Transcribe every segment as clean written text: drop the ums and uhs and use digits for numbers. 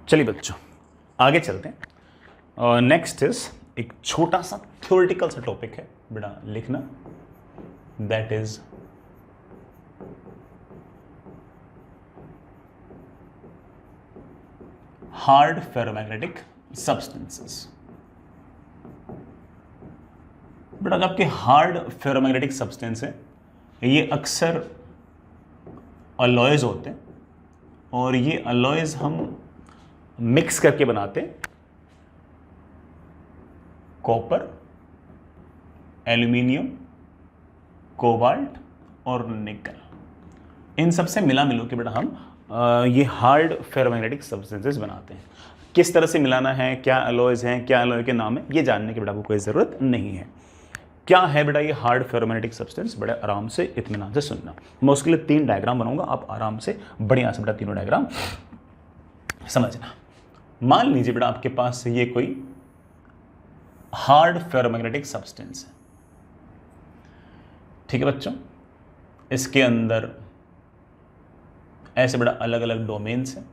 चलिए बच्चों आगे चलते हैं। नेक्स्ट इज एक छोटा सा थ्योरेटिकल सा टॉपिक है बेटा लिखना, that is hard ferromagnetic substances. बेटा जो आपके हार्ड फेरोमैग्नेटिक सब्सटेंस है ये अक्सर अलॉयज होते हैं और ये अलॉयज हम मिक्स करके बनाते हैं कॉपर, एल्यूमिनियम, कोबाल्ट और निकल। इन सब से मिला मिलो के बेटा हम ये हार्ड फेरोमैग्नेटिक सब्सटेंसेस बनाते हैं। किस तरह से मिलाना है, क्या अलॉयज हैं, क्या अलॉय के नाम है, ये जानने की बेटा आपको कोई ज़रूरत नहीं है। क्या है बेटा ये हार्ड फेरोमैग्नेटिक सब्सटेंस, बड़े आराम से इत्मीनान से सुनना। मैं उसके लिए 3 डायग्राम बनाऊंगा, आप आराम से बढ़िया से बेटा तीनों डायग्राम समझना। मान लीजिए बेटा आपके पास ये कोई हार्ड फेरोमैग्नेटिक सब्सटेंस है, ठीक है बच्चों। इसके अंदर ऐसे बड़ा अलग अलग डोमेन्स हैं,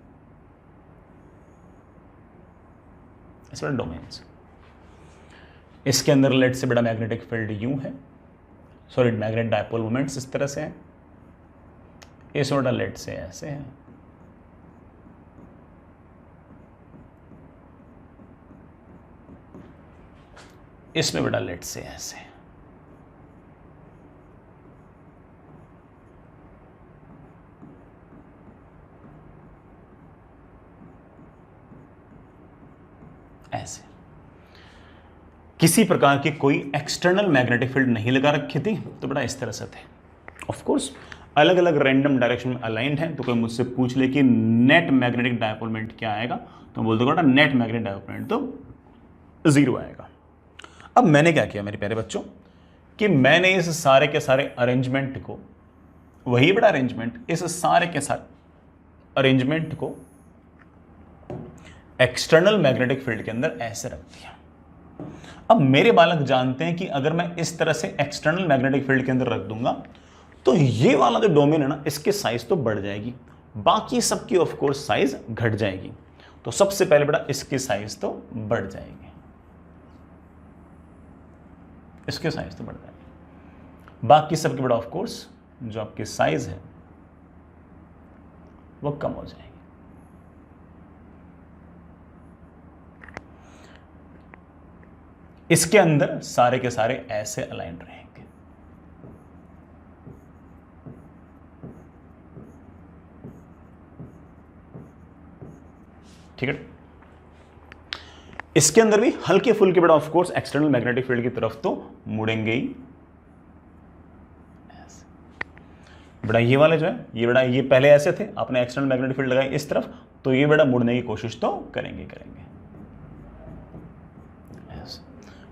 ऐसे बड़ा डोमेन्स। इसके अंदर लेट से बड़ा मैग्नेटिक फील्ड यूं है, सॉरी मैग्नेटिक डायपोल मोमेंट्स इस तरह से हैं, इस बड़ा लेट से ऐसे है, इसमें बड़ा लेट से ऐसे, ऐसे। किसी प्रकार की कोई एक्सटर्नल मैग्नेटिक फील्ड नहीं लगा रखी थी तो बड़ा इस तरह से थे। ऑफ कोर्स अलग अलग रैंडम डायरेक्शन में अलाइंड है, तो कोई मुझसे पूछ ले कि नेट मैग्नेटिक डायपोल मोमेंट क्या आएगा, तो बोल दूंगा नेट मैग्नेटिक डायपोल मोमेंट तो 0 आएगा। अब मैंने क्या किया मेरे प्यारे बच्चों कि मैंने इस सारे के सारे अरेंजमेंट को, वही बड़ा अरेंजमेंट, इस सारे के सारे अरेंजमेंट को एक्सटर्नल मैग्नेटिक फील्ड के अंदर ऐसे रख दिया। अब मेरे बालक जानते हैं कि अगर मैं इस तरह से एक्सटर्नल मैग्नेटिक फील्ड के अंदर रख दूंगा तो ये वाला जो डोमेन है ना, इसकी साइज तो बढ़ जाएगी, बाकी सबकी ऑफ कोर्स साइज घट जाएगी। तो सबसे पहले बेटा इसकी साइज तो बढ़ जाएगी, इसकी साइज तो बढ़ जाएगी, बाकी सबकी बेटा ऑफ कोर्स जो आपकी साइज है वो कम हो जाएगी। इसके अंदर सारे के सारे ऐसे अलाइन रहेंगे, ठीक है। इसके अंदर भी हल्के फुल्के बेटा of course external magnetic field की तरफ तो मुड़ेंगे ही। बेटा ये वाले जो है ये बेटा ये पहले ऐसे थे, आपने एक्सटर्नल मैग्नेटिक फील्ड लगाई इस तरफ, तो ये बेटा मुड़ने की कोशिश तो करेंगे।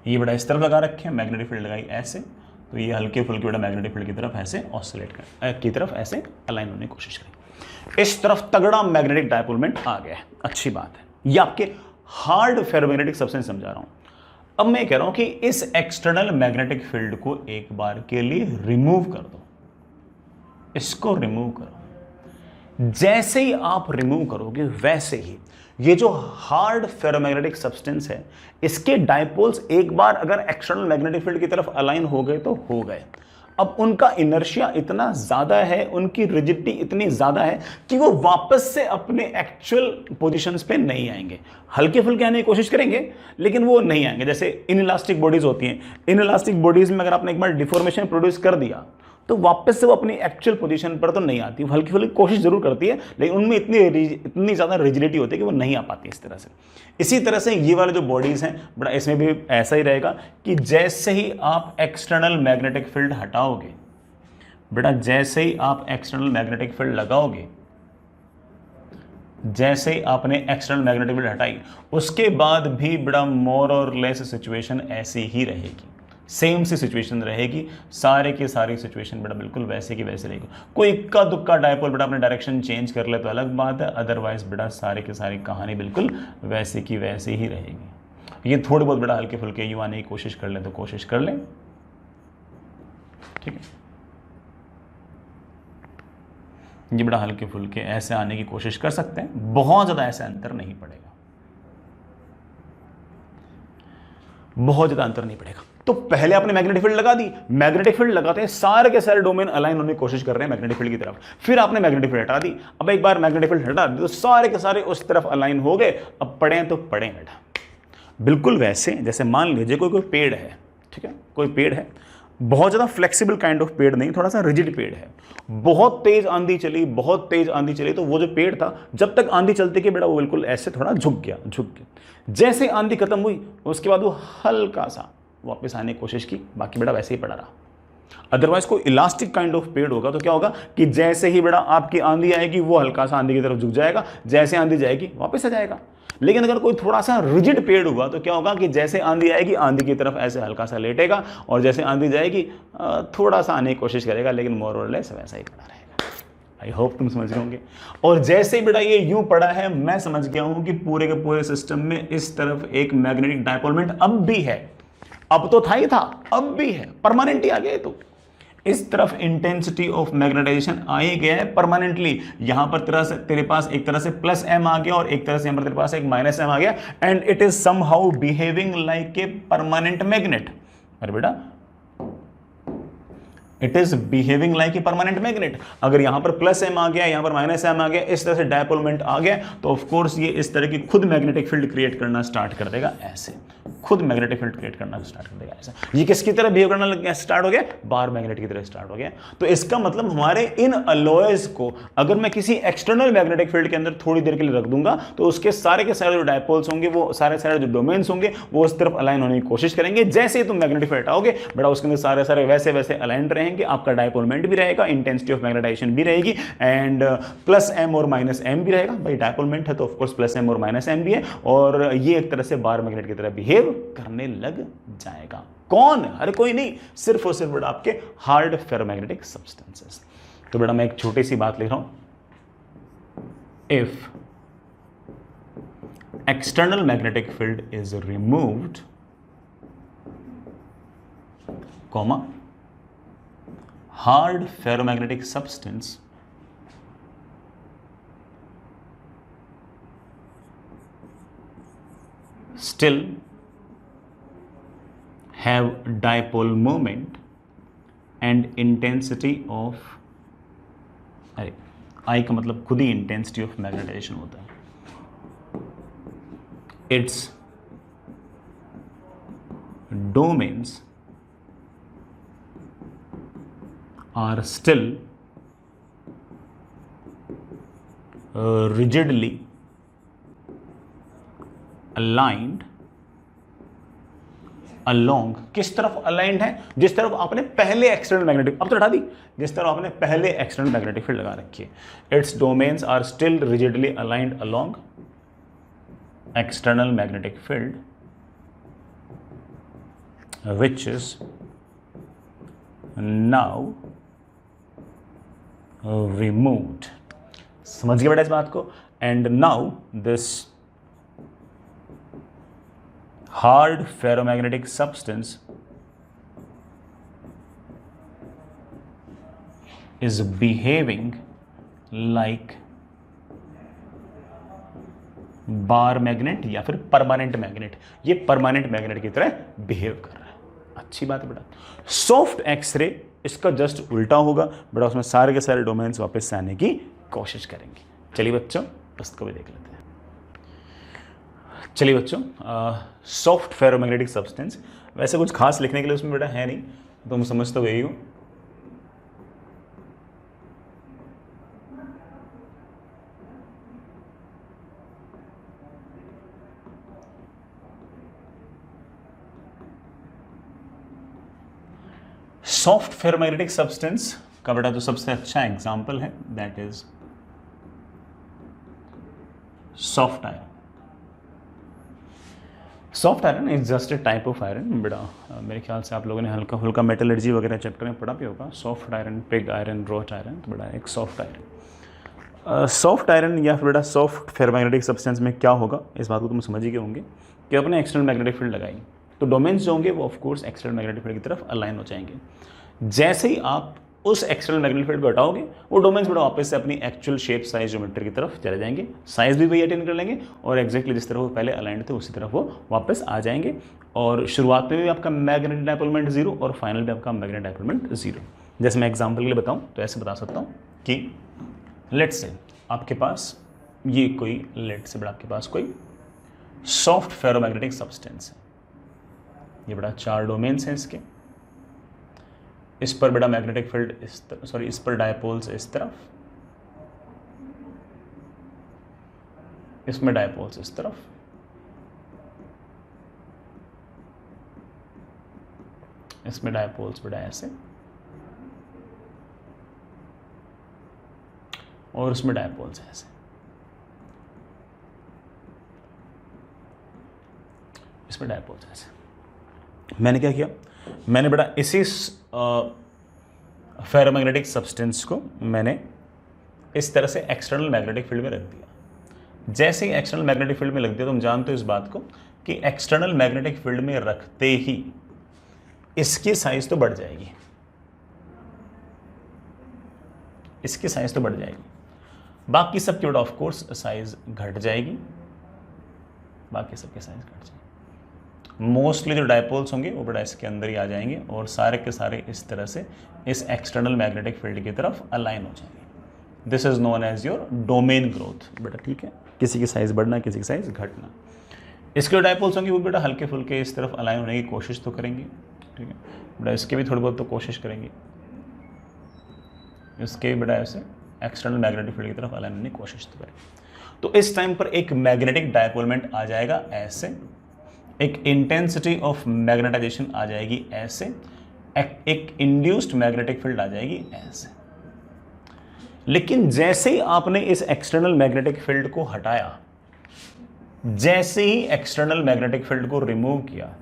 ये बड़ा इस तरफ लगा रखे हैं, मैग्नेटिक फील्ड लगाई ऐसे, तो ये हल्के फुल्के बड़ा मैग्नेटिक फील्ड की तरफ ऐसे ऑसिलेट की तरफ ऐसे अलाइन होने की कोशिश करें। इस तरफ तगड़ा मैग्नेटिक डायपोल मोमेंट आ गया है, अच्छी बात है। ये आपके हार्ड फेरोमैग्नेटिक सब्सटेंस समझा रहा हूं। अब मैं कह रहा हूं कि इस एक्सटर्नल मैग्नेटिक फील्ड को एक बार के लिए रिमूव कर दो, इसको रिमूव करो। जैसे ही आप रिमूव करोगे वैसे ही ये जो हार्ड फेरोमैग्नेटिक सब्सटेंस है इसके डायपोल्स एक बार अगर एक्सटर्नल मैग्नेटिक फील्ड की तरफ अलाइन हो गए तो हो गए। अब उनका इनर्शिया इतना ज्यादा है, उनकी रिजिडिटी इतनी ज्यादा है कि वो वापस से अपने एक्चुअल पोजीशंस पे नहीं आएंगे। हल्के फुल्के आने की कोशिश करेंगे लेकिन वो नहीं आएंगे। जैसे इनइलास्टिक बॉडीज होती हैं, इनइलास्टिक बॉडीज में अगर आपने एक बार डिफॉर्मेशन प्रोड्यूस कर दिया तो वापस से वो अपनी एक्चुअल पोजीशन पर तो नहीं आती, हल्की फुल्की कोशिश जरूर करती है लेकिन उनमें इतनी ज़्यादा रिजिडिटी होती है कि वो नहीं आ पाती इस तरह से। इसी तरह से ये वाले जो बॉडीज़ हैं बड़ा इसमें भी ऐसा ही रहेगा कि जैसे ही आप एक्सटर्नल मैग्नेटिक फील्ड हटाओगे, बेटा जैसे ही आप एक्सटर्नल मैग्नेटिक फील्ड लगाओगे, जैसे ही आपने एक्सटर्नल मैग्नेटिक फील्ड हटाई उसके बाद भी बड़ा मोर और लेस सिचुएशन ऐसी ही रहेगी, सेम सी सिचुएशन रहेगी। सारे की सारी सिचुएशन बेटा बिल्कुल वैसे की वैसे रहेगी। कोई इक्का दुक्का डायपोल बेटा अपने डायरेक्शन चेंज कर ले तो अलग बात है, अदरवाइज बेटा सारे की सारी कहानी बिल्कुल वैसे की वैसे ही रहेगी। ये थोड़ी बहुत बेटा हल्के फुल्के यूं आने की कोशिश कर ले तो कोशिश कर लें, ठीक है। ये बड़ा हल्के फुल्के ऐसे आने की कोशिश कर सकते हैं, बहुत ज़्यादा ऐसा अंतर नहीं पड़ेगा, बहुत ज़्यादा अंतर नहीं पड़ेगा। तो पहले आपने मैग्नेटिक फील्ड लगा दी, मैग्नेटिक फील्ड लगाते हैं सारे के सारे डोमेन अलाइन होने की कोशिश कर रहे हैं मैग्नेटिक फील्ड की तरफ, फिर आपने मैग्नेटिक फील्ड हटा दी, अब एक बार मैग्नेटिक फील्ड हटा दी तो सारे के सारे उस तरफ अलाइन हो गए, अब पढ़े तो पढ़े बेटा। बिल्कुल वैसे जैसे मान लीजिए कोई पेड़ है, ठीक है, कोई पेड़ है, बहुत ज़्यादा फ्लेक्सिबल काइंड ऑफ पेड़ नहीं, थोड़ा सा रिजिड पेड़ है, बहुत तेज आंधी चली, बहुत तेज आंधी चली, तो वो जो पेड़ था जब तक आंधी चलती कि बेटा वो बिल्कुल ऐसे थोड़ा झुक गया। जैसे आंधी खत्म हुई उसके बाद वो हल्का सा वापस आने की कोशिश की, बाकी बेटा वैसे ही पड़ा रहा। अदरवाइज कोई इलास्टिक काइंड ऑफ पेड़ होगा तो क्या होगा कि जैसे ही बेटा आपकी आंधी आएगी वो हल्का सा आंधी की तरफ झुक जाएगा, जैसे आंधी जाएगी वापस आ जाएगा। लेकिन अगर कोई थोड़ा सा रिजिड पेड़ हुआ तो क्या होगा कि जैसे आंधी आएगी आंधी की तरफ ऐसे हल्का सा लेटेगा, और जैसे आंधी जाएगी थोड़ा सा आने की कोशिश करेगा, लेकिन मोर और लेस वैसा ही पड़ा रहेगा। आई होप तुम समझ गए होंगे। और जैसे ही बेटा ये यूं पड़ा है, मैं समझ गया हूं कि पूरे के पूरे सिस्टम में इस तरफ एक मैग्नेटिक डायपोलमेंट अब भी है, अब तो था ही था, अब भी है, परमानेंट ही आ गया। तो इस तरफ इंटेंसिटी ऑफ मैग्नेटाइजेशन आ ही गया है परमानेंटली। यहां पर तेरे पास एक तरह से प्लस एम आ गया और एक तरह से यहां पर तेरे पास एक माइनस एम आ गया, and it is somehow behaving like a permanent magnet. अरे बेटा it is behaving like a permanent magnet. अगर यहां पर प्लस एम आ गया, यहां पर माइनस एम आ गया, इस तरह से डायपोलमेंट आ गया, तो ऑफ कोर्स ये इस तरह की खुद मैग्नेटिक फील्ड क्रिएट करना स्टार्ट कर देगा, ऐसे खुद मैग्नेटिक फील्ड क्रिएट करना स्टार्ट कर देगा ऐसा। ये किसकी तरह बिहेव करना लग गया, स्टार्ट हो गया, बार मैग्नेट की तरह स्टार्ट हो गया। तो इसका मतलब हमारे इन अलॉयज को अगर मैं किसी एक्सटर्नल मैग्नेटिक फील्ड के अंदर थोड़ी देर के लिए रख दूंगा तो उसके सारे के सारे जो डायपोल्स होंगे, वो सारे सारे जो डोमेन्स होंगे, वो उस तरफ अलाइन होने की कोशिश करेंगे। जैसे ही तुम मैग्नेटिक फील्ड हटाओगे बेटा उसके अंदर सारे सारे वैसे वैसे अलाइन रहेंगे, आपका डायपोलमेंट भी रहेगा, इंटेंसिटी ऑफ मैग्नेटाइजेशन भी रहेगी, एंड प्लस एम और माइनस एम भी रहेगा। भाई डायपोलमेंट है तो ऑफ कोर्स प्लस एम और माइनस एम भी है, और ये एक तरह से बार मैग्नेट की तरह बिहेव करने लग जाएगा। कौन? हर कोई नहीं, सिर्फ और सिर्फ बेटा आपके हार्ड फेरोमैग्नेटिक सब्सटेंसेस। तो बेटा मैं एक छोटी सी बात लिख रहा हूं, if external magnetic field is removed, comma, hard ferromagnetic substance still have dipole moment and intensity of, अरे I का मतलब खुद ही intensity of magnetization होता है, its domains are still rigidly aligned along, किस तरफ अलाइंड है? जिस तरफ आपने पहले एक्सटर्नल मैग्नेटिक, अब तो हटा दी, जिस तरफ आपने पहले एक्सटर्नल मैग्नेटिक फील्ड लगा रखी है। Its domains are still rigidly aligned along external magnetic field which is now removed। समझ गए बेटा इस बात को? And now this hard ferromagnetic substance is behaving like bar magnet या फिर परमानेंट मैग्नेट। ये परमानेंट मैग्नेट की तरह बिहेव कर रहा है। अच्छी बात है बेटा। सॉफ्ट एक्सरे इसका जस्ट उल्टा होगा बेटा, उसमें सारे के सारे डोमेन्स वापस से आने की कोशिश करेंगे। चलिए बच्चों पुस्तक भी देख लेते हैं। चलिए बच्चों, सॉफ्ट फेरोमैग्नेटिक सब्सटेंस, वैसे कुछ खास लिखने के लिए उसमें बेटा है नहीं, तुम समझ तो गई हो। सॉफ्ट फेरोमैग्नेटिक सब्सटेंस का बेटा जो सबसे अच्छा एग्जाम्पल है that is soft iron. Soft iron is just a type of iron बेटा। मेरे ख्याल से आप लोगों ने हल्का फुल्का मेटलर्जी वगैरह चैप्टर में पढ़ा भी होगा। Soft iron, pig iron, wrought iron, तो बेटा एक सॉफ्ट आयरन। सॉफ्ट आयरन या फिर बेटा सॉफ्ट फेरोमैग्नेटिक सब्सटेंस में क्या होगा, इस बात को तुम समझ ही गए होंगे कि अपने एक्सटर्नल मैग्नेटिक फील्ड लगाई तो डोमेन्स जो होंगे वो of course external magnetic field की तरफ अलाइन हो जाएंगे। जैसे ही आप उस एक्सटर्नल मैग्नेटिक फील्ड को हटाओगे, वो डोमेन्स बड़ा वापस से अपनी एक्चुअल शेप साइज ज्योमेट्री की तरफ चले जाएंगे, साइज भी वही अटेन कर लेंगे और एक्जैक्टली जिस तरह वो पहले अलाइंड थे उसी तरफ वो वापस आ जाएंगे। और शुरुआत में भी आपका मैग्नेटिक डायपोलमेंट 0 और फाइनल भी आपका मैग्नेटिक डायपोलमेंट 0। जैसे मैं एग्जाम्पल के लिए बताऊँ तो ऐसे बता सकता हूँ कि लेट्स से आपके पास ये कोई लेट से बड़ा आपके पास कोई सॉफ्ट फेरोमैग्नेटिक सब्सटेंस है, ये बड़ा 4 डोमेन्स हैं इसके, इस पर बड़ा मैग्नेटिक फील्ड इस पर डायपोल्स इस तरफ, इसमें डायपोल्स इस तरफ, इसमें डायपोल्स बड़ा ऐसे और उसमें डायपोल्स ऐसे। इसमें डायपोल्स ऐसे। मैंने क्या किया, मैंने बड़ा इसी फेरोमैग्नेटिक सब्सटेंस को मैंने इस तरह से एक्सटर्नल मैग्नेटिक फील्ड में रख दिया। जैसे ही एक्सटर्नल मैग्नेटिक फील्ड में रख दिया तो हम जानते हो इस बात को कि एक्सटर्नल मैग्नेटिक फील्ड में रखते ही इसकी साइज तो बढ़ जाएगी, इसकी साइज तो बढ़ जाएगी, बाकी सबकी बड़ा ऑफ कोर्स साइज घट जाएगी, बाकी सबकी साइज घट जाएगी। मोस्टली जो डायपोल्स होंगे वो बड़ा इसके अंदर ही आ जाएंगे और सारे के सारे इस तरह से इस एक्सटर्नल मैग्नेटिक फील्ड की तरफ अलाइन हो जाएंगे। This is known as your domain growth बेटा, ठीक है। किसी की साइज बढ़ना, किसी की साइज घटना। इसके जो डायपोल्स होंगे वो बेटा हल्के फुल्के इस तरफ अलाइन होने की कोशिश तो करेंगे, ठीक है बेटा, इसके भी थोड़ी बहुत तो कोशिश करेंगे, इसके भी बेटा ऐसे एक्सटर्नल मैग्नेटिक फील्ड की तरफ अलाइन होने की कोशिश तो करेंगे। तो इस टाइम पर एक मैग्नेटिक डायपोलमेंट आ जाएगा ऐसे, एक इंटेंसिटी ऑफ मैग्नेटाइजेशन आ जाएगी ऐसे, एक इंड्यूस्ड मैग्नेटिक फील्ड आ जाएगी ऐसे। लेकिन जैसे ही आपने इस एक्सटर्नल मैग्नेटिक फील्ड को हटाया, जैसे ही एक्सटर्नल मैग्नेटिक फील्ड को रिमूव किया,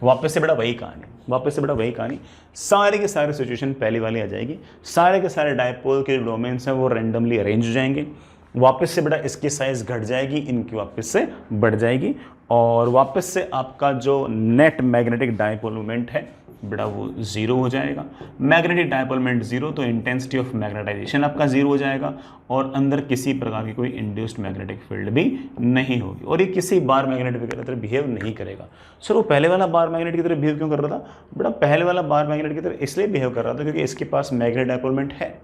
वापस से बड़ा वही कहानी, वापस से बड़ा वही कहानी, सारे के सारे सिचुएशन पहली वाली आ जाएगी। सारे के सारे डायपोल के जो डोमेन्स हैं वो रैंडमली अरेंज हो जाएंगे, वापस से बेटा इसकी साइज घट जाएगी, इनकी वापस से बढ़ जाएगी और वापस से आपका जो नेट मैग्नेटिक डायपोल मोमेंट है बेटा वो 0 हो जाएगा। मैग्नेटिक डायपोल मोमेंट 0 तो इंटेंसिटी ऑफ मैग्नेटाइजेशन आपका 0 हो जाएगा और अंदर किसी प्रकार की कोई इंड्यूस्ड मैग्नेटिक फील्ड भी नहीं होगी और ये किसी बार मैग्नेट की तरह बिहेव नहीं करेगा। सर वो पहले वाला बार मैग्नेट की तरह बिहेव क्यों कर रहा था बेटा? पहले वाला बार मैग्नेट की तरह इसलिए बिहेव कर रहा था क्योंकि इसके पास मैग्नेटिक डायपोल मोमेंट है,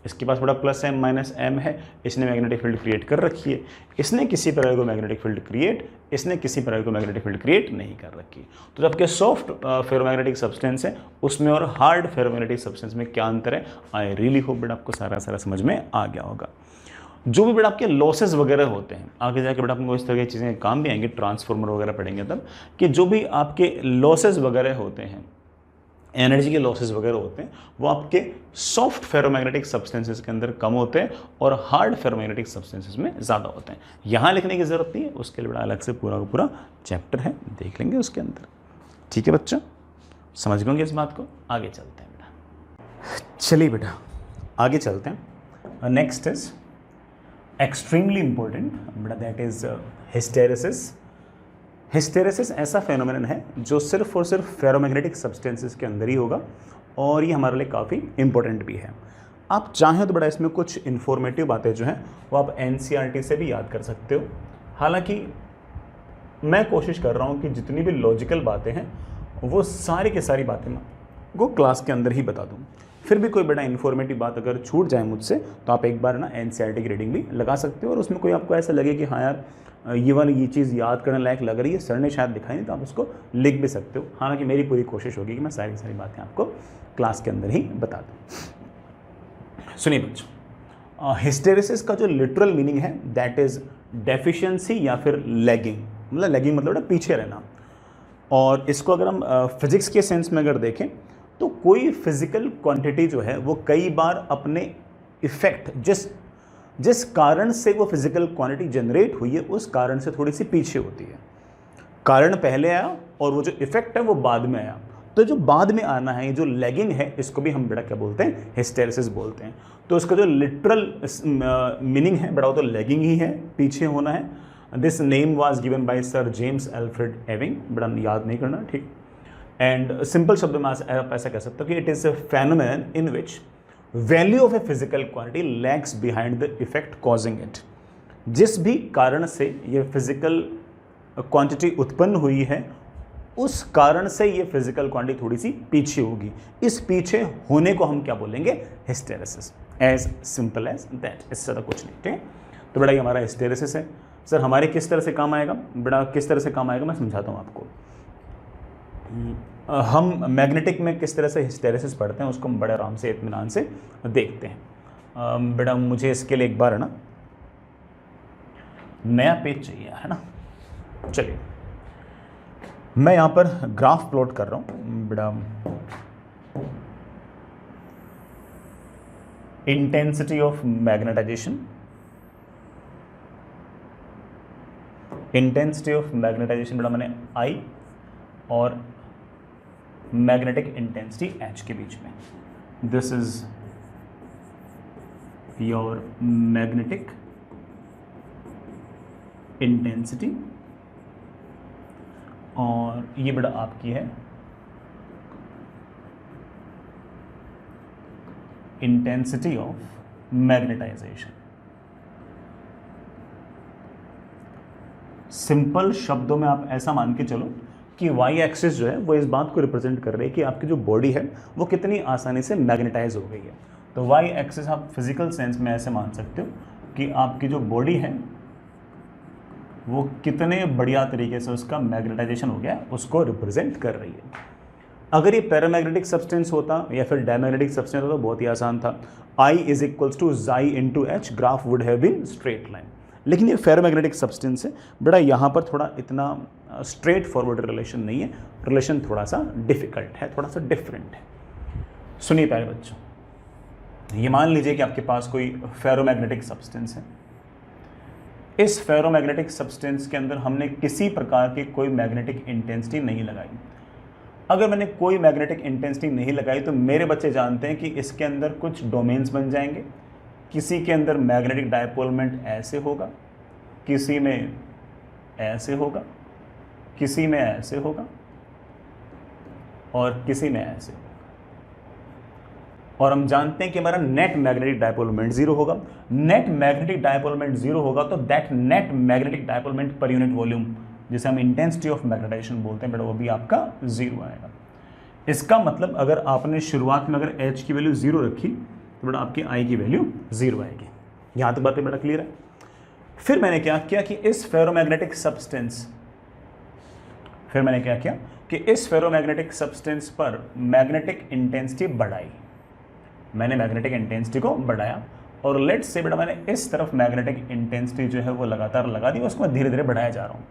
इसके पास बड़ा +m -m है, इसने मैग्नेटिक फील्ड क्रिएट कर रखी है, इसने किसी प्रकार को मैग्नेटिक फील्ड क्रिएट, इसने किसी प्रकार को मैग्नेटिक फील्ड क्रिएट नहीं कर रखी। तो जब के सॉफ्ट फेरोमैग्नेटिक सब्सटेंस है उसमें और हार्ड फेरोमैग्नेटिक सब्सटेंस में क्या अंतर है? आई रियली होप बेटा आपको सारा समझ में आ गया होगा। जो भी बेटा आपके लॉसेस वगैरह होते हैं, आगे जाके बेटा आपको इस तरह की चीज़ें काम भी आएंगी, ट्रांसफॉर्मर वगैरह पढ़ेंगे तब, कि जो भी आपके लॉसेस वगैरह होते हैं, एनर्जी के लॉसेस वगैरह होते हैं, वो आपके सॉफ्ट फेरोमैग्नेटिक सब्सटेंसेस के अंदर कम होते हैं और हार्ड फेरोमैग्नेटिक सब्सटेंसेस में ज़्यादा होते हैं। यहाँ लिखने की ज़रूरत नहीं है, उसके लिए बड़ा अलग से पूरा का पूरा चैप्टर है, देख लेंगे उसके अंदर। ठीक है बच्चों, समझ गए इस बात को? आगे चलते हैं बेटा, चलिए बेटा आगे चलते हैं। नेक्स्ट इज एक्सट्रीमली इंपॉर्टेंट बेटा, दैट इज हिस्टेरेसिस। हिस्टेरेसिस ऐसा फेनोमेनन है जो सिर्फ और सिर्फ फेरोमैग्नेटिक सब्सटेंसेस के अंदर ही होगा और ये हमारे लिए काफ़ी इंपॉर्टेंट भी है। आप चाहें तो बड़ा इसमें कुछ इन्फॉर्मेटिव बातें जो हैं वो आप NCERT से भी याद कर सकते हो। हालांकि मैं कोशिश कर रहा हूँ कि जितनी भी लॉजिकल बातें हैं वो सारी की सारी बातें मैं वो क्लास के अंदर ही बता दूँ। फिर भी कोई बड़ा इन्फॉर्मेटिव बात अगर छूट जाए मुझसे तो आप एक बार ना NCERT की रीडिंग भी लगा सकते हो और उसमें कोई आपको ऐसा लगे कि हाँ यार ये चीज़ याद करने लायक लग रही है, सर ने शायद दिखाई नहीं, तो आप उसको लिख भी सकते हो। हालांकि मेरी पूरी कोशिश होगी कि मैं सारी सारी बातें आपको क्लास के अंदर ही बता दूँ। सुनिए बच्चों, हिस्टेरेसिस का जो लिटरल मीनिंग है दैट इज़ डेफिशिएंसी या फिर लैगिंग, मतलब लैगिंग मतलब पीछे रहना। और इसको अगर हम फिजिक्स के सेंस में अगर देखें तो कोई फिजिकल क्वांटिटी जो है वो कई बार अपने इफेक्ट जिस कारण से वो फिजिकल क्वांटिटी जनरेट हुई है उस कारण से थोड़ी सी पीछे होती है। कारण पहले आया और वो जो इफेक्ट है वो बाद में आया, तो जो बाद में आना है, ये जो लैगिंग है, इसको भी हम बेटा क्या बोलते हैं? हिस्टेरेसिस बोलते हैं। तो इसका जो लिटरल मीनिंग है बेटा वो तो लैगिंग ही है, पीछे होना है। This name was given by sir James Alfred Ewing, बड़ा याद नहीं करना, ठीक। एंड सिंपल शब्द में आप ऐसा कह सकते हो कि it is a phenomenon in which value of a physical quantity lags behind the effect causing it. जिस भी कारण से ये फिजिकल क्वांटिटी उत्पन्न हुई है, उस कारण से ये फिजिकल क्वांटिटी थोड़ी सी पीछे होगी। इस पीछे होने को हम क्या बोलेंगे? Hysteresis. As simple as that, इससे ज़्यादा कुछ नहीं, ठीक है। तो बेटा ये हमारा हिस्टेरेसिस है। सर हमारे किस तरह से काम आएगा? बेटा किस तरह से काम आएगा मैं समझाता हूँ आपको। हम मैग्नेटिक में किस तरह से हिस्टेरेसिस पढ़ते हैं उसको हम बड़े आराम से इत्मीनान से देखते हैं। बेटा मुझे इसके लिए एक बार है ना नया पेज चाहिए, है ना। चलिए मैं यहाँ पर ग्राफ प्लॉट कर रहा हूँ बेटा। Intensity of magnetization, intensity of magnetization बेटा मैंने आई और मैग्नेटिक इंटेंसिटी एच के बीच में। This is your magnetic intensity और ये बेटा आपकी है इंटेंसिटी ऑफ मैग्नेटाइजेशन। सिंपल शब्दों में आप ऐसा मान के चलो कि वाई एक्सिस जो है वो इस बात को रिप्रेजेंट कर रही है कि आपकी जो बॉडी है वो कितनी आसानी से मैग्नेटाइज हो गई है। तो वाई एक्सिस आप फिजिकल सेंस में ऐसे मान सकते हो कि आपकी जो बॉडी है वो कितने बढ़िया तरीके से उसका मैग्नेटाइजेशन हो गया उसको रिप्रेजेंट कर रही है। अगर ये पैरामैग्नेटिक सब्सटेंस होता या फिर डायमैग्नेटिक सब्सटेंस होता तो बहुत ही आसान था। I is equals to chi into H, graph would have been straight line. लेकिन ये फेरोमैग्नेटिक सब्सटेंस है बेटा, यहाँ पर थोड़ा इतना स्ट्रेट फॉरवर्ड रिलेशन नहीं है, रिलेशन थोड़ा सा डिफिकल्ट है, थोड़ा सा डिफरेंट है। सुनिए प्यारे बच्चों, ये मान लीजिए कि आपके पास कोई फेरोमैग्नेटिक सब्सटेंस है। इस फेरोमैग्नेटिक सब्सटेंस के अंदर हमने किसी प्रकार की कोई मैग्नेटिक इंटेंसिटी नहीं लगाई। अगर मैंने कोई मैग्नेटिक इंटेंसिटी नहीं लगाई तो मेरे बच्चे जानते हैं कि इसके अंदर कुछ डोमेन्स बन जाएंगे। किसी के अंदर मैग्नेटिक डायपोलमेंट ऐसे होगा, किसी में ऐसे होगा, किसी में ऐसे होगा और किसी में ऐसे होगा। और हम जानते हैं कि हमारा नेट मैग्नेटिक डायपोलमेंट जीरो होगा। नेट मैग्नेटिक डायपोलमेंट जीरो होगा तो that net magnetic डायपोलमेंट per unit volume, जिसे हम इंटेंसिटी ऑफ मैग्नेटाइजेशन बोलते हैं बेटा, वो भी आपका जीरो आएगा। इसका मतलब अगर आपने शुरुआत में अगर एच की वैल्यू जीरो रखी तो बेटा आपकी आई की वैल्यू जीरो आएगी। यहां तक बातें बेटा क्लियर है। फिर मैंने क्या किया कि इस फेरोमैग्नेटिक सब्सटेंस पर मैग्नेटिक इंटेंसिटी बढ़ाई। मैंने मैग्नेटिक इंटेंसिटी को बढ़ाया और लेट्स से बेटा मैंने इस तरफ मैग्नेटिक इंटेंसिटी जो है वो लगातार लगा दी, उसको मैं धीरे धीरे बढ़ाया जा रहा हूँ।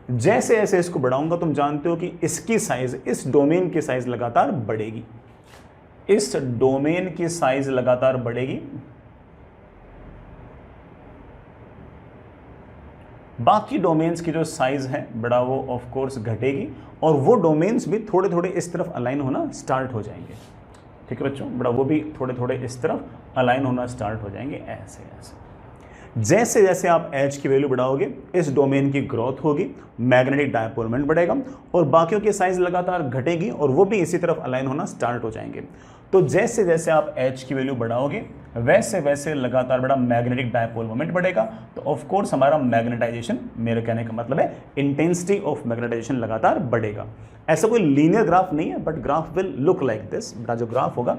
जैसे जैसे इसको बढ़ाऊंगा तुम जानते हो कि इसकी साइज, इस डोमेन की साइज लगातार बढ़ेगी। इस डोमेन की साइज लगातार बढ़ेगी, बाकी डोमेन्स की जो साइज है बड़ा वो ऑफ कोर्स घटेगी और वो डोमेन्स भी थोड़े थोड़े इस तरफ अलाइन होना स्टार्ट हो जाएंगे। ठीक है बच्चों, बड़ा वो भी थोड़े थोड़े इस तरफ अलाइन होना स्टार्ट हो जाएंगे, ऐसे ऐसे। जैसे जैसे आप एच की वैल्यू बढ़ाओगे इस डोमेन की ग्रोथ होगी, मैग्नेटिक डायपोलमेंट बढ़ेगा और बाकियों की साइज लगातार घटेगी और वो भी इसी तरफ अलाइन होना स्टार्ट हो जाएंगे। तो जैसे जैसे आप एच की वैल्यू बढ़ाओगे वैसे वैसे लगातार बड़ा मैग्नेटिक डायपोल मोमेंट बढ़ेगा। तो ऑफ कोर्स हमारा मैग्नेटाइजेशन, मेरे कहने का मतलब है इंटेंसिटी ऑफ मैग्नेटाइजेशन लगातार बढ़ेगा। ऐसा कोई लीनियर ग्राफ नहीं है but graph will look like this. बड़ा जो ग्राफ होगा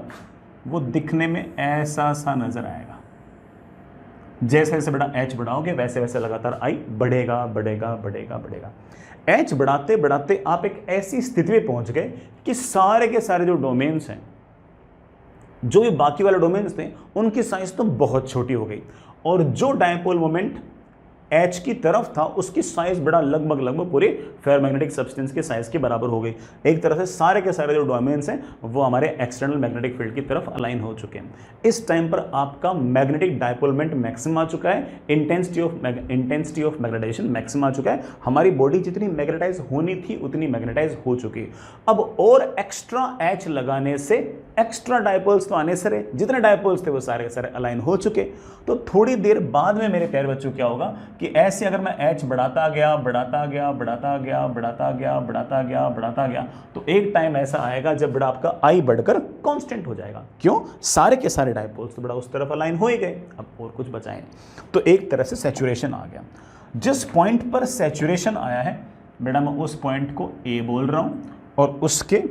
वो दिखने में ऐसा सा नजर आएगा। जैसे जैसे बड़ा एच बढ़ाओगे वैसे वैसे लगातार आई बढ़ेगा बढ़ेगा बढ़ेगा बढ़ेगा। एच बढ़ाते बढ़ाते आप एक ऐसी स्थिति में पहुंच गए कि सारे के सारे जो डोमेन्स हैं, जो भी बाकी वाले डोमेन्स थे, उनकी साइज तो बहुत छोटी हो गई और जो डायपोल मोमेंट एच की तरफ था उसकी साइज बड़ा लगभग पूरे फेरोमैग्नेटिक सब्सटेंस के साइज के बराबर हो गई। एक तरह से सारे के सारे जो डोमेन्स हैं वो हमारे एक्सटर्नल मैग्नेटिक फील्ड की तरफ अलाइन हो चुके हैं। इस टाइम पर आपका मैग्नेटिक डायपोलमेंट मैक्सिमम आ चुका है, इंटेंसिटी ऑफ मैग्नेटाइजेशन मैक्सिमम आ चुका है। हमारी बॉडी जितनी मैग्नेटाइज होनी थी उतनी मैग्नेटाइज हो चुकी है। अब और एक्स्ट्रा एच लगाने से एक्स्ट्रा डायपोल्स तो आने से रहे, जितने डायपोल्स थे वो सारे के सारे अलाइन हो चुके। तो थोड़ी देर बाद में मेरे प्यारे बच्चों क्या होगा कि ऐसे अगर मैं H बढ़ाता गया बढ़ाता गया बढ़ाता गया बढ़ाता गया बढ़ाता गया बढ़ाता गया तो एक टाइम ऐसा आएगा जब बड़ा आपका I बढ़कर कांस्टेंट हो जाएगा। क्यों? सारे के सारे डायपोल्स तो बड़ा उस तरफ अलाइन हो ही गए, अब और कुछ बचा ही नहीं। तो एक तरह से सैचुरेशन आ गया। जिस पॉइंट पर सैचुरेशन आया है बेटा मैं उस पॉइंट को A बोल रहा हूँ और उसके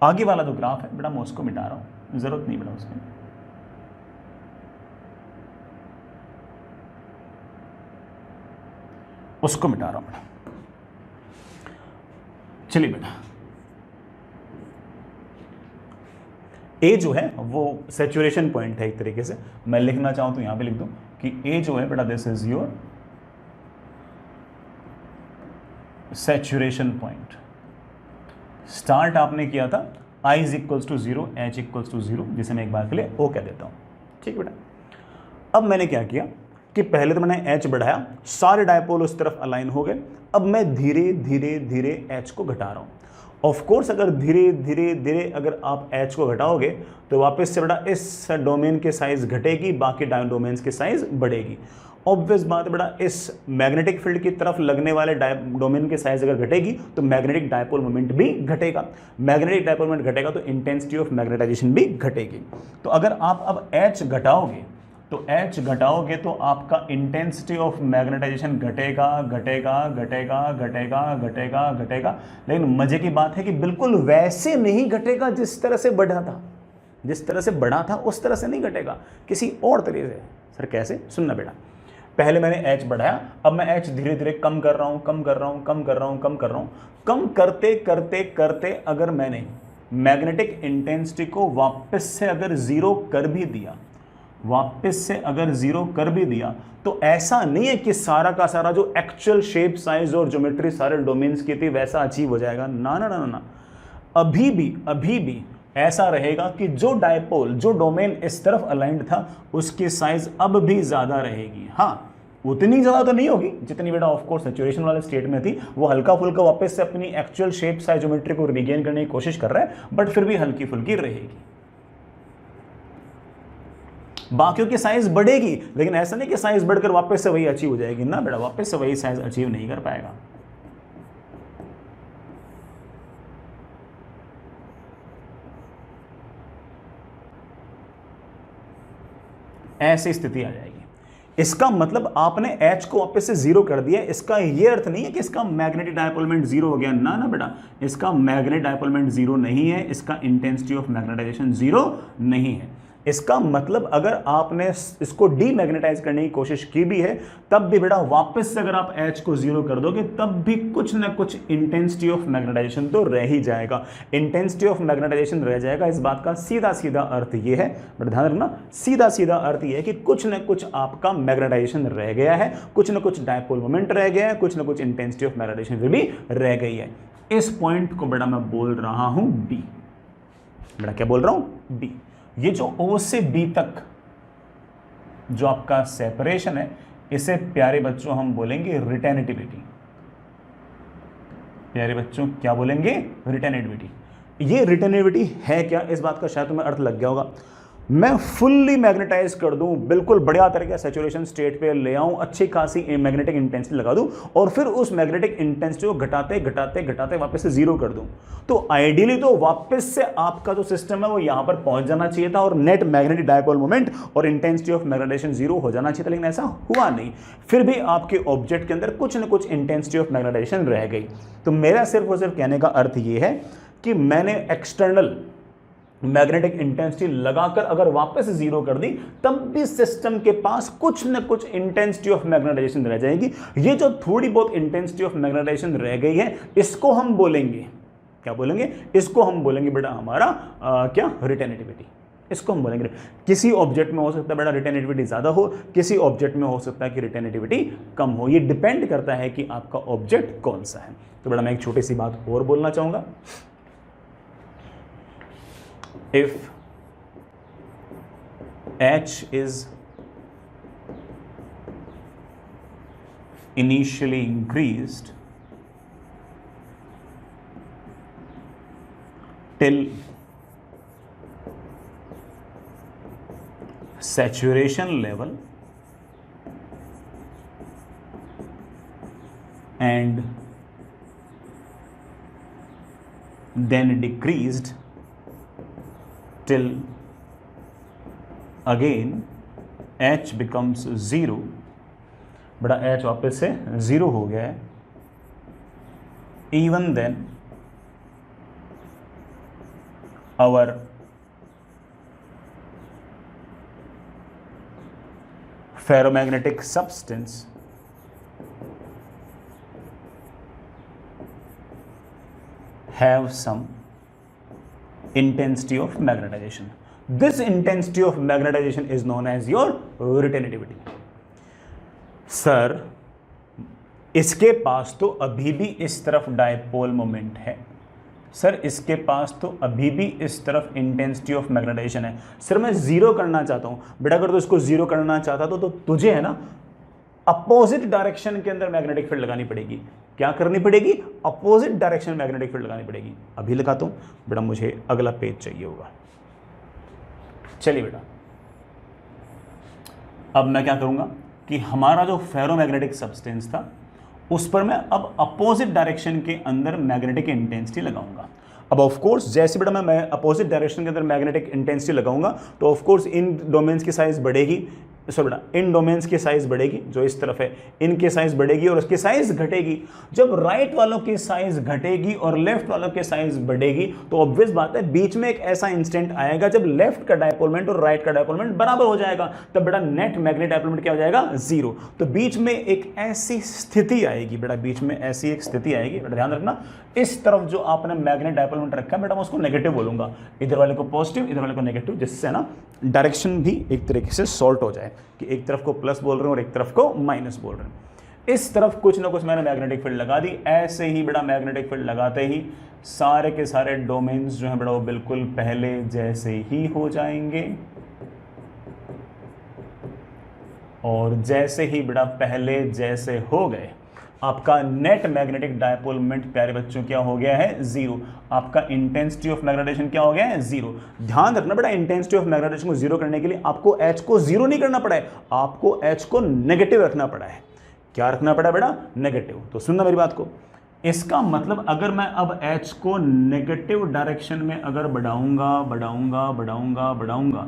आगे वाला जो ग्राफ है बेटा मैं उसको मिटा रहा हूँ, जरूरत नहीं बेटा उसमें। उसको मिटा रहा हूं बेटा। चलिए बेटा ए जो है वो सैचुरेशन पॉइंट है एक तरीके से, मैं लिखना चाहूं तो यहां पे लिख दूं कि ए जो है बेटा this is your saturation point. Start आपने किया था I is equals to 0, H equals to 0, जिसे मैं एक बार के लिए O कह देता हूं। ठीक है बेटा। अब मैंने क्या किया कि पहले तो मैंने H बढ़ाया, सारे डायपोल उस तरफ अलाइन हो गए। अब मैं धीरे धीरे धीरे H को घटा रहा हूं। ऑफ कोर्स अगर धीरे धीरे धीरे अगर आप H को घटाओगे तो वापस से बेटा इस डोमेन की साइज घटेगी, बाकी डोमेन्स की साइज बढ़ेगी। ऑब्वियस बात है बेटा, इस मैग्नेटिक फील्ड की तरफ लगने वाले डोमेन की साइज अगर घटेगी तो मैग्नेटिक डायपोल मोमेंट भी घटेगा। मैग्नेटिक डायपोल मोमेंट घटेगा तो इंटेंसिटी ऑफ मैग्नेटाइजेशन भी घटेगी। तो अगर आप अब H घटाओगे तो आपका इंटेंसिटी ऑफ मैग्नेटाइजेशन घटेगा घटेगा घटेगा घटेगा घटेगा घटेगा। लेकिन मजे की बात है कि बिल्कुल वैसे नहीं घटेगा जिस तरह से बढ़ा था, जिस तरह से बढ़ा था उस तरह से नहीं घटेगा, किसी और तरीके से। सर कैसे? सुनना बेटा, पहले मैंने H बढ़ाया, अब मैं H धीरे धीरे कम कर रहा हूं, कम कर रहा हूं, कम कर रहा हूं, कम कर रहा हूं। कम करते करते करते अगर मैंने मैग्नेटिक इंटेंसिटी को वापस से अगर जीरो कर भी दिया, वापस से अगर जीरो कर भी दिया, तो ऐसा नहीं है कि सारा का सारा जो एक्चुअल शेप साइज और ज्योमेट्री सारे डोमेन्स की थी वैसा अचीव हो जाएगा। ना ना ना ना, अभी भी ऐसा रहेगा कि जो डायपोल, जो डोमेन इस तरफ अलाइंड था उसकी साइज अब भी ज्यादा रहेगी। हाँ, उतनी ज्यादा तो नहीं होगी जितनी बेटा ऑफ कोर्स सैचुरेशन वाले स्टेट में थी। वो हल्का फुल्का वापस से अपनी एक्चुअल शेप साइज ज्योमेट्री को रिगेन करने की कोशिश कर रहा है, बट फिर भी हल्की फुल्की रहेगी। बाकियों की साइज बढ़ेगी, लेकिन ऐसा नहीं कि साइज बढ़कर वापस से वही अचीव हो जाएगी। ना बेटा, वापस से वही साइज अचीव नहीं कर पाएगा। ऐसी स्थिति आ जाएगी। इसका मतलब आपने H को वापस से जीरो कर दिया। इसका यह अर्थ नहीं है कि इसका मैग्नेटिक डायपोल मोमेंट जीरो हो गया। ना ना बेटा, इसका मैग्नेटिक डायपोल मोमेंट जीरो नहीं है, इसका इंटेंसिटी ऑफ मैग्नेटाइजेशन जीरो नहीं है। इसका मतलब अगर आपने इसको डीमैग्नेटाइज करने की कोशिश की भी है, तब भी बेटा वापस से अगर आप H को जीरो कर दोगे तब भी कुछ ना कुछ इंटेंसिटी ऑफ मैग्नेटाइजेशन तो रह ही जाएगा। इंटेंसिटी ऑफ मैग्नेटाइजेशन रह जाएगा, इस बात का सीधा सीधा अर्थ ये है, बट ध्यान रखना, सीधा सीधा अर्थ ये है कि कुछ ना कुछ आपका मैग्नेटाइजेशन रह गया है, कुछ ना कुछ डायपोल मोमेंट रह गया है, कुछ ना कुछ इंटेंसिटी ऑफ मैग्नेटाइजेशन भी रह गई है। इस पॉइंट को बेटा मैं बोल रहा हूं B। बेटा क्या बोल रहा हूं? B। ये जो O से B तक जो आपका सेपरेशन है, इसे प्यारे बच्चों हम बोलेंगे रिटेनिटिविटी। प्यारे बच्चों क्या बोलेंगे? रिटेनिटिविटी। ये रिटेनिटिविटी है क्या, इस बात का शायद तुम्हें अर्थ लग गया होगा। मैं फुल्ली मैग्नेटाइज कर दूं, बिल्कुल बढ़िया तरीके से सैचुरेशन स्टेट पे ले आऊं, अच्छी खासी मैग्नेटिक इंटेंसिटी लगा दूं और फिर उस मैग्नेटिक इंटेंसिटी को घटाते घटाते घटाते वापस से जीरो कर दूं, तो आइडियली तो वापस से आपका जो सिस्टम है वो यहां पर पहुंच जाना चाहिए था और नेट मैग्नेटिक डायपोल मोमेंट और इंटेंसिटी ऑफ मैग्नेटाइजेशन जीरो हो जाना चाहिए था, लेकिन ऐसा हुआ नहीं। फिर भी आपके ऑब्जेक्ट के अंदर कुछ न कुछ इंटेंसिटी ऑफ मैग्नेटाइजेशन रह गई। तो मेरा सिर्फ और सिर्फ कहने का अर्थ ये है कि मैंने एक्सटर्नल मैग्नेटिक इंटेंसिटी लगाकर अगर वापस जीरो कर दी, तब भी सिस्टम के पास कुछ न कुछ इंटेंसिटी ऑफ मैग्नेटाइजेशन रह जाएगी। ये जो थोड़ी बहुत इंटेंसिटी ऑफ मैग्नेटाइजेशन रह गई है, इसको हम बोलेंगे, क्या बोलेंगे? इसको हम बोलेंगे बेटा हमारा क्या? रिटेनिटिविटी। इसको हम बोलेंगे। किसी ऑब्जेक्ट में हो सकता है बेटा रिटेनिटिविटी ज्यादा हो, किसी ऑब्जेक्ट में हो सकता है कि रिटेनिटिविटी कम हो। ये डिपेंड करता है कि आपका ऑब्जेक्ट कौन सा है। तो बेटा मैं एक छोटी सी बात और बोलना चाहूंगा। If H is initially increased till saturation level and then decreased till again h becomes 0, बड़ा h वापस से 0 हो गया है, even then our ferromagnetic substance have some intensity of magnetization. This intensity of magnetization is known as your retentivity. Sir इसके पास तो अभी भी इस तरफ डायपोल मोमेंट है, सर इसके पास तो अभी भी इस तरफ इंटेंसिटी ऑफ मैग्नेटाइजेशन है, सर मैं जीरो करना चाहता हूं। बेटा अगर तो इसको जीरो करना चाहता तो तुझे है ना अपोजिट डायरेक्शन के अंदर मैग्नेटिक फील्ड लगानी पड़ेगी। क्या करनी पड़ेगी? अपोजिट डायरेक्शन मैग्नेटिक फील्ड लगानी पड़ेगी। अभी लगाता हूं बेटा, मुझे अगला पेज चाहिए होगा। चलिए बेटा, अब मैं क्या करूंगा कि हमारा जो फेरोमैग्नेटिक सब्सटेंस था उस पर मैं अब अपोजिट डायरेक्शन के अंदर मैग्नेटिक इंटेंसिटी लगाऊंगा। अब ऑफ कोर्स जैसे बेटा मैं अपोजिट डायरेक्शन के अंदर मैग्नेटिक इंटेंसिटी लगाऊंगा तो ऑफ कोर्स इन डोमेन्स की साइज बढ़ेगी, सॉरी बेटा इन डोमेन्स की साइज बढ़ेगी, जो इस तरफ है इनकी साइज बढ़ेगी और उसकी साइज घटेगी। जब राइट वालों की साइज घटेगी और लेफ्ट वालों की साइज बढ़ेगी तो ऑब्वियस बात है बीच में एक ऐसा इंस्टेंट आएगा जब लेफ्ट का डायपोल मोमेंट और राइट का डायपोल मोमेंट बराबर हो जाएगा, तब बेटा नेट मैग्नेटिक डायपोल मोमेंट क्या हो जाएगा? जीरो। तो बीच में एक ऐसी स्थिति आएगी बेटा, बीच में ऐसी एक स्थिति आएगी बेटा, ध्यान रखना इस तरफ जो आपने मैग्नेटिक डायपोल मोमेंट रखा है बेटा मैं उसको नेगेटिव बोलूंगा, इधर वाले को पॉजिटिव इधर वाले को नेगेटिव, जिससे ना डायरेक्शन भी एक तरीके से सॉल्ट हो जाए कि एक तरफ को प्लस बोल रहे हैं और एक तरफ को माइनस बोल रहे हैं। इस तरफ कुछ ना कुछ मैंने मैग्नेटिक फील्ड लगा दी। ऐसे ही बेटा मैग्नेटिक फील्ड लगाते ही सारे के सारे डोमेन्स जो है बेटा वो बिल्कुल पहले जैसे ही हो जाएंगे, और जैसे ही बेटा पहले जैसे हो गए आपका नेट मैग्नेटिक डायपोल मोमेंट प्यारे बच्चों क्या हो गया है? जीरो। आपका इंटेंसिटी ऑफ मैग्नेटाइजेशन क्या हो गया है? जीरो। ध्यान रखना बेटा इंटेंसिटी ऑफ मैग्नेटाइजेशन को जीरो करने के लिए आपको H को जीरो नहीं करना पड़ा है, आपको H को नेगेटिव रखना पड़ा है। क्या रखना पड़ा बेटा? नेगेटिव। तो सुनना मेरी बात को, इसका मतलब अगर मैं अब H को नेगेटिव डायरेक्शन में अगर बढ़ाऊंगा बढ़ाऊंगा बढ़ाऊंगा बढ़ाऊंगा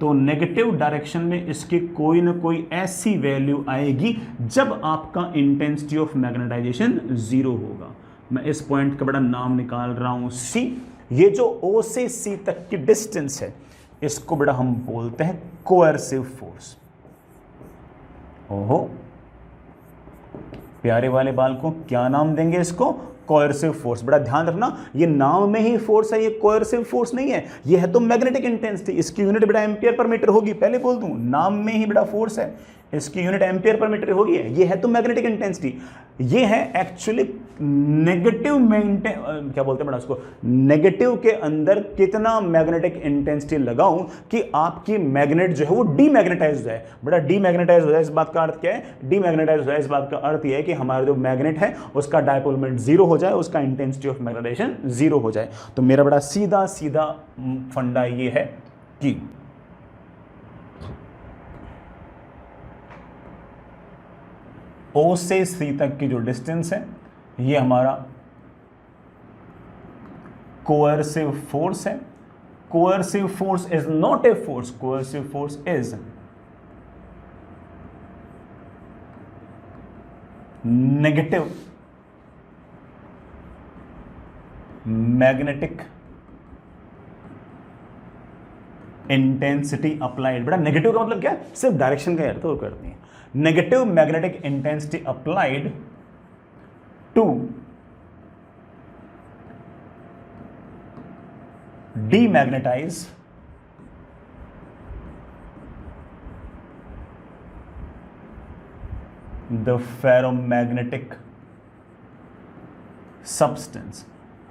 तो नेगेटिव डायरेक्शन में इसकी कोई ना कोई ऐसी वैल्यू आएगी जब आपका इंटेंसिटी ऑफ मैग्नेटाइजेशन जीरो होगा। मैं इस पॉइंट का बड़ा नाम निकाल रहा हूं C। ये जो O से C तक की डिस्टेंस है इसको बड़ा हम बोलते हैं कोएर्सिव फोर्स। ओहो प्यारे वाले बाल को क्या नाम देंगे इसको? Coercive force. बड़ा ध्यान रखना ये नाम में ही फोर्स है, ये कोएर्सिव फोर्स नहीं है, ये है तो मैग्नेटिक इंटेंसिटी। इसकी यूनिट बेटा एम्पियर पर मीटर होगी, पहले बोल दूं नाम में ही बड़ा फोर्स है, इसकी यूनिट एम्पियर पर मीटर होगी। ये है तो मैग्नेटिक इंटेंसिटी, ये है एक्चुअली नेगेटिव क्या बोलते हैं बेटा उसको, नेगेटिव के अंदर कितना मैग्नेटिक इंटेंसिटी लगाऊं कि आपकी मैग्नेट जो है वो डीमैग्नेटाइज हो जाए। बेटा डीमैग्नेटाइज हो जाए इस बात का अर्थ क्या है? डीमैग्नेटाइज हो जाए इस बात का अर्थ यह है कि हमारा जो मैग्नेट है उसका डायपोल मोमेंट जीरो हो जाए, उसका इंटेंसिटी ऑफ मैग्नेटाइजेशन जीरो हो जाए। तो मेरा बड़ा सीधा सीधा फंडा ये है कि O से C तक की जो डिस्टेंस है ये हमारा कोएर्सिव फोर्स है। Coercive force is not a force, coercive force is negative magnetic intensity applied. बेटा नेगेटिव का मतलब क्या है? सिर्फ डायरेक्शन का अर्थ करती है। Negative magnetic intensity applied to demagnetize the ferromagnetic substance.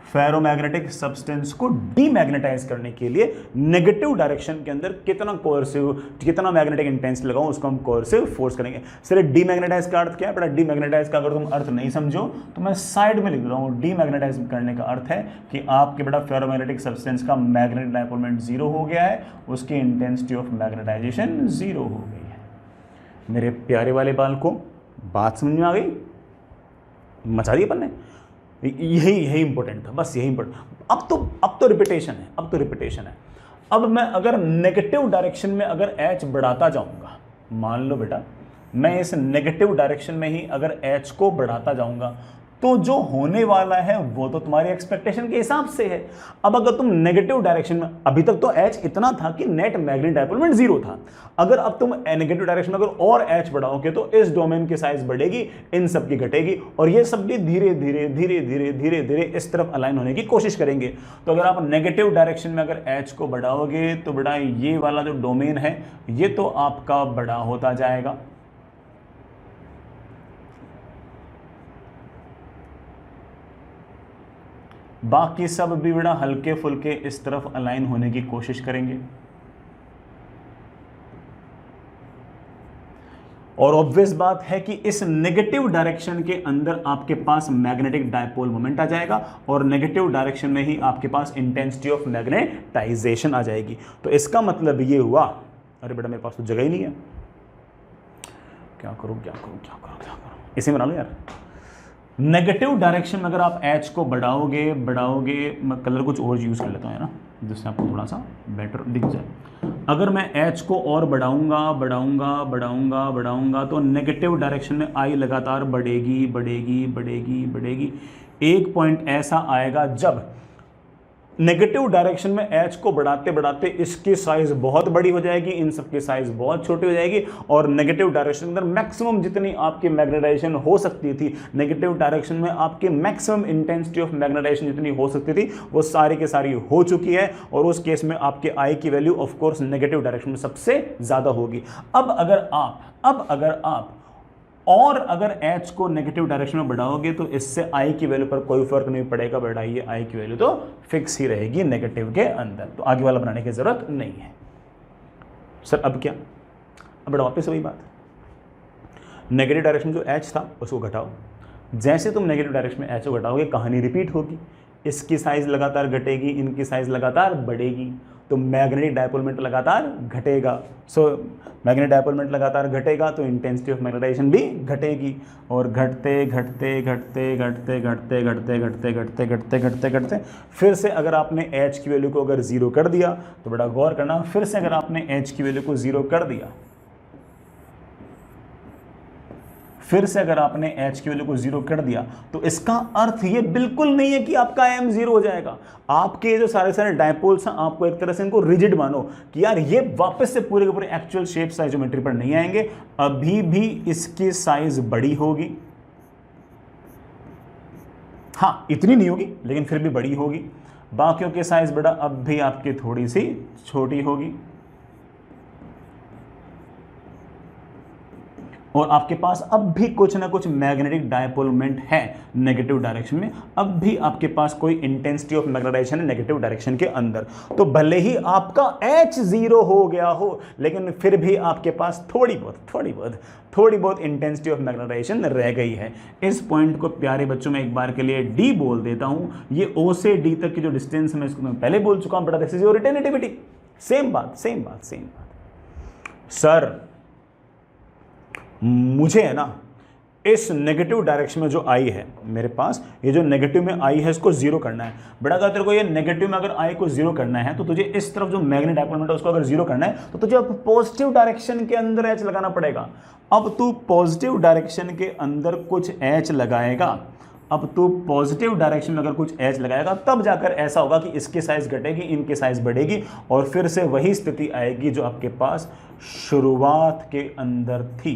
Ferromagnetic substance को डीमैग्नेटाइज करने के लिए नेगेटिव डायरेक्शन के अंदर कितना मैग्नेटिक इंटेंसिटी लगाऊं उसको हम कोएर्सिव फोर्स करेंगे। सर डीमैग्नेटाइज का अर्थ क्या है? बेटा डीमैग्नेटाइज का अगर तुम अर्थ नहीं समझो तो मैं साइड में लिख रहा हूं। डीमैग्नेटाइज करने का अर्थ है कि आपके बेटा फेरोमैग्नेटिक सब्सटेंस का मैग्नेटिक डायपोल मोमेंट जीरो हो गया है, उसकी इंटेंसिटी ऑफ मैग्नेटाइजेशन जीरो हो गई है। मेरे प्यारे वाले बाल को बात समझ में आ गई? मचा दी अपन ने। यही इंपॉर्टेंट था, बस यही इंपॉर्टेंट। अब तो रिपीटेशन है। अब मैं अगर नेगेटिव डायरेक्शन में अगर एच बढ़ाता जाऊंगा, मान लो बेटा मैं इस नेगेटिव डायरेक्शन में ही अगर एच को बढ़ाता जाऊंगा, तो जो होने वाला है वो तो तुम्हारी एक्सपेक्टेशन के हिसाब से है। अब अगर तुम नेगेटिव डायरेक्शन में, अभी तक तो एच इतना था कि नेट मैग्नेटिक डायपोल मोमेंट 0 था, अगर अब तुम नेगेटिव डायरेक्शन में अगर और एच बढ़ाओगे तो इस डोमेन की साइज बढ़ेगी, इन सब की घटेगी, और ये सब भी धीरे धीरे इस तरफ अलाइन होने की कोशिश करेंगे। तो अगर आप नेगेटिव डायरेक्शन में अगर एच को बढ़ाओगे तो बेटा ये वाला जो डोमेन है ये तो आपका बड़ा होता जाएगा, बाकी सब भी बड़ा हल्के फुल्के इस तरफ अलाइन होने की कोशिश करेंगे। और ऑब्वियस बात है कि इस नेगेटिव डायरेक्शन के अंदर आपके पास मैग्नेटिक डायपोल मोमेंट आ जाएगा, और नेगेटिव डायरेक्शन में ही आपके पास इंटेंसिटी ऑफ मैग्नेटाइजेशन आ जाएगी। तो इसका मतलब ये हुआ, अरे बेटा मेरे पास तो जगह ही नहीं है, क्या करूं, इसी में बना लो यार। नेगेटिव डायरेक्शन में अगर आप एच को बढ़ाओगे, मैं कलर कुछ और यूज़ कर लेता हूँ है ना, जिससे आपको थोड़ा सा बेटर दिख जाए। अगर मैं एच को और बढ़ाऊंगा तो नेगेटिव डायरेक्शन में आई लगातार बढ़ेगी। एक पॉइंट ऐसा आएगा जब नेगेटिव डायरेक्शन में एच को बढ़ाते इसकी साइज बहुत बड़ी हो जाएगी, इन सब की साइज बहुत छोटी हो जाएगी, और नेगेटिव डायरेक्शन के अंदर मैक्सिमम जितनी आपकी मैग्नेटाइजेशन हो सकती थी, नेगेटिव डायरेक्शन में आपकी मैक्सिमम इंटेंसिटी ऑफ मैग्नेटाइजेशन जितनी हो सकती थी वो सारी की सारी हो चुकी है, और उस केस में आपके आई की value of course negative direction में सबसे ज्यादा होगी। अब अगर आप और अगर एच को नेगेटिव डायरेक्शन में बढ़ाओगे तो इससे आई की वैल्यू पर कोई फर्क नहीं पड़ेगा बेटा, ये आई की वैल्यू तो फिक्स ही रहेगी नेगेटिव के अंदर, तो आगे वाला बनाने की जरूरत नहीं है। सर अब क्या, अब बेटा वापस वही बात, नेगेटिव डायरेक्शन जो एच था उसको घटाओ, जैसे तुम नेगेटिव डायरेक्शन में एच को घटाओगे कहानी रिपीट होगी, इसकी साइज लगातार घटेगी, इनकी साइज लगातार बढ़ेगी, तो मैग्नेटिक डायपोल मोमेंट लगातार घटेगा। मैग्नेटिक डायपोल मोमेंट लगातार घटेगा तो इंटेंसिटी ऑफ मैग्नेटाइजेशन भी घटेगी, और घटते फिर से अगर आपने एच की वैल्यू को अगर 0 कर दिया तो बड़ा गौर करना, फिर से अगर आपने एच की वैल्यू को 0 कर दिया, फिर से अगर आपने एच की वैल्यू को 0 कर दिया तो इसका अर्थ ये बिल्कुल नहीं है कि आपका एम 0 हो जाएगा। आपके जो सारे डायपोल्स हैं आपको एक तरह से इनको रिजिड मानो कि यार ये वापस से पूरे के पूरे एक्चुअल शेप साइज ज्योमेट्री पर नहीं आएंगे, अभी भी इसकी साइज बड़ी होगी, हाँ इतनी नहीं होगी लेकिन फिर भी बड़ी होगी, बाकियों की साइज बेटा अब भी आपकी थोड़ी सी छोटी होगी, और आपके पास अब भी कुछ ना कुछ मैग्नेटिक डायपोल मोमेंट है नेगेटिव डायरेक्शन में, अब भी आपके पास कोई इंटेंसिटी ऑफ मैग्नेटाइजेशन है नेगेटिव डायरेक्शन के अंदर। तो भले ही आपका H 0 हो गया हो लेकिन फिर भी आपके पास थोड़ी बहुत इंटेंसिटी ऑफ मैग्नेटाइजेशन रह गई है। इस पॉइंट को प्यारे बच्चों में एक बार के लिए D बोल देता हूं, ये O से D तक की जो डिस्टेंस है मैं इसको मैं पहले बोल चुका हूं, but this is your retentivity. Same बात। सर मुझे है ना इस नेगेटिव डायरेक्शन में जो आई है मेरे पास, ये जो नेगेटिव में आई है इसको 0 करना है। बेटा अगर तेरे को ये नेगेटिव में अगर आई को 0 करना है तो तुझे इस तरफ जो मैग्नेटिक डायपोल मोमेंट है उसको अगर 0 करना है तो तुझे अब पॉजिटिव डायरेक्शन के अंदर एच लगाना पड़ेगा। अब तू पॉजिटिव डायरेक्शन के अंदर कुछ एच लगाएगा, तब जाकर ऐसा होगा कि इसकी साइज घटेगी, इनकी साइज बढ़ेगी, और फिर से वही स्थिति आएगी जो आपके पास शुरुआत के अंदर थी।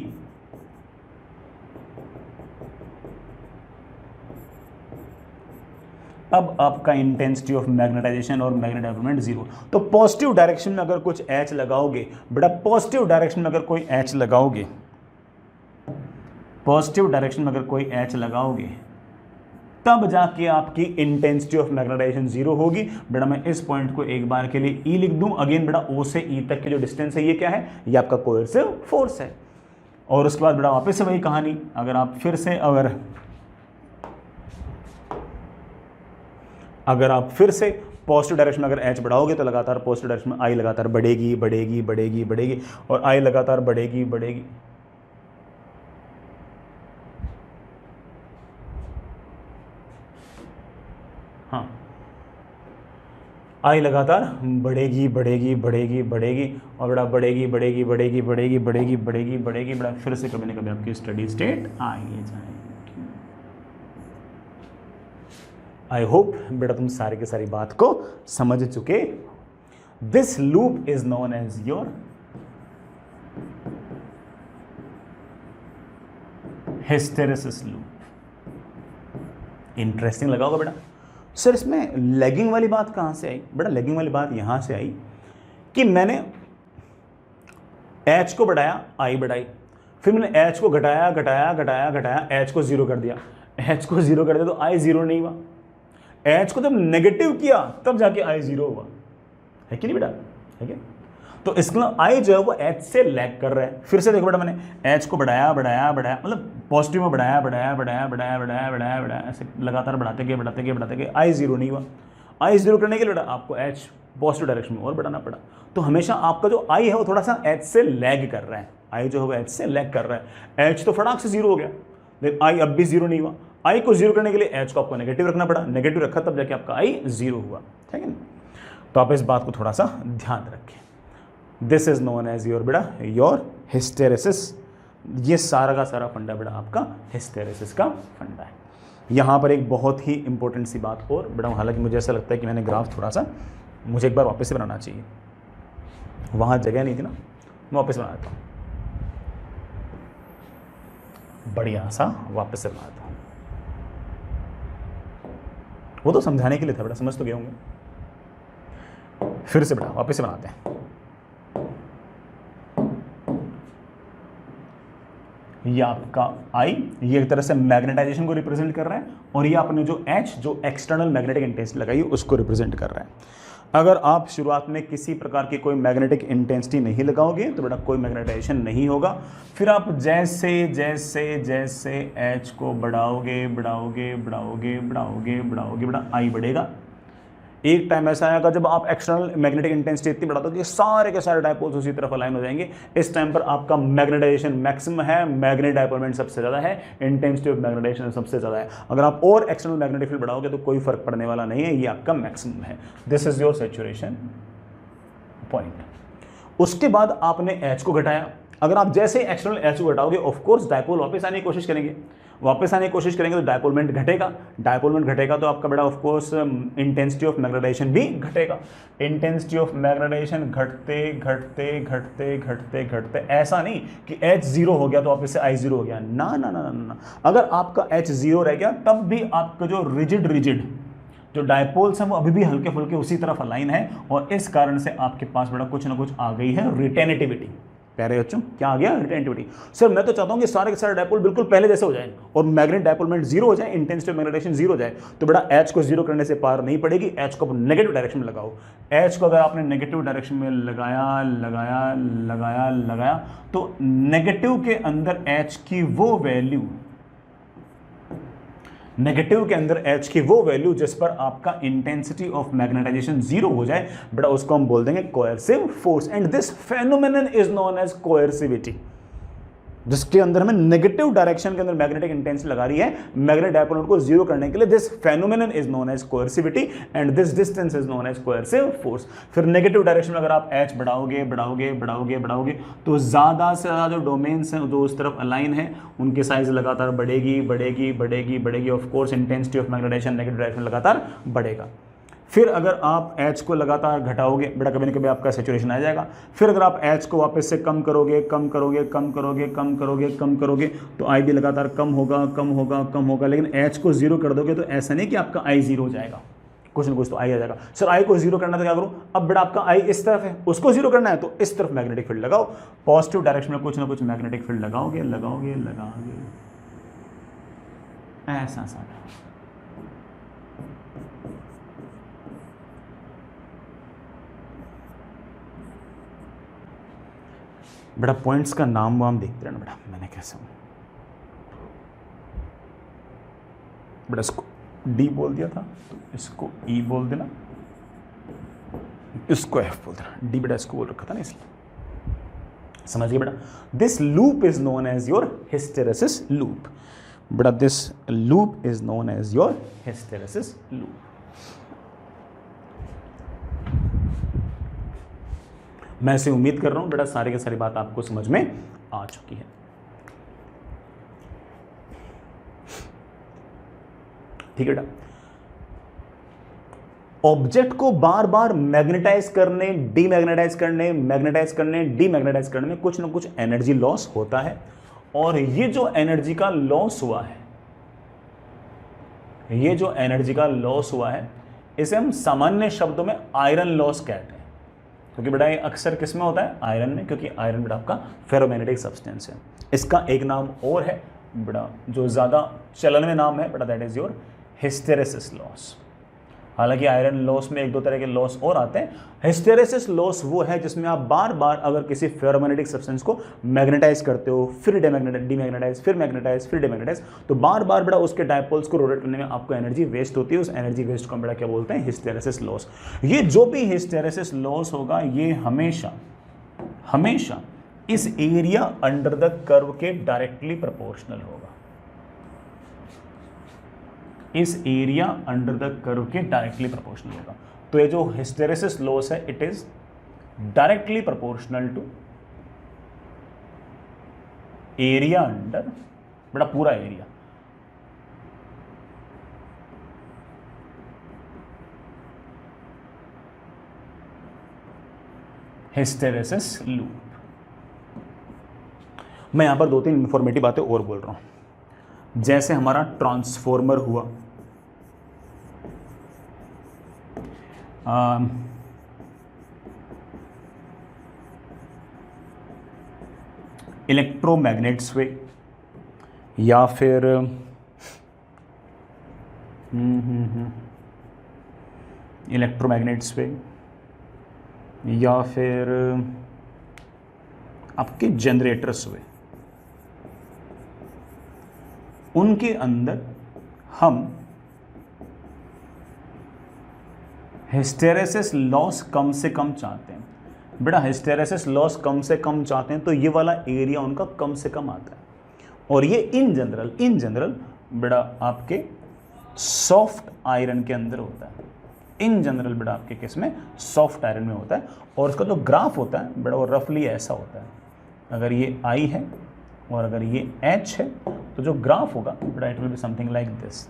अब आपका इंटेंसिटी ऑफ मैग्नेटाइजेशन और मैग्नेटिक डायपोल मोमेंट 0। तो पॉजिटिव डायरेक्शन में अगर कुछ एच लगाओगे बेटा, पॉजिटिव डायरेक्शन में अगर कोई एच लगाओगे, तब जाके आपकी इंटेंसिटी ऑफ मैग्नेटाइजेशन 0 होगी। बेटा मैं इस पॉइंट को एक बार के लिए E लिख दूं। अगेन बेटा O से E तक की जो डिस्टेंस है ये क्या है, ये आपका कोएर्सिव फोर्स है। और उसके बाद बेटा वापस से वही कहानी, अगर आप फिर से अगर आप फिर से पॉजिटिव डायरेक्शन में अगर एच बढ़ाओगे तो लगातार पॉजिटिव डायरेक्शन में आई लगातार बढ़ेगी और आई लगातार बढ़ेगी। हाँ, आई लगातार बढ़ेगी बढ़ेगी बढ़ेगी बढ़ेगी और बड़ा बढ़ेगी बढ़ेगी बढ़ेगी बढ़ेगी बढ़ेगी बढ़ेगी बढ़ेगी बड़ा, फिर से कभी ना कभी आपकी स्टडी स्टेट आ ही जाएगी। आई होप बेटा तुम सारी की सारी बात को समझ चुके। This loop is known as your hysteresis loop. Interesting लगा होगा बेटा। सर इसमें लैगिंग वाली बात कहाँ से आई? बेटा लैगिंग वाली बात यहाँ से आई कि मैंने एच को बढ़ाया, आई बढ़ाई, फिर मैंने एच को घटाया घटाया घटाया घटाया, एच को जीरो कर दिया। एच को जीरो कर दिया तो आई जीरो नहीं हुआ। एच को जब नेगेटिव किया तब जाके आई जीरो हुआ, है कि नहीं बेटा? है क्या? तो इसका आई जो है वो एच से लैग कर रहा है। फिर से देखो बेटा, मैंने एच को बढ़ाया बढ़ाया बढ़ाया, मतलब पॉजिटिव में बढ़ाया बढ़ाया बढ़ाया बढ़ाया बढ़ाया बढ़ाया बढ़ाया, ऐसे लगातार बढ़ाते गए बढ़ाते गए बढ़ाते गए, आई जीरो नहीं हुआ। आई जीरो करने के लिए बेटा आपको एच पॉजिटिव डायरेक्शन में और बढ़ाना पड़ा। तो हमेशा आपका जो आई है वो थोड़ा सा एच से लैग कर रहा है। आई जो है एच से लैग कर रहा है। एच तो फटाक से जीरो हो गया, लेकिन आई अब भी जीरो नहीं हुआ। आई को जीरो करने के लिए एच को आपको नेगेटिव रखना पड़ा, नेगेटिव रखा तब जाके आपका आई जीरो हुआ, ठीक है ना? तो आप इस बात को थोड़ा सा ध्यान रखें। This is known as your बेटा योर हिस्टेरेसिस। ये सारा का सारा फंडा बेटा आपका हिस्टेरेसिस का फंडा है। यहाँ पर एक बहुत ही इंपॉर्टेंट सी बात और बेटा, हालांकि मुझे ऐसा लगता है कि मैंने ग्राफ थोड़ा सा मुझे एक बार वापस से बनाना चाहिए, वहाँ जगह नहीं थी ना, मैं वापस बना देता हूँ, बढ़िया सा वापस से बना देता हूँ। वो तो समझाने के लिए था बेटा, समझ तो गए होंगे। फिर से बेटा वापस से बनाते हैं। ये आपका I, ये एक तरह से मैग्नेटाइजेशन को रिप्रेजेंट कर रहा है, और ये आपने जो H जो एक्सटर्नल मैग्नेटिक इंटेंसिटी लगाई उसको रिप्रेजेंट कर रहा है। अगर आप शुरुआत में किसी प्रकार की कोई मैग्नेटिक इंटेंसिटी नहीं लगाओगे तो बेटा कोई मैग्नेटाइजेशन नहीं होगा। फिर आप जैसे जैसे जैसे H को बढ़ाओगे बढ़ाओगे बढ़ाओगे बढ़ाओगे बढ़ाओगे बेटा I बढ़ेगा। एक टाइम ऐसा आएगा जब आप एक्सटर्नल मैग्नेटिक इंटेंसिटी इतनी बढ़ा दोगे सारे के सारे डायपोल्स उसी तरफ अलाइन हो जाएंगे। इस टाइम पर आपका मैग्नेटाइजेशन मैक्सिमम है, मैग्नेट डायपोलमेंट सबसे ज़्यादा है, इंटेंसिटी ऑफ मैग्नेटाइजेशन सबसे ज़्यादा है। अगर आप और एक्सटर्नल मैग्नेटिक फील्ड बढ़ाओगे तो कोई फर्क पड़ने वाला नहीं है, ये आपका मैक्सिमम है। This is your saturation point. उसके बाद आपने एच को घटाया। अगर आप जैसे एक्सटर्नल एच को घटाओगे ऑफकोर्स डायपोल वापस आने की कोशिश करेंगे, वापस आने की कोशिश करेंगे तो डायपोलमेंट घटेगा। डायपोलमेंट घटेगा तो आपका बेटा ऑफकोर्स इंटेंसिटी ऑफ मैग्नेटाइजेशन भी घटेगा। इंटेंसिटी ऑफ मैग्नेटाइजेशन घटते घटते घटते घटते घटते, ऐसा नहीं कि एच जीरो हो गया तो वापस से आई जीरो हो गया, ना ना ना ना ना। अगर आपका एच जीरो रह गया तब भी आपका जो रिजिड जो डायपोल्स हैं वो अभी भी हल्के फुल्के उसी तरफ अलाइन है, और इस कारण से आपके पास बेटा कुछ ना कुछ आ गई है रिटेनिटिविटी। प्यारे बच्चों क्या आ गया? रिटेनिटिविटी। सर मैं तो चाहता हूं कि सारे के सारे डायपोल बिल्कुल पहले जैसे हो जाए और मैग्नेट डायपोलमेंट जीरो हो जाए, इंटेंसिटी ऑफ मैग्नेटाइजेशन जीरो हो जाए। तो बेटा एच को जीरो करने से पार नहीं पड़ेगी, एच को नेगेटिव डायरेक्शन में लगाओ। एच को अगर आपने नेगेटिव डायरेक्शन में लगाया लगाया लगाया लगाया तो नेगेटिव के अंदर एच की वो वैल्यू, नेगेटिव के अंदर एच की वो वैल्यू जिस पर आपका इंटेंसिटी ऑफ मैग्नेटाइजेशन जीरो हो जाए बेटा उसको हम बोल देंगे coercive force. And this phenomenon is known as coercivity. जिसके अंदर हमें नेगेटिव डायरेक्शन के अंदर मैग्नेटिक इंटेंसिटी लगा रही है मैग्नेट डायपोल को जीरो करने के लिए, this phenomenon is known as coercivity and this distance is known as coercive force. फिर नेगेटिव डायरेक्शन में अगर आप एच बढ़ाओगे बढ़ाओगे बढ़ाओगे बढ़ाओगे तो ज़्यादा से ज़्यादा जो डोमेन्स हैं जो उस तरफ अलाइन है उनकी साइज लगातार बढ़ेगी बढ़ेगी बढ़ेगी बढ़ेगी। Of course intensity of magnetization negative direction में लगातार बढ़ेगा। फिर अगर आप एच को लगातार घटाओगे बेटा कभी ना कभी आपका सैचुरेशन आ जाएगा। फिर अगर आप एच को वापस से कम करोगे कम करोगे कम करोगे कम करोगे कम करोगे तो आई भी लगातार कम होगा कम होगा कम होगा। लेकिन एच को जीरो कर दोगे तो ऐसा नहीं कि आपका आई जीरो हो जाएगा, कुछ ना कुछ तो आई आ जाएगा। सर आई को जीरो करना तो क्या करूं? अब बेटा आपका आई इस तरफ है, उसको जीरो करना है तो इस तरफ मैग्नेटिक फील्ड लगाओ। पॉजिटिव डायरेक्शन में कुछ ना कुछ मैग्नेटिक फील्ड लगाओगे लगाओगे लगाओगे, ऐसा सा। बेटा पॉइंट्स का नाम वाम देखते रहना बेटा, मैंने कैसे बेटा इसको डी बोल दिया था तो इसको ई बोल देना, इसको एफ बोल देना। डी बेटा इसको बोल रखा था ना इसलिए, समझिए बेटा। This loop is known as your hysteresis loop. बेटा this loop is known as your hysteresis loop. मैं ऐसे उम्मीद कर रहा हूं बेटा सारी की सारी बात आपको समझ में आ चुकी है। ठीक है बेटा, ऑब्जेक्ट को बार बार मैग्नेटाइज करने, डीमैग्नेटाइज करने, मैग्नेटाइज करने, डीमैग्नेटाइज करने में कुछ ना कुछ एनर्जी लॉस होता है, और ये जो एनर्जी का लॉस हुआ है, ये जो एनर्जी का लॉस हुआ है, इसे हम सामान्य शब्दों में आयरन लॉस कहते हैं। क्योंकि बेटा ये अक्सर किस में होता है? आयरन में, क्योंकि आयरन बेटा आपका फेरोमैग्नेटिक सब्सटेंस है। इसका एक नाम और है बेटा, जो ज़्यादा चलन में नाम है बेटा, that is your hysteresis loss. हालांकि आयरन लॉस में एक दो तरह के लॉस और आते हैं। हिस्टेरेसिस लॉस वो है जिसमें आप बार बार अगर किसी फेरोमैग्नेटिक सब्सटेंस को मैग्नेटाइज करते हो, फिर डीमैग्नेटाइज, फिर मैग्नेटाइज, फिर डीमैग्नेटाइज, तो बार बार बेटा उसके डायपोल्स को रोटेट करने में आपको एनर्जी वेस्ट होती है। उस एनर्जी वेस्ट को बेटा क्या बोलते हैं? Hysteresis loss. ये जो भी हिस्टेरेसिस लॉस होगा ये हमेशा हमेशा इस एरिया अंडर द कर्व के डायरेक्टली प्रोपोर्शनल होगा। इस एरिया अंडर द कर्व के डायरेक्टली प्रोपोर्शनल होगा। तो ये जो हिस्टेरेसिस लॉस है, it is directly proportional to area under, बड़ा पूरा एरिया, हिस्टेरेसिस लूप। मैं यहां पर दो तीन इंफॉर्मेटिव बातें और बोल रहा हूं। जैसे हमारा ट्रांसफॉर्मर हुआ, इलेक्ट्रोमैग्नेट्स हुए, या फिर इलेक्ट्रोमैग्नेट्स हुए, या फिर आपके जनरेटर्स हुए, उनके अंदर हम हिस्टेरेसिस लॉस कम से कम चाहते हैं। बेटा हिस्टेरेसिस लॉस कम से कम चाहते हैं तो ये वाला एरिया उनका कम से कम आता है, और ये इन जनरल बेटा आपके सॉफ्ट आयरन के अंदर होता है। इन जनरल बेटा आपके केस में सॉफ्ट आयरन में होता है, और उसका जो ग्राफ होता है बेटा वो रफली ऐसा होता है। अगर ये I है और अगर ये H है तो जो ग्राफ होगा बेटा it will be something like this.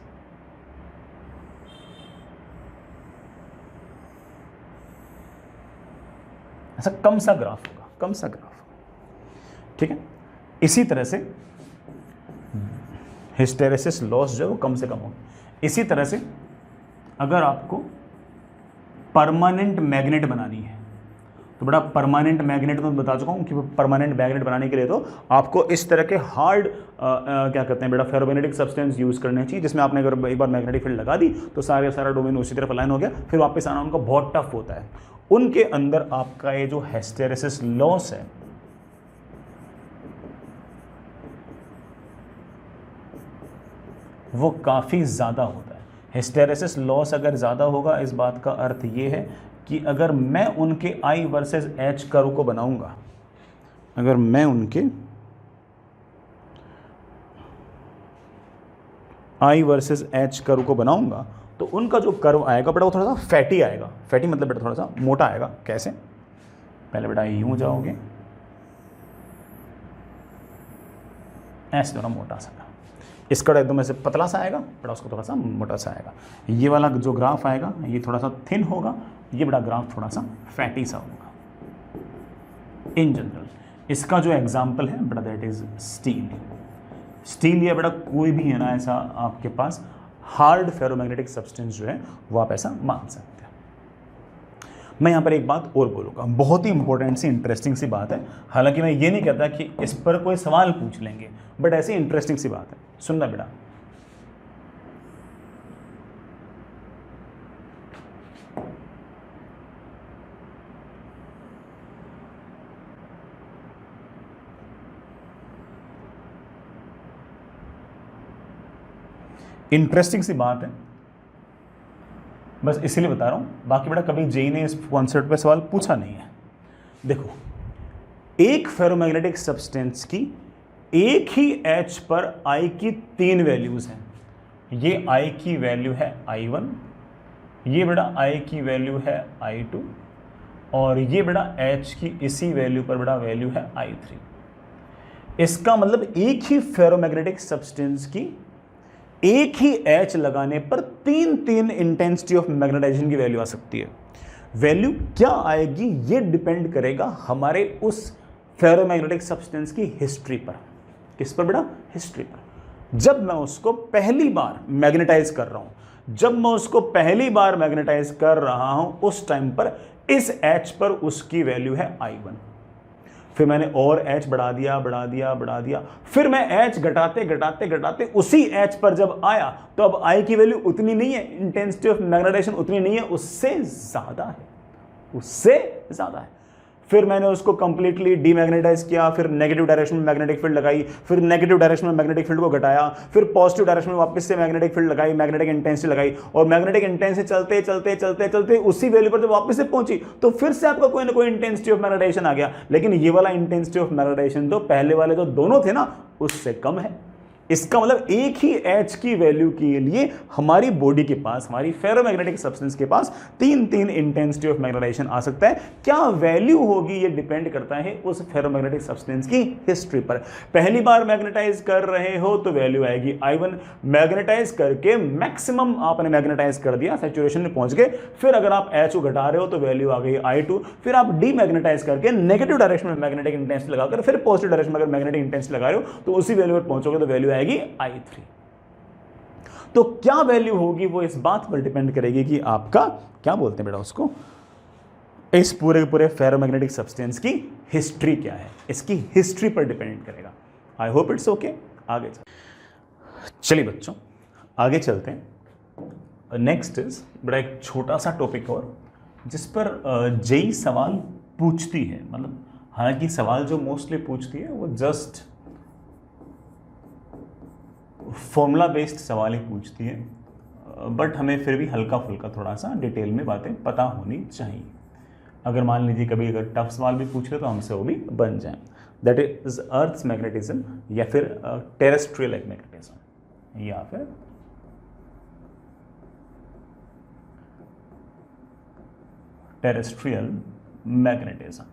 ऐसा कम सा ग्राफ होगा, कम सा ग्राफ होगा। ठीक है, इसी तरह से हिस्टेरेसिस लॉस जो है वो कम से कम होगा। इसी तरह से अगर आपको परमानेंट मैग्नेट बनानी है तो बड़ा परमानेंट मैग्नेट तो बता चुका हूँ कि परमानेंट मैग्नेट बनाने के लिए तो आपको इस तरह के हार्ड क्या कहते हैं बेटा फेरोमैग्नेटिक सब्सटेंस यूज़ करने चाहिए, जिसमें आपने अगर एक बार मैग्नेटिक फील्ड लगा दी तो सारा डोमेन उसी तरफ अलाइन हो गया, फिर वापस आना उनका बहुत टफ होता है। उनके अंदर आपका ये जो हिस्टेरेसिस लॉस है वो काफ़ी ज़्यादा होता है। हिस्टेरेसिस लॉस अगर ज़्यादा होगा, इस बात का अर्थ ये है कि अगर मैं उनके I वर्सेस H कर्व को बनाऊंगा, अगर मैं उनके I वर्सेस H कर्व को बनाऊंगा तो उनका जो कर्व आएगा बेटा वो थोड़ा सा फैटी आएगा। फैटी मतलब बेटा थोड़ा सा मोटा आएगा। कैसे? पहले बेटा यूं जाओगे, ऐसे थोड़ा मोटा सा, इसका एकदम ऐसे पतला सा आएगा बेटा, उसको थोड़ा सा मोटा सा आएगा। ये वाला जो ग्राफ आएगा ये थोड़ा सा थिन होगा, ये बड़ा ग्राफ थोड़ा सा फैटी सा होगा इन जनरल। इसका जो एग्जांपल है बेटा दैट इज स्टील। स्टील या बेटा कोई भी है ना ऐसा आपके पास हार्ड फेरोमैग्नेटिक सब्सटेंस जो है वो आप ऐसा मान सकते हैं। मैं यहाँ पर एक बात और बोलूँगा, बहुत ही इंपॉर्टेंट सी इंटरेस्टिंग सी बात है। हालांकि मैं ये नहीं कहता कि इस पर कोई सवाल पूछ लेंगे, बट ऐसी इंटरेस्टिंग सी बात है, सुनना बेटा। इंटरेस्टिंग सी बात है, बस इसलिए बता रहा हूं, बाकी बेटा कभी जेई ने इस कॉन्सेप्ट पे सवाल पूछा नहीं है। देखो, एक फेरोमैग्नेटिक सब्सटेंस की एक ही H पर I की 3 वैल्यूज हैं। ये I की वैल्यू है I1, ये बेटा I की वैल्यू है I2, और ये बेटा H की इसी वैल्यू पर बेटा वैल्यू है I3। इसका मतलब एक ही फेरोमैग्नेटिक सब्सटेंस की एक ही H लगाने पर तीन इंटेंसिटी ऑफ मैग्नेटाइजेशन की वैल्यू आ सकती है। वैल्यू क्या आएगी ये डिपेंड करेगा हमारे उस फेरोमैग्नेटिक सब्सटेंस की हिस्ट्री पर। किस पर बेटा? हिस्ट्री पर। जब मैं उसको पहली बार मैग्नेटाइज कर रहा हूं, जब मैं उसको पहली बार मैग्नेटाइज कर रहा हूं, उस टाइम पर इस H पर उसकी वैल्यू है I1। फिर मैंने और H बढ़ा दिया, फिर मैं H घटाते उसी H पर जब आया तो अब I की वैल्यू उतनी नहीं है, इंटेंसिटी ऑफ मैग्नेटाइजेशन उतनी नहीं है, उससे ज्यादा है। फिर मैंने उसको कंप्लीटली डीमैग्नेटाइज किया, फिर नेगेटिव डायरेक्शन में मैग्नेटिक फील्ड लगाई, फिर नेगेटिव डायरेक्शन में मैग्नेटिक फील्ड को घटाया, फिर पॉजिटिव डायरेक्शन में वापस से मैग्नेटिक फील्ड लगाई, मैग्नेटिक इंटेंसिटी लगाई, और मैग्नेटिक इंटेंसिटी चलते उसी वैल्यू पर जब वापस से पहुंची तो फिर से आपका कोई ना कोई इंटेंसिटी ऑफ मैग्नेटाइजेशन आ गया। लेकिन ये वाला इंटेंसिटी ऑफ मैग्नेटाइजेशन तो पहले वाले जो दोनों थे ना उससे कम है। इसका मतलब एक ही H की वैल्यू के लिए हमारी बॉडी के पास, हमारी फेरोमैग्नेटिक सब्सटेंस के पास तीन इंटेंसिटी ऑफ मैग्नेटाइजेशन आ सकता है। क्या वैल्यू होगी ये डिपेंड करता है उस फेरोमैग्नेटिक सब्सटेंस की हिस्ट्री पर। पहली बार मैग्नेटाइज कर रहे हो तो वैल्यू आएगी I1। मैग्नेटाइज करके मैक्सिमम आपने मैग्नेटाइज कर दिया, सैचुरेशन में पहुंच गए, फिर अगर आप H को घटा रहे हो तो वैल्यू आ गई I2। फिर आप डीमैग्नेटाइज करके नेगेटिव डायरेक्शन में मैग्नेटिक इंटेंसिटी लगाकर फिर पॉजिटिव डायरेक्शन में अगर मैग्नेटिक इंटेंसिटी लगा रहे हो तो उसी वैल्यू पर पहुंचोगे तो वैल्यू आएगी I3। तो क्या वैल्यू होगी वो इस बात पर डिपेंड करेगी कि आपका क्या बोलते हैं बेटा उसको, इस पूरे फेरोमैग्नेटिक सब्सटेंस की हिस्ट्री क्या है, इसकी हिस्ट्री पर डिपेंड करेगा। I hope it's okay. आगे चलिए बच्चों आगे चलते हैं। नेक्स्ट इज बड़ा एक छोटा सा टॉपिक और जिस पर जेई सवाल पूछती है, मतलब हालांकि सवाल जो मोस्टली पूछती है वो जस्ट फॉर्मूला बेस्ड सवाल ही पूछती है, बट हमें फिर भी हल्का फुल्का थोड़ा सा डिटेल में बातें पता होनी चाहिए। अगर मान लीजिए कभी अगर टफ सवाल भी पूछ रहे तो हमसे वो भी बन जाए। दैट इज अर्थ्स मैग्नेटिज्म या फिर टेरेस्ट्रियल मैग्नेटिज्म या फिर टेरेस्ट्रियल मैग्नेटिज्म।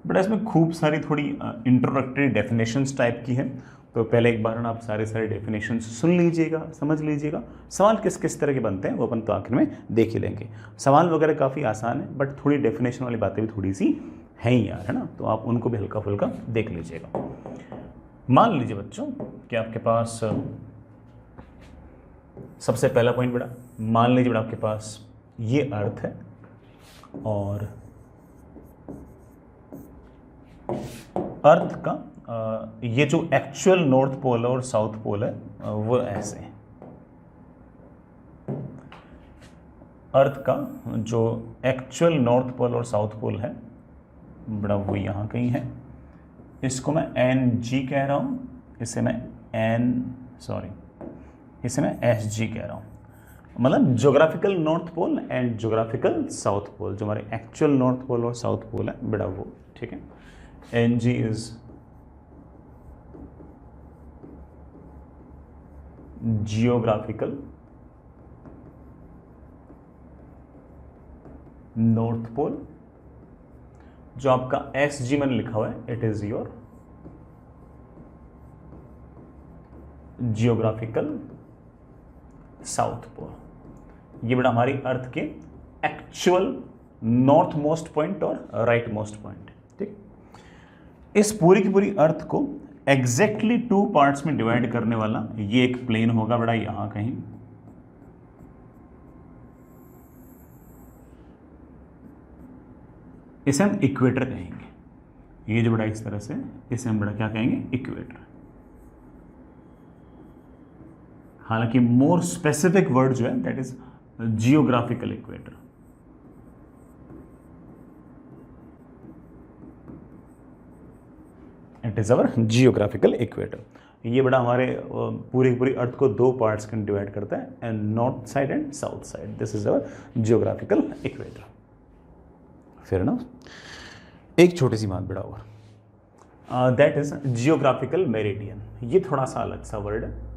बट इसमें खूब सारी थोड़ी इंट्रोडक्टरी डेफिनेशंस टाइप की है, तो पहले एक बार आप सारे डेफिनेशंस सुन लीजिएगा, समझ लीजिएगा। सवाल किस किस तरह के बनते हैं वो अपन तो आखिर में देख ही लेंगे। सवाल वगैरह काफ़ी आसान है, बट थोड़ी डेफिनेशन वाली बातें भी थोड़ी सी हैं ही यार, है ना, तो आप उनको भी हल्का फुल्का देख लीजिएगा। मान लीजिए बच्चों कि आपके पास सबसे पहला पॉइंट बेटा, मान लीजिए बेटा आपके पास ये अर्थ है और अर्थ का ये जो एक्चुअल नॉर्थ पोल और साउथ पोल है वो ऐसे है। अर्थ का जो एक्चुअल नॉर्थ पोल और साउथ पोल है बड़ा वो यहाँ कहीं है। इसको मैं NG कह रहा हूँ, इसे मैं इसे मैं SG कह रहा हूँ। मतलब geographical north pole and geographical south pole, जो हमारे एक्चुअल नॉर्थ पोल और साउथ पोल है बेटा वो, ठीक है। NG is geographical north pole, जो आपका SG मैंने लिखा हुआ है, it is your geographical south pole. ये बेटा हमारी अर्थ के एक्चुअल नॉर्थ मोस्ट पॉइंट और राइट मोस्ट पॉइंट, ठीक। इस पूरी की पूरी अर्थ को एग्जैक्टली 2 पार्ट्स में डिवाइड करने वाला ये एक प्लेन होगा बेटा यहां कहीं, इसे हम इक्वेटर कहेंगे। ये जो बड़ा इस तरह से, इसे हम बड़ा क्या कहेंगे, इक्वेटर। हालांकि मोर स्पेसिफिक वर्ड जो है that is geographical equator. It is our geographical equator. ये बड़ा हमारे पूरी अर्थ को 2 पार्ट्स में डिवाइड करता है, and north side and south side. This is our geographical equator. फिर ना एक छोटी सी बात बेटा और, दैट इज जियोग्राफिकल मेरिडियन। ये थोड़ा सा अलग सा वर्ड है।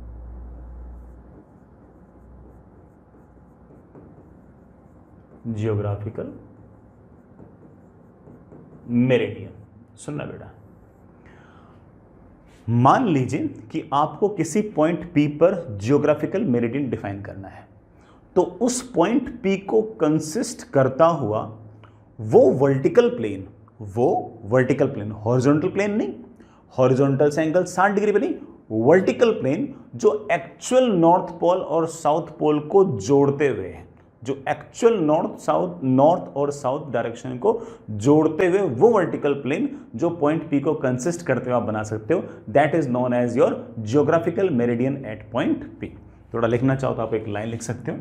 Geographical meridian. सुनना बेटा, मान लीजिए कि आपको किसी पॉइंट P पर जियोग्राफिकल मेरिडियन डिफाइन करना है, तो उस पॉइंट P को कंसिस्ट करता हुआ वो वर्टिकल प्लेन, हॉरिजॉन्टल प्लेन नहीं, हॉरिजॉन्टल से एंगल 60 डिग्री पे नहीं, वर्टिकल प्लेन जो एक्चुअल नॉर्थ पोल और साउथ पोल को जोड़ते हुए है, जो एक्चुअल नॉर्थ और साउथ डायरेक्शन को जोड़ते हुए वो वर्टिकल प्लेन जो पॉइंट P को कंसिस्ट करते हुए आप बना सकते हो, that is known as your geographical meridian at point P। थोड़ा लिखना चाहो तो आप एक लाइन लिख सकते हो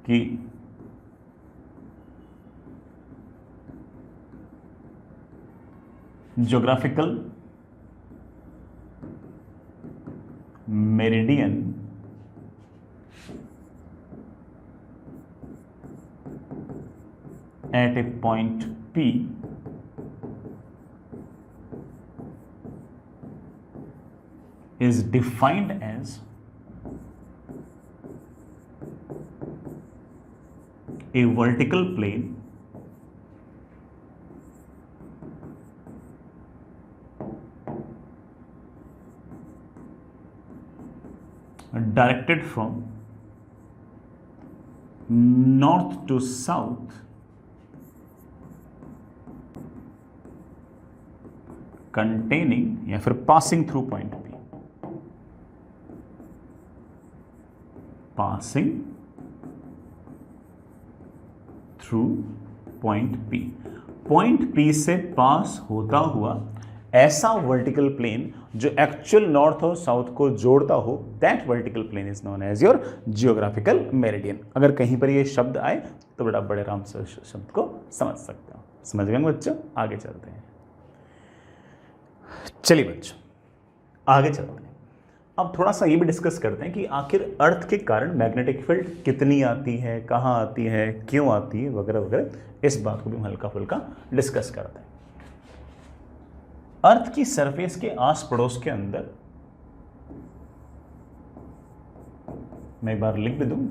कि geographical meridian at a point P is defined as a vertical plane directed from north to south containing या फिर passing through point P, passing through point P, point P से पास होता हुआ ऐसा वर्टिकल प्लेन जो actual north और south को जोड़ता हो, that vertical plane is known as your geographical meridian. अगर कहीं पर ये शब्द आए तो बड़ा बड़े आराम से शब्द को समझ सकते हो। समझ गए बच्चों? आगे चलते हैं। चलिए बच्चों आगे चलते हैं। अब थोड़ा सा ये भी डिस्कस करते हैं कि आखिर अर्थ के कारण मैग्नेटिक फील्ड कितनी आती है, कहाँ आती है, क्यों आती है, वगैरह वगैरह। इस बात को भी हम हल्का फुल्का डिस्कस करते हैं। अर्थ की सरफेस के आस पड़ोस के अंदर, मैं एक बार लिख भी दूं,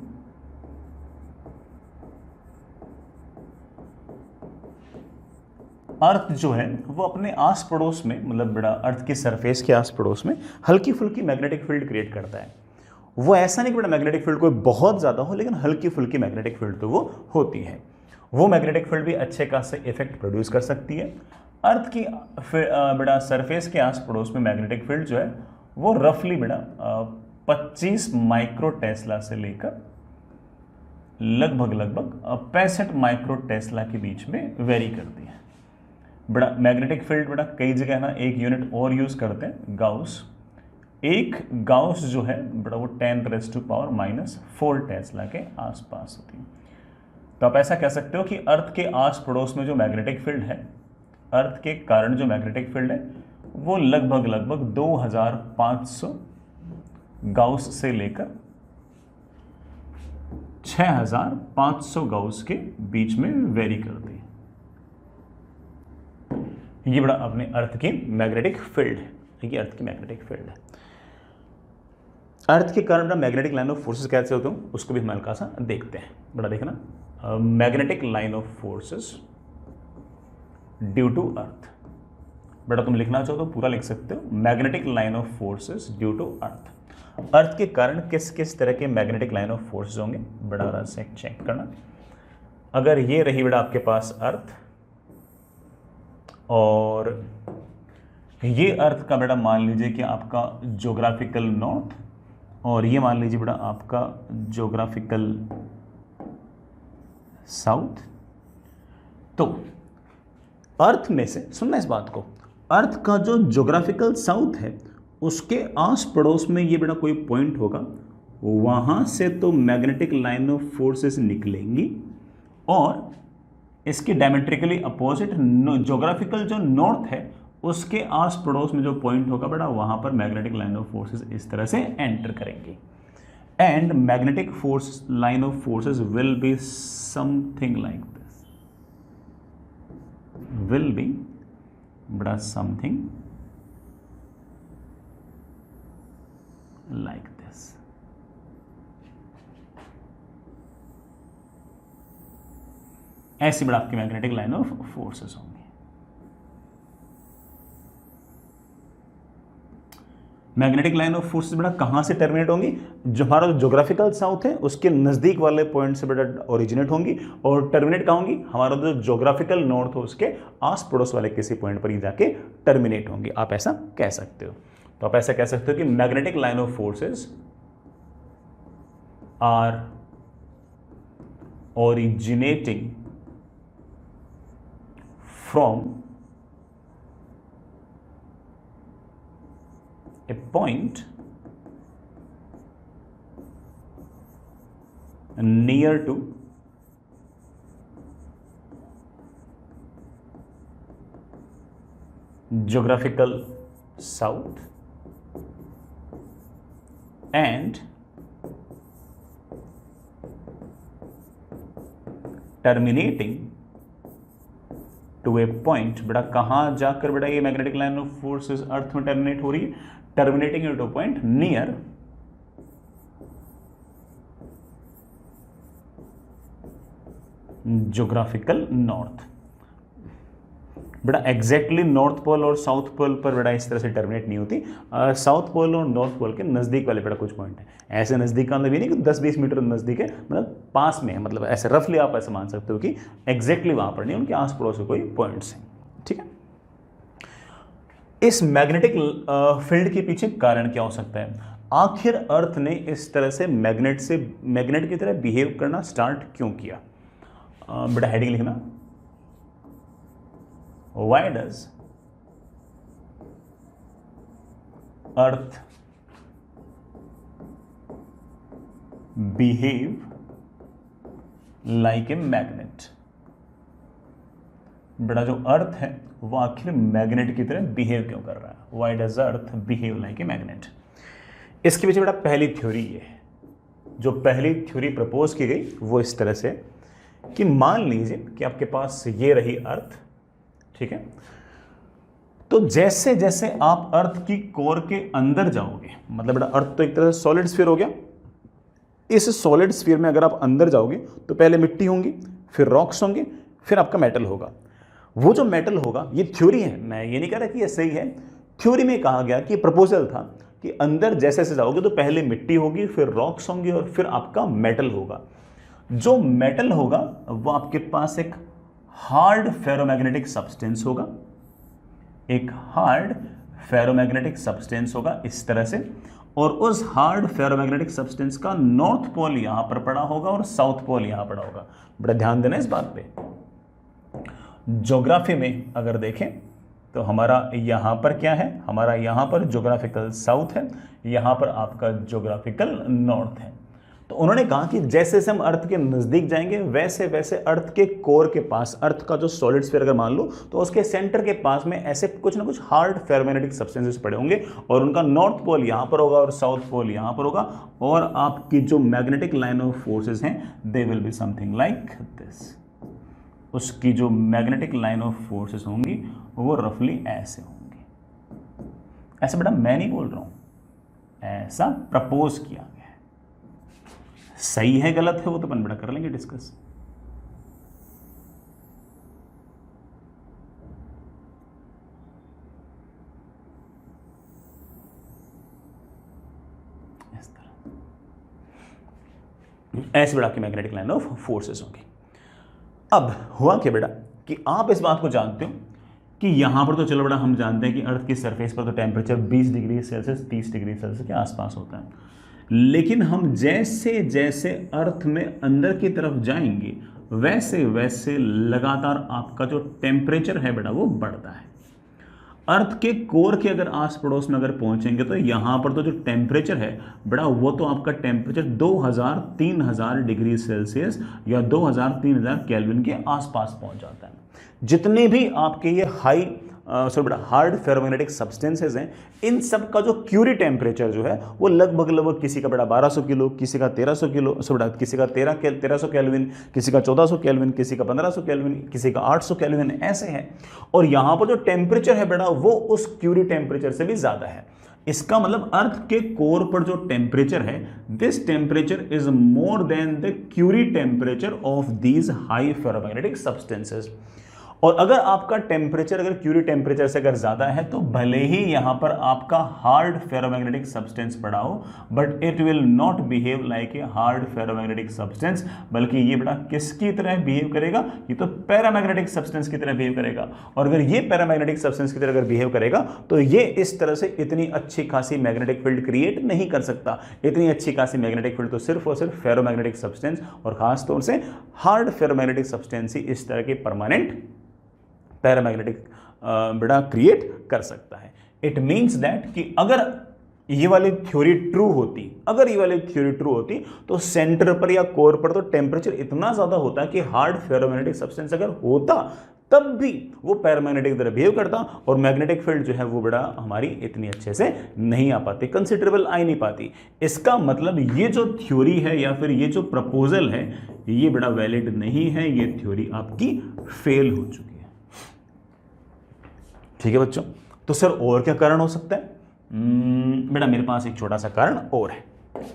अर्थ जो है वो अपने आस पड़ोस में, मतलब बड़ा अर्थ की सरफेस के आस पड़ोस में हल्की फुल्की मैग्नेटिक फील्ड क्रिएट करता है। वो ऐसा नहीं कि बड़ा मैग्नेटिक फील्ड कोई बहुत ज़्यादा हो, लेकिन हल्की फुल्की मैग्नेटिक फील्ड तो वो होती है। वो मैग्नेटिक फील्ड भी अच्छे खासे इफेक्ट प्रोड्यूस कर सकती है। अर्थ की बड़ा सरफेस के आस पड़ोस में मैग्नेटिक फील्ड जो है वो रफली बड़ा 25 माइक्रो टेस्ला से लेकर लगभग 65 माइक्रो टेस्ला के बीच में वेरी करती है। बड़ा मैग्नेटिक फील्ड बड़ा कई जगह ना एक यूनिट और यूज करते हैं, गाउस। एक गाउस जो है बड़ा वो 10⁻⁻⁴ टेस्ला के आसपास होती है। तो आप ऐसा कह सकते हो कि अर्थ के आस पड़ोस में जो मैग्नेटिक फील्ड है, अर्थ के कारण जो मैग्नेटिक फील्ड है वो लगभग 2500 गाउस से लेकर 6500 गाउस के बीच में वेरी करती है। ये बड़ा अपने अर्थ की मैग्नेटिक फील्ड है। ठीक है, अर्थ की मैग्नेटिक फील्ड है। अर्थ के कारण बड़ा मैग्नेटिक लाइन ऑफ फोर्सेस कैसे होते हैं उसको भी हम हल्का सा देखते हैं। बड़ा देखना, magnetic line of forces due to earth. बड़ा तुम लिखना चाहो तो पूरा लिख सकते हो, magnetic line of forces due to earth. Earth के कारण किस किस तरह के मैग्नेटिक लाइन ऑफ फोर्सेस होंगे, बड़ा रहा से चेक करना। अगर ये रही बड़ा आपके पास अर्थ, और ये अर्थ का बेटा मान लीजिए कि आपका ज्योग्राफिकल नॉर्थ, और ये मान लीजिए बेटा आपका ज्योग्राफिकल साउथ। तो अर्थ में से, सुनना इस बात को, अर्थ का जो ज्योग्राफिकल साउथ है उसके आस पड़ोस में ये बेटा कोई पॉइंट होगा, वहां से तो मैग्नेटिक लाइन ऑफ फोर्सेस निकलेंगी, और इसके डायमेट्रिकली अपोजिट ज्योग्राफिकल जो नॉर्थ है उसके आस पड़ोस में जो पॉइंट होगा बेटा वहां पर मैग्नेटिक लाइन ऑफ फोर्सेस इस तरह से एंटर करेंगी। And magnetic force line of forces will be something like this, will be बड़ा समथिंग लाइक दिस। ऐसी बड़ा आपकी मैग्नेटिक लाइन ऑफ फोर्सेस होंगी। मैग्नेटिक लाइन ऑफ फोर्सेस बेटा कहां से टर्मिनेट होंगी? जो हमारा ज्योग्राफिकल साउथ है उसके नजदीक वाले पॉइंट से बेटा ओरिजिनेट होंगी, और टर्मिनेट कहां होंगी? हमारा जो ज्योग्राफिकल नॉर्थ हो उसके आस पड़ोस वाले किसी पॉइंट पर ही जाके टर्मिनेट होंगी। आप ऐसा कह सकते हो। तो आप ऐसा कह सकते हो कि magnetic line of forces are originating from a point near to geographical south and terminating to a point, बेटा कहां जाकर बेटा ये मैग्नेटिक लाइन ऑफ फोर्सेस अर्थ में टर्मिनेट हो रही है? Terminating two point near geographical north. बेटा एग्जैक्टली नॉर्थ पोल और साउथ पोल पर बेटा इस तरह से टर्मिनेट नहीं होती। साउथ पोल और नॉर्थ पोल के नजदीक वाले बेटा कुछ पॉइंट है, ऐसे नजदीक का मतलब ये नहीं कि 10-20 मीटर नजदीक है, मतलब पास में है, मतलब ऐसे रफली आप ऐसे मान सकते हो कि एग्जैक्टली वहां पर नहीं, उनके आस पड़ोस में कोई पॉइंट्स हैं। ठीक है, इस मैग्नेटिक फील्ड के पीछे कारण क्या हो सकता है? आखिर अर्थ ने इस तरह से मैग्नेट की तरह बिहेव करना स्टार्ट क्यों किया? बेटा हेडिंग लिखना, why does earth behave like a magnet. बेटा जो अर्थ है वो आखिर मैग्नेट की तरह बिहेव क्यों कर रहा है? Why does earth behave like a magnet? इसके पीछे बेटा पहली थ्योरी है, जो पहली थ्योरी प्रपोज की गई वो इस तरह से कि मान लीजिए कि आपके पास ये रही अर्थ, ठीक है, तो जैसे जैसे आप अर्थ की कोर के अंदर जाओगे, मतलब बेटा अर्थ तो एक तरह से सॉलिड स्फीयर हो गया, इस सॉलिड स्फीयर में अगर आप अंदर जाओगे तो पहले मिट्टी होंगी, फिर रॉक्स होंगे, फिर आपका मेटल होगा। वो जो मेटल होगा, ये थ्योरी है, मैं ये नहीं कह रहा कि ये सही है, थ्योरी में कहा गया कि प्रपोजल था कि अंदर जैसे जैसे जाओगे तो पहले मिट्टी होगी, फिर रॉक्स होंगे और फिर आपका मेटल होगा। जो मेटल होगा वो आपके पास एक हार्ड फेरोमैग्नेटिक सब्सटेंस होगा, एक हार्ड फेरोमैग्नेटिक सब्सटेंस होगा इस तरह से, और उस हार्ड फेरोमैग्नेटिक सब्सटेंस का नॉर्थ पोल यहां पर पड़ा होगा और साउथ पोल यहां पड़ा होगा। बड़ा ध्यान देना इस बात पे। ज्योग्राफी में अगर देखें तो हमारा यहां पर क्या है? हमारा यहां पर ज्योग्राफिकल साउथ है, यहां पर आपका ज्योग्राफिकल नॉर्थ है। तो उन्होंने कहा कि जैसे जैसे हम अर्थ के नजदीक जाएंगे वैसे वैसे अर्थ के कोर के पास, अर्थ का जो सॉलिड स्फीयर अगर मान लो तो उसके सेंटर के पास में ऐसे कुछ ना कुछ हार्ड फेरोमैग्नेटिक सब्सटेंसेस पड़े होंगे, और उनका नॉर्थ पोल यहां पर होगा और साउथ पोल यहां पर होगा, और आपकी जो मैग्नेटिक लाइन ऑफ फोर्सेस हैं they will be something like this. उसकी जो मैग्नेटिक लाइन ऑफ फोर्सेस होंगी वो रफली ऐसे होंगी। ऐसा बेटा मैं नहीं बोल रहा हूं, ऐसा प्रपोज किया गया है। सही है गलत है वो तो अपन बेटा कर लेंगे डिस्कस। इस तरह ऐसे बेटा आपकी मैग्नेटिक लाइन ऑफ फोर्सेस होंगी। अब हुआ क्या बेटा कि आप इस बात को जानते हो कि यहां पर तो चलो बेटा हम जानते हैं कि अर्थ की सरफेस पर तो temperature 20 degree Celsius 30 degree Celsius के आसपास होता है, लेकिन हम जैसे जैसे अर्थ में अंदर की तरफ जाएंगे वैसे वैसे लगातार आपका जो टेम्परेचर है बेटा वो बढ़ता है। अर्थ के कोर के अगर आस पड़ोस में अगर पहुंचेंगे तो यहां पर तो जो टेम्परेचर है बेटा वो तो आपका टेम्परेचर 2000-3000 डिग्री सेल्सियस या 2000-3000 केल्विन के आसपास पहुंच जाता है। जितने भी आपके ये हाई बेटा हार्ड फेरोमैग्नेटिक सब्सटेंसेस हैं, इन सब का जो क्यूरी टेम्परेचर जो है वो लगभग किसी का बेटा 1200 किलो, किसी का 1300 किलो, बेटा किसी का 1300 केल्विन, किसी का 1400 केल्विन, किसी का 1500 केल्विन, किसी का 800 केल्विन, ऐसे है। और यहाँ पर जो टेम्परेचर है बेटा वो उस क्यूरी टेम्परेचर से भी ज़्यादा है। इसका मतलब अर्थ के कोर पर जो टेम्परेचर है, this temperature is more than the Curie temperature of these high ferromagnetic substances. और अगर आपका टेम्परेचर अगर क्यूरी टेम्परेचर से अगर ज्यादा है तो भले ही यहां पर आपका हार्ड फेरोमैग्नेटिक सब्सटेंस पड़ा हो, but it will not behave like a hard ferromagnetic substance, बल्कि ये बड़ा किसकी तरह बिहेव करेगा, ये तो पैरामैग्नेटिक सब्सटेंस की तरह बिहेव करेगा। और अगर ये पैरामैग्नेटिक सब्सटेंस की तरह अगर बिहेव करेगा तो ये इस तरह से इतनी अच्छी खासी मैग्नेटिक फील्ड क्रिएट नहीं कर सकता। इतनी अच्छी खासी मैग्नेटिक फील्ड तो सिर्फ और सिर्फ फेरोमैग्नेटिक सब्सटेंस और खासतौर से हार्ड फेरोमैग्नेटिक सब्सटेंस ही इस तरह के परमानेंट पैरामैग्नेटिक बड़ा क्रिएट कर सकता है। इट मीन्स दैट कि अगर ये वाली थ्योरी ट्रू होती, तो सेंटर पर या कोर पर तो टेम्परेचर इतना ज्यादा होता कि हार्ड फेरोमैग्नेटिक सब्सटेंस अगर होता तब भी वो पैरामैग्नेटिक तरह बिहेव करता और मैग्नेटिक फील्ड जो है वो बड़ा हमारी इतनी अच्छे से नहीं आ पाती, कंसिडरेबल आ ही नहीं पाती। इसका मतलब ये जो थ्योरी है या फिर ये जो प्रपोजल है ये बड़ा वैलिड नहीं है, ये थ्योरी आपकी फेल हो चुकी है। ठीक है बच्चों, तो सर और क्या कारण हो सकता है? बेटा मेरे पास एक छोटा सा कारण और है,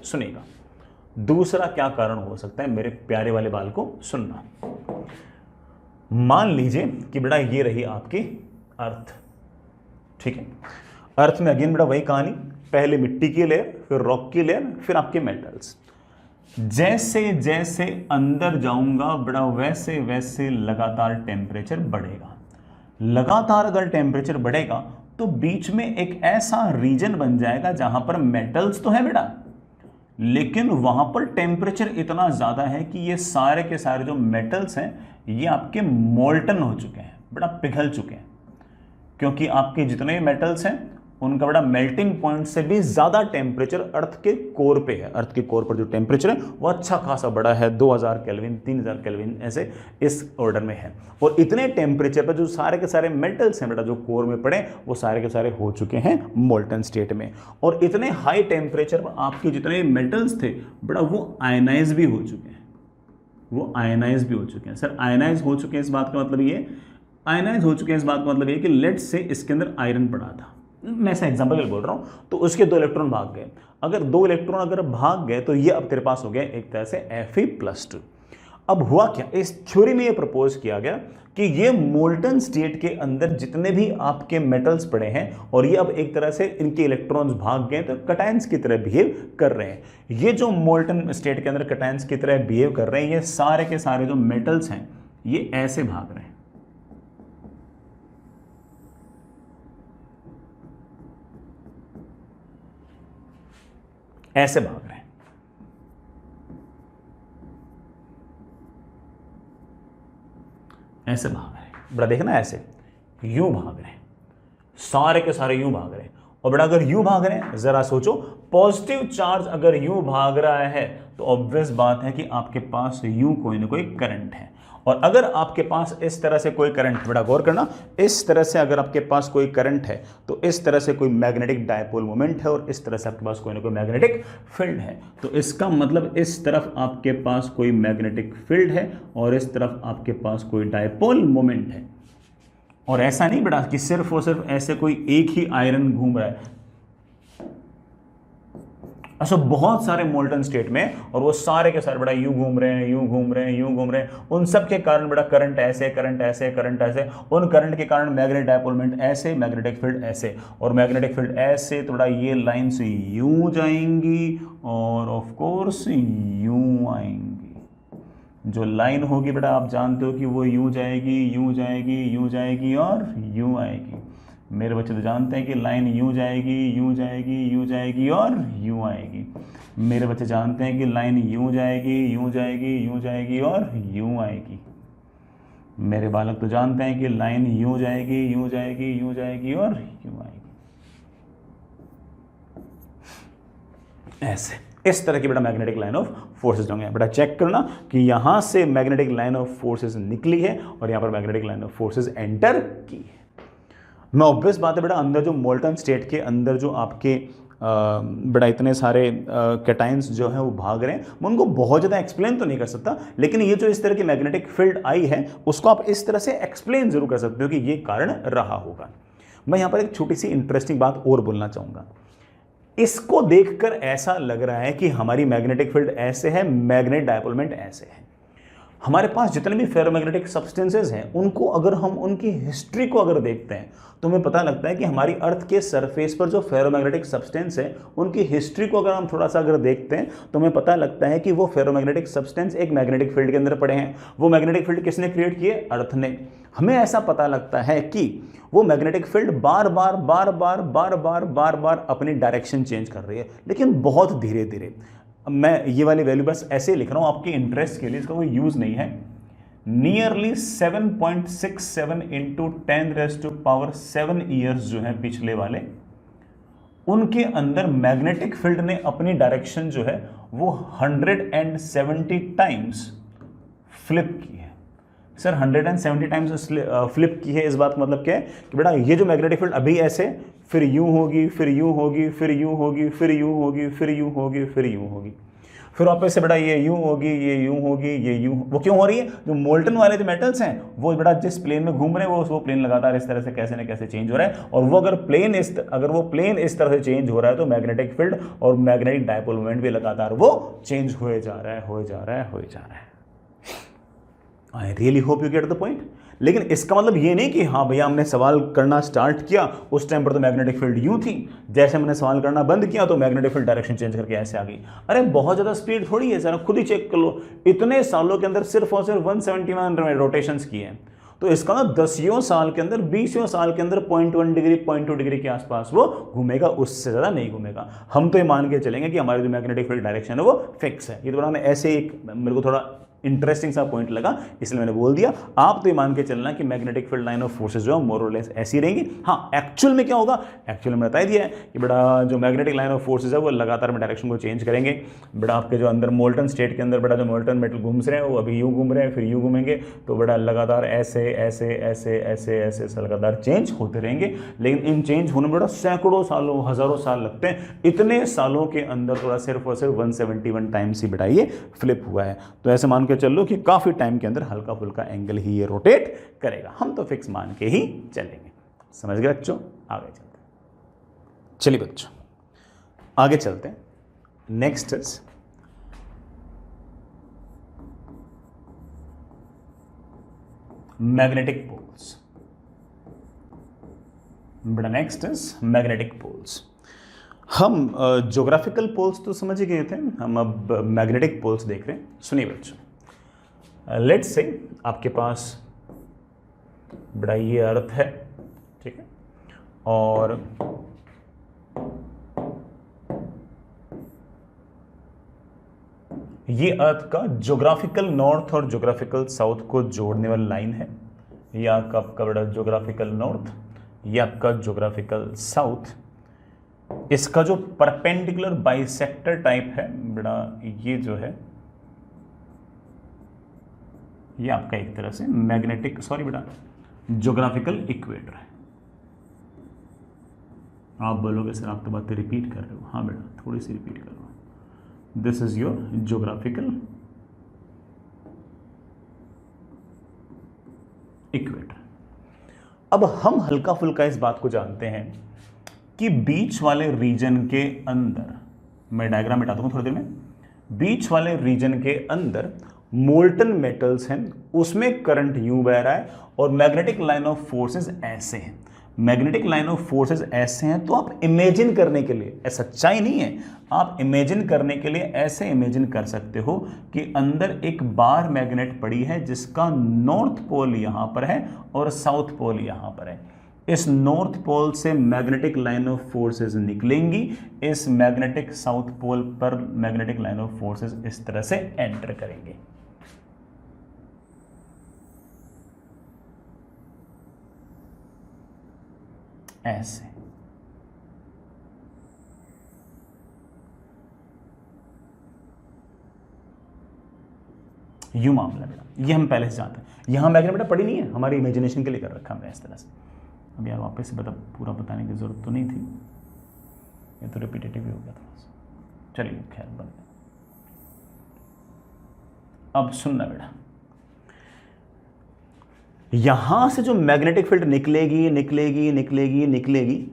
सुनिएगा। दूसरा क्या कारण हो सकता है मेरे प्यारे वाले बाल को सुनना। मान लीजिए कि बेटा ये रही आपकी अर्थ, ठीक है। अर्थ में अगेन बेटा वही कहानी, पहले मिट्टी की लेयर, फिर रॉक की लेयर, फिर आपके मेटल्स। जैसे जैसे अंदर जाऊंगा बेटा वैसे वैसे लगातार टेम्परेचर बढ़ेगा। लगातार अगर टेम्परेचर बढ़ेगा तो बीच में एक ऐसा रीजन बन जाएगा जहां पर मेटल्स तो है बेटा, लेकिन वहां पर टेम्परेचर इतना ज्यादा है कि ये सारे के सारे जो मेटल्स हैं ये आपके मोल्टन हो चुके हैं बेटा, पिघल चुके हैं। क्योंकि आपके जितने मेटल्स हैं उनका बड़ा मेल्टिंग पॉइंट से भी ज्यादा टेम्परेचर अर्थ के कोर पे है। अर्थ के कोर पर जो टेम्परेचर है वो अच्छा खासा बड़ा है, 2000 केल्विन, 3000 केल्विन, ऐसे इस ऑर्डर में है। और इतने टेम्परेचर पर जो सारे के सारे मेटल्स हैं बेटा जो कोर में पड़े वो सारे के सारे हो चुके हैं मोल्टन स्टेट में। और इतने हाई टेम्परेचर पर आपके जितने मेटल्स थे बेटा वो आयनाइज भी हो चुके हैं, वो आयनाइज भी हो चुके हैं। सर आयनाइज हो चुके हैं इस बात का मतलब ये, आयनाइज हो चुके हैं इस बात का मतलब ये कि लेट से इसके अंदर आयरन पड़ा था, मैं ऐसा एग्जांपल बोल रहा हूं, तो उसके 2 इलेक्ट्रॉन भाग गए। अगर 2 इलेक्ट्रॉन अगर भाग गए तो ये अब तेरे पास हो गया एक तरह से Fe+2। अब हुआ क्या, इस थ्योरी में ये प्रपोज किया गया कि ये मोल्टन स्टेट के अंदर जितने भी आपके मेटल्स पड़े हैं और ये अब एक तरह से इनके इलेक्ट्रॉन्स भाग गए तो कटायंस की तरह बिहेव कर रहे हैं। ये जो मोल्टन स्टेट के अंदर कटायंस की तरह बिहेव कर रहे हैं, ये सारे के सारे जो मेटल्स हैं ये ऐसे भाग रहे हैं, ऐसे भाग रहे हैं। ऐसे भाग रहे हैं बड़ा, देखना ऐसे यूं भाग रहे हैं, सारे के सारे यूं भाग रहे हैं। और बड़ा अगर यूं भाग रहे हैं, जरा सोचो, पॉजिटिव चार्ज अगर यूं भाग रहा है तो ऑब्वियस बात है कि आपके पास यूं कोई ना कोई करंट है। और अगर आपके पास इस तरह से कोई करंट, बड़ा गौर करना, इस तरह से अगर आपके पास कोई करंट है तो इस तरह से कोई मैग्नेटिक डायपोल मोमेंट है और इस तरह से आपके पास कोई ना कोई मैग्नेटिक फील्ड है। तो इसका मतलब इस तरफ आपके पास कोई मैग्नेटिक फील्ड है और इस तरफ आपके पास कोई डायपोल मोमेंट है। और ऐसा नहीं बेटा कि सिर्फ और सिर्फ ऐसे कोई एक ही आयरन घूम रहा है, अच्छा बहुत सारे मोल्टन स्टेट में, और वो सारे के सारे बड़ा यूं घूम रहे हैं, यूं घूम रहे हैं, यूं घूम रहे हैं। उन सब के कारण बड़ा करंट ऐसे, करंट ऐसे, करंट ऐसे, उन करंट के कारण मैग्नेटिक डायपोलमेंट ऐसे, मैग्नेटिक फील्ड ऐसे, और मैग्नेटिक फील्ड ऐसे, तो बड़ा ये लाइन से यूं जाएंगी और ऑफ कोर्स यूं आएंगी। जो लाइन होगी बेटा आप जानते हो कि वो यूं जाएगी, यूं जाएगी, यूं जाएगी और यूं आएगी। मेरे बच्चे तो जानते हैं कि लाइन यूं जाएगी, यूं जाएगी, यूं जाएगी और यूं आएगी। मेरे बच्चे जानते हैं कि लाइन यूं जाएगी, यूं जाएगी, यूं जाएगी और यूं आएगी। मेरे बालक तो जानते हैं कि लाइन यूं जाएगी, यूं जाएगी, यूं जाएगी और यूं आएगी। ऐसे इस तरह की बेटा मैग्नेटिक लाइन ऑफ फोर्सेस होंगे। बेटा चेक करना कि यहां से मैग्नेटिक लाइन ऑफ फोर्सेस निकली है और यहां पर magnetic line of forces enter की है। मैं ऑब्वियस बात है बेटा अंदर जो मोल्टन स्टेट के अंदर जो आपके बेटा इतने सारे कैटायंस जो हैं वो भाग रहे हैं, मैं उनको बहुत ज़्यादा एक्सप्लेन तो नहीं कर सकता, लेकिन ये जो इस तरह की मैग्नेटिक फील्ड आई है उसको आप इस तरह से एक्सप्लेन जरूर कर सकते हो कि ये कारण रहा होगा। मैं यहाँ पर एक छोटी सी इंटरेस्टिंग बात और बोलना चाहूँगा इसको देखकर ऐसा लग रहा है कि हमारी मैग्नेटिक फील्ड ऐसे है, मैग्नेट डायपोलमेंट ऐसे है। हमारे पास जितने भी फेरोमैग्नेटिक सब्सटेंसेस हैं उनको अगर हम उनकी हिस्ट्री को अगर देखते हैं तो हमें पता लगता है कि हमारी अर्थ के सरफेस पर जो फेरोमैग्नेटिक सब्सटेंस है उनकी हिस्ट्री को अगर हम थोड़ा सा अगर देखते हैं तो हमें पता लगता है कि वो फेरोमैग्नेटिक सब्सटेंस एक मैग्नेटिक फील्ड के अंदर पड़े हैं। वो मैग्नेटिक फील्ड किसने क्रिएट किए? अर्थ ने। हमें ऐसा पता लगता है कि वो मैग्नेटिक फील्ड बार बार बार बार बार बार बार बार अपनी डायरेक्शन चेंज कर रही है, लेकिन बहुत धीरे धीरे। मैं ये वाली वैल्यू बस ऐसे लिख रहा हूं आपके इंटरेस्ट के लिए, इसका कोई यूज नहीं है। नियरली 7.67 इंटू 10⁻⁷ ईयर्स जो है पिछले वाले, उनके अंदर मैग्नेटिक फील्ड ने अपनी डायरेक्शन जो है वो 170 टाइम्स फ्लिप की है। सर 170 टाइम्स फ्लिप की है, इस बात का मतलब क्या है कि बेटा ये जो मैग्नेटिक फील्ड अभी ऐसे, फिर यूं होगी, फिर यूं होगी, फिर यूं होगी, फिर यूं होगी, फिर यूं होगी, फिर यूं होगी, फिर वापस से बेटा ये यूं होगी, ये यूं होगी, ये यूं। वो क्यों हो रही है? जो मोल्टन वाले जो मेटल्स हैं वो बेटा जिस प्लेन में घूम रहे हैं वो प्लेन लगातार इस तरह से कैसे न कैसे चेंज हो रहा है, और वो अगर वो प्लेन इस तरह से चेंज हो रहा है तो मैग्नेटिक फील्ड और मैग्नेटिक डायपोल मोमेंट भी लगातार वो चेंज हुए जा रहा है, हुए जा रहा है, हुए जा रहा है। I really hope you get the point. लेकिन इसका मतलब ये नहीं कि हाँ भैया हमने सवाल करना स्टार्ट किया उस टाइम पर तो मैग्नेटिक फील्ड यूं थी, जैसे मैंने सवाल करना बंद किया तो मैग्नेटिक फील्ड डायरेक्शन चेंज करके ऐसे आ गई। अरे बहुत ज़्यादा स्पीड थोड़ी है, जरा खुद ही चेक कर लो। इतने सालों के अंदर सिर्फ और सिर्फ 171 रोटेशंस किए हैं, तो इसका ना 10 साल के अंदर 20 साल के अंदर 0.1 डिग्री 0.2 डिग्री के आसपास वो घूमेगा, उससे ज़्यादा नहीं घूमेगा। हम तो ये मान के चलेंगे कि हमारी जो मैग्नेटिक फील्ड डायरेक्शन है वो फिक्स है। ये तो मैंने ऐसे एक मेरे को थोड़ा इंटरेस्टिंग सा पॉइंट लगा इसलिए मैंने बोल दिया। आप तो ये मान के चलना कि magnetic field line of forces जो है मोर और लेस ऐसी रहेंगी। हाँ एक्चुअल में क्या होगा, एक्चुअल में बता दिया है कि बेटा जो मैग्नेटिक लाइन ऑफ फोर्सेस है वो लगातार में डायरेक्शन को चेंज करेंगे। बेटा आपके जो अंदर मोल्टन स्टेट के अंदर बेटा जो मोल्टन मेटल घूम रहे हैं वो अभी यूँ घूम रहे हैं, फिर यूँ घूमेंगे, तो बेटा लगातार ऐसे ऐसे ऐसे ऐसे ऐसे ऐसे लगातार चेंज होते रहेंगे। लेकिन इन चेंज होने में बेटा सैकड़ों सालों हज़ारों साल लगते हैं। इतने सालों के अंदर थोड़ा सिर्फ और सिर्फ 171 टाइम्स ही बेटा ये फ्लिप हुआ है। तो ऐसे मान के चलो कि काफ़ी टाइम के अंदर हल्का फुल्का एंगल ही ये रोटेट करेगा। हम तो फिक्स मान के ही चलेंगे। समझ गए बच्चों? आगे चलते हैं। चलिए बच्चों आगे चलते हैं। Next is magnetic poles. बेटा नेक्स्ट इज मैग्नेटिक पोल्स। हम ज्योग्राफिकल पोल्स तो समझ ही गए थे, हम अब मैग्नेटिक पोल्स देख रहे हैं। सुनिए बच्चों, लेट्स से आपके पास बड़ा ये अर्थ है, ठीक है, और ये अर्थ का ज्योग्राफिकल नॉर्थ और ज्योग्राफिकल साउथ को जोड़ने वाली लाइन है। ये आपका बड़ा ज्योग्राफिकल नॉर्थ, ये आपका ज्योग्राफिकल साउथ। इसका जो परपेंडिकुलर बाइसेक्टर टाइप है बड़ा, ये जो है ये आपका एक तरह से मैग्नेटिक बेटा ज्योग्राफिकल इक्वेटर है। आप बोलोगे सर आप तो बातें रिपीट कर रहे हो। हाँ बेटा थोड़ी सी रिपीट कर रहा हूँ। This is your geographical equator. अब हम हल्का फुल्का इस बात को जानते हैं कि बीच वाले रीजन के अंदर, मैं डायग्राम मिटा दूंगा थोड़ी देर में, बीच वाले रीजन के अंदर मोल्टन मेटल्स हैं, उसमें करंट यूं बह रहा है और मैग्नेटिक लाइन ऑफ फोर्सेस ऐसे हैं। मैग्नेटिक लाइन ऑफ फोर्सेस ऐसे हैं तो आप इमेजिन करने के लिए, ऐसा सच्चाई नहीं है, आप इमेजिन करने के लिए ऐसे इमेजिन कर सकते हो कि अंदर एक बार मैग्नेट पड़ी है जिसका नॉर्थ पोल यहां पर है और साउथ पोल यहां पर है। इस नॉर्थ पोल से मैग्नेटिक लाइन ऑफ फोर्सेस निकलेंगी, इस मैग्नेटिक साउथ पोल पर मैग्नेटिक लाइन ऑफ फोर्सेस इस तरह से एंटर करेंगे। ऐसे यू मामला बेटा, ये हम पहले से जानते हैं। यहां मैग्नेट बेटा पड़ी नहीं है, हमारी इमेजिनेशन के लिए कर रखा हमने इस तरह से। अब यार वापस से पूरा बताने की जरूरत तो नहीं थी, ये तो रिपीटेटिव ही हो गया थोड़ा सा। चलिए खैर बन गया। अब सुनना बेटा, यहां से जो मैग्नेटिक फील्ड निकलेगी निकलेगी निकलेगी निकलेगी,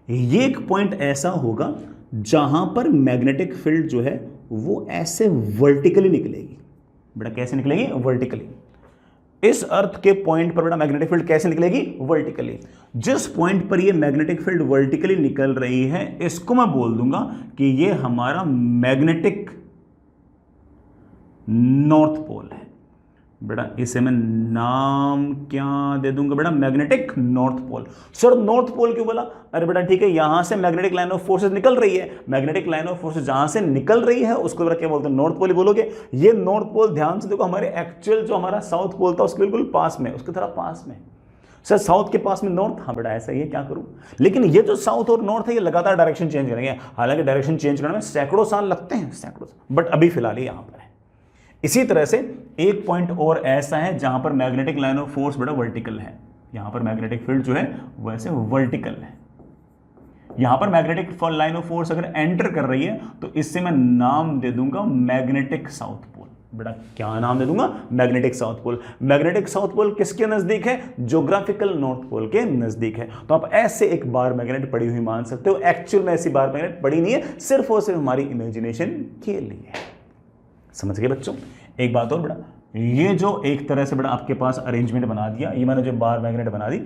ये एक पॉइंट ऐसा होगा जहां पर मैग्नेटिक फील्ड जो है वो ऐसे वर्टिकली निकलेगी। बेटा कैसे निकलेगी? वर्टिकली। इस अर्थ के पॉइंट पर बेटा मैग्नेटिक फील्ड कैसे निकलेगी? वर्टिकली। जिस पॉइंट पर ये मैग्नेटिक फील्ड वर्टिकली निकल रही है इसको मैं बोल दूंगा कि ये हमारा मैग्नेटिक नॉर्थ पोल है। बेटा इसे मैं नाम क्या दे दूंगा? बेटा magnetic north pole. Sir north pole क्यों बोला? अरे बेटा ठीक है, यहां से मैग्नेटिक लाइन ऑफ फोर्सेस निकल रही है, मैग्नेटिक लाइन ऑफ फोर्सेस जहां से निकल रही है उसको बेटा क्या बोलते हैं? नॉर्थ पोल ही बोलोगे। ये नॉर्थ पोल ध्यान से देखो, हमारे एक्चुअल जो हमारा साउथ पोल था उसके बिल्कुल पास में, उसके थोड़ा पास में। सर साउथ के पास में नॉर्थ? हाँ बेटा ऐसा ही है, क्या करूं। लेकिन ये जो साउथ और नॉर्थ है ये लगातार डायरेक्शन चेंज करेंगे, हालांकि डायरेक्शन चेंज करने में सैकड़ों साल लगते हैं, सैकड़ों, बट अभी फिलहाल ही यहां पर है। इसी तरह से एक पॉइंट और ऐसा है जहां पर मैग्नेटिक लाइन ऑफ फोर्स बेटा वर्टिकल है, यहां पर मैग्नेटिक फील्ड जो है वैसे वर्टिकल है। यहां पर मैग्नेटिक लाइन ऑफ फोर्स अगर एंटर कर रही है तो इससे मैं नाम दे दूंगा मैग्नेटिक साउथ पोल। बेटा क्या नाम दे दूंगा? Magnetic south pole. Magnetic south pole किसके नजदीक है? ज्योग्राफिकल नॉर्थ पोल के नजदीक है। तो आप ऐसे एक बार मैग्नेट पड़ी हुई मान सकते हो। एक्चुअल में ऐसी बार मैग्नेट पड़ी नहीं है, सिर्फ और सिर्फ हमारी इमेजिनेशन के लिए। समझ गए बच्चों? एक बात और बेटा, ये जो एक तरह से बेटा आपके पास अरेंजमेंट बना दिया, ये मैंने जो बार मैग्नेट बना दी,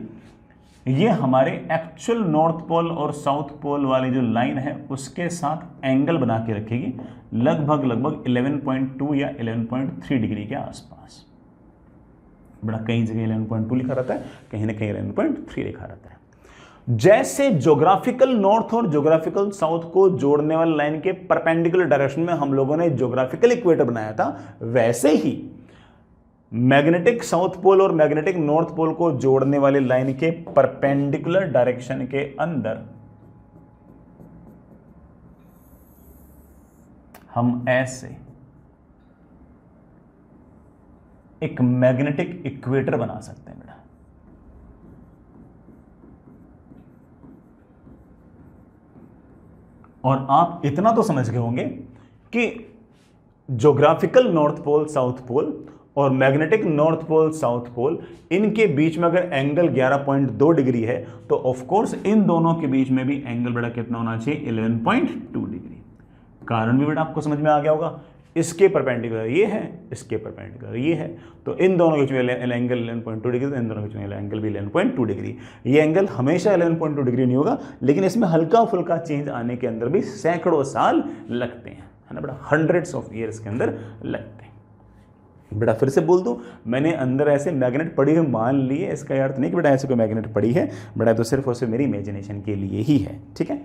ये हमारे एक्चुअल नॉर्थ पोल और साउथ पोल वाली जो लाइन है उसके साथ एंगल बना के रखेगी लगभग 11.2 या 11.3 डिग्री के आसपास। बेटा कहीं जगह 11.2 लिखा रहता है, कहीं ना कहीं 11.3 लिखा रहता है। जैसे ज्योग्राफिकल नॉर्थ और ज्योग्राफिकल साउथ को जोड़ने वाली लाइन के परपेंडिकुलर डायरेक्शन में हम लोगों ने ज्योग्राफिकल इक्वेटर बनाया था, वैसे ही मैग्नेटिक साउथ पोल और मैग्नेटिक नॉर्थ पोल को जोड़ने वाली लाइन के परपेंडिकुलर डायरेक्शन के अंदर हम ऐसे एक मैग्नेटिक इक्वेटर बना सकते हैं बेटा। और आप इतना तो समझ गए होंगे कि geographical north pole south pole और magnetic north pole south pole, इनके बीच में अगर एंगल 11.2 डिग्री है तो ऑफ कोर्स इन दोनों के बीच में भी एंगल बेटा कितना होना चाहिए? 11.2 डिग्री। कारण भी बेटा आपको समझ में आ गया होगा, इसके परपेंडिकुलर ये है, इसके परपेंडिकुलर ये है, तो इन दोनों के बीच में एंगल 11.2 डिग्री, तो इन दोनों के बीच में एंगल भी 11.2 डिग्री। ये एंगल हमेशा 11.2 डिग्री नहीं होगा, लेकिन इसमें हल्का फुल्का चेंज आने के अंदर भी सैकड़ों साल लगते हैं, है ना बेटा, हंड्रेड्स ऑफ ईयर्स के अंदर लगते हैं। बेटा फिर से बोल दूं, मैंने अंदर ऐसे मैग्नेट पड़ी हुई मान ली है, इसका अर्थ नहीं कि बेटा ऐसे कोई मैग्नेट पड़ी है, बेटा तो सिर्फ और सिर्फ मेरी इमेजिनेशन के लिए ही है, ठीक है।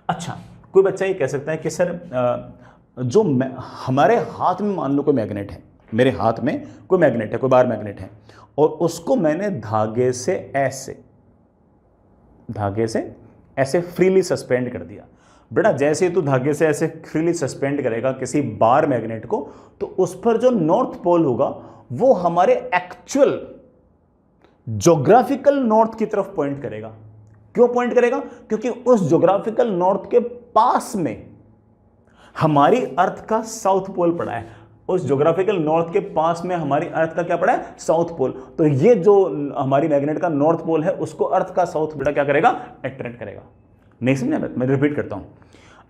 अच्छा, कोई बच्चा ये कह सकता है कि सर जो हमारे हाथ में मान लो कोई मैग्नेट है, मेरे हाथ में कोई मैग्नेट है, कोई बार मैग्नेट है, और उसको मैंने धागे से ऐसे फ्रीली सस्पेंड कर दिया। बेटा जैसे तू धागे से ऐसे फ्रीली सस्पेंड करेगा किसी बार मैग्नेट को, तो उस पर जो नॉर्थ पोल होगा वो हमारे एक्चुअल ज्योग्राफिकल नॉर्थ की तरफ पॉइंट करेगा। क्यों पॉइंट करेगा? क्योंकि उस ज्योग्राफिकल नॉर्थ के पास में हमारी अर्थ का साउथ पोल पड़ा है। उस ज्योग्राफिकल नॉर्थ के पास में हमारी अर्थ का क्या पड़ा है? South pole. तो ये जो हमारी मैग्नेट का नॉर्थ पोल है उसको अर्थ का साउथ बेटा क्या करेगा? अट्रैक्ट करेगा। नहीं समझा? मैं रिपीट करता हूं,